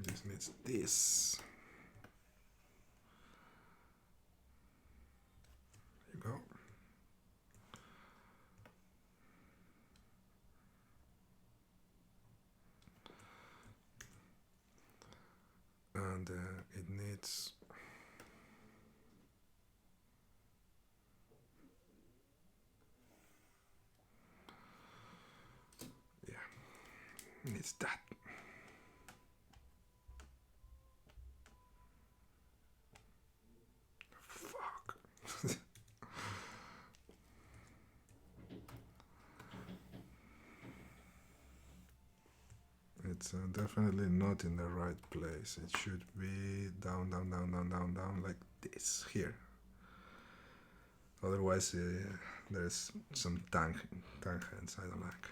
This needs this. There you go. And it needs. Yeah, needs that. Fuck. It's definitely not in the right place. It should be down, down, down, down, down, down, like this here. Otherwise, there's some tangents I don't like.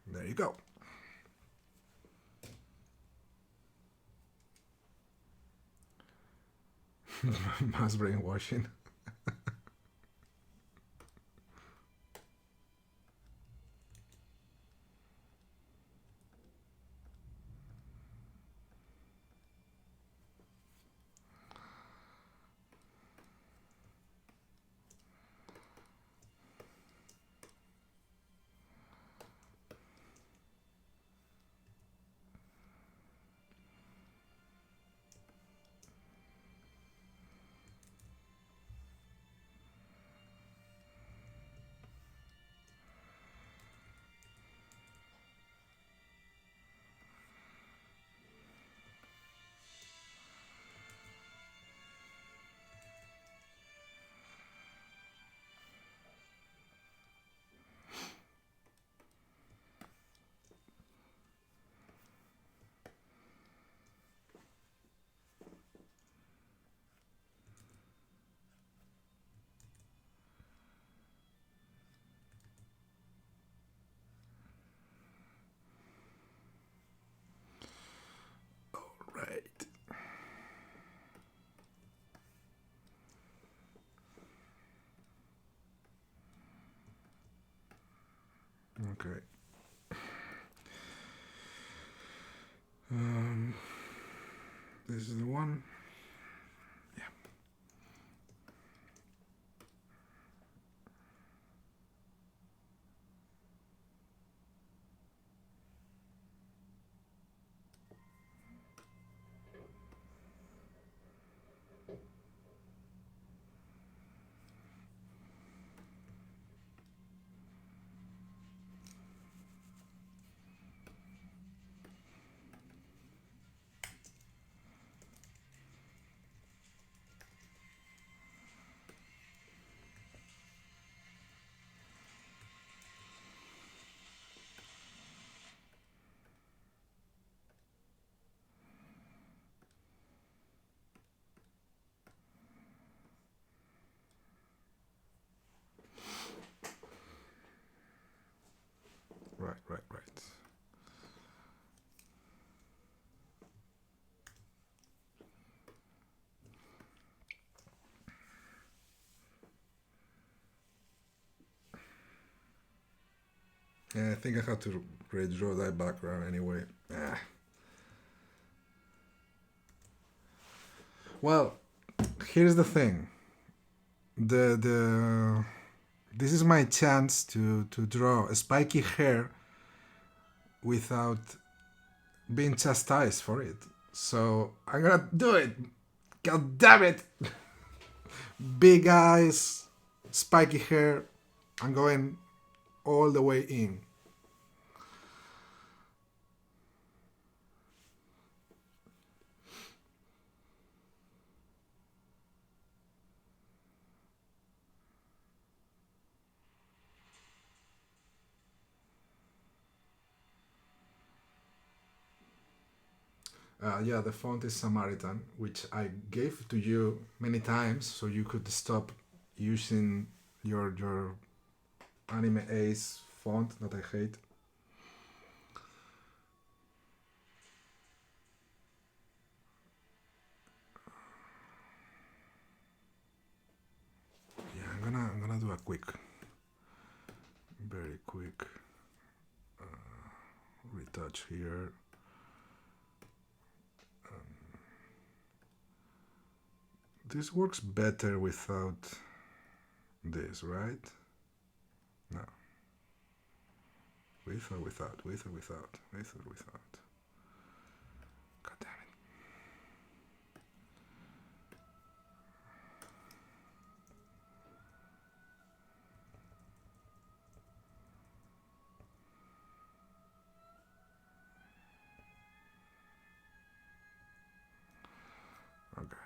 There you go. Mass brainwashing. Right. Okay. This is the one. Yeah. Right, right, right. Yeah, I think I have to redraw that background anyway. Ah. Well, here's the thing. The this is my chance to draw spiky hair without being chastised for it. So I'm gonna do it. God damn it! Big eyes, spiky hair. I'm going all the way in. Yeah, the font is Samaritan, which I gave to you many times, so you could stop using your Anime Ace font that I hate. Yeah, I'm gonna do a very quick retouch here. This works better without this, right? No. With or without? With or without? With or without? God damn it. Okay.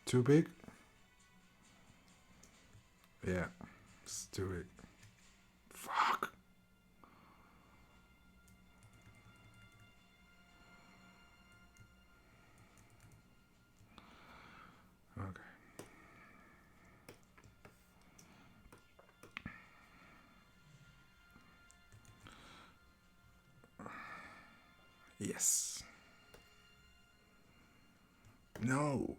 Too big? Yeah, it's too big. Fuck. Okay. Yes. No.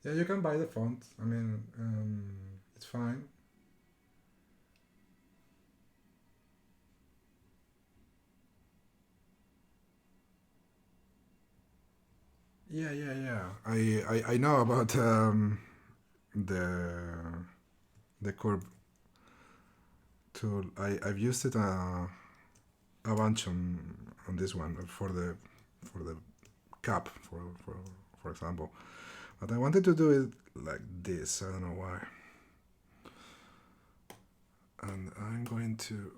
Yeah, you can buy the font. I mean, it's fine. Yeah. I know about the the curve tool. I've used it a bunch on this one for the cap for example. But I wanted to do it like this. I don't know why. And I'm going to.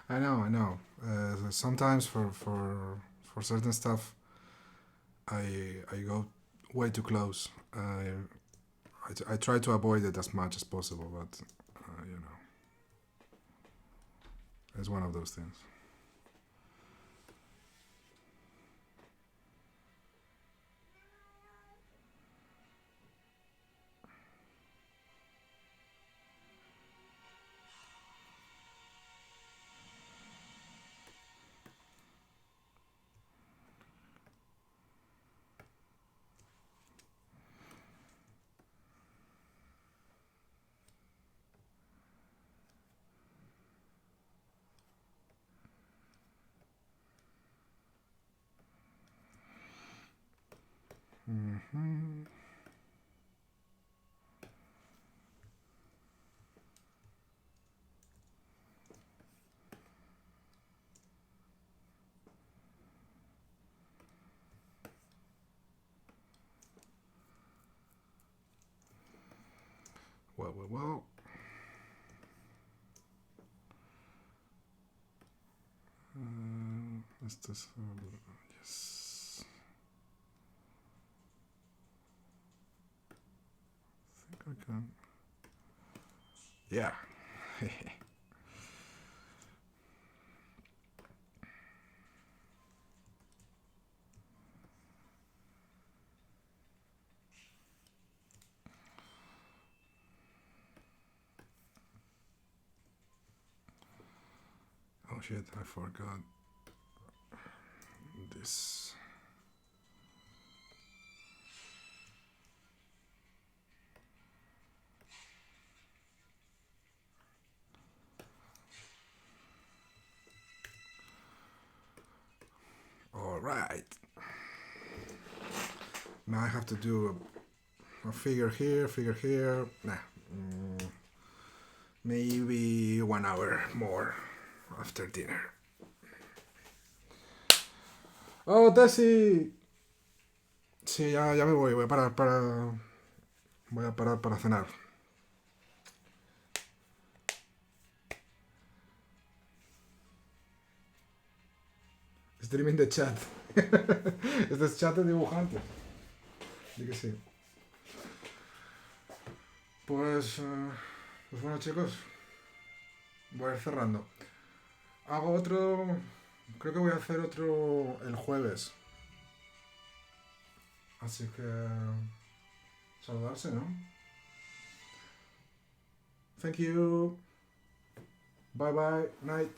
I know, I know. Sometimes for certain stuff, I go way too close. I try to avoid it as much as possible, but it's one of those things. Mm-hmm. Well. Let's just yes. I think I can. Yeah. Oh shit! I forgot this. All right. Now I have to do a figure here. Nah. Maybe 1 hour more after dinner. Oh, Tessie. Sí, ya me voy. Voy a parar para cenar. Streaming de chat. Este es chat de dibujante. Di que sí. Pues bueno, chicos. Voy a ir cerrando. Hago otro. Creo que voy a hacer otro el jueves. Así que. Saludarse, ¿no? Thank you. Bye bye. Night.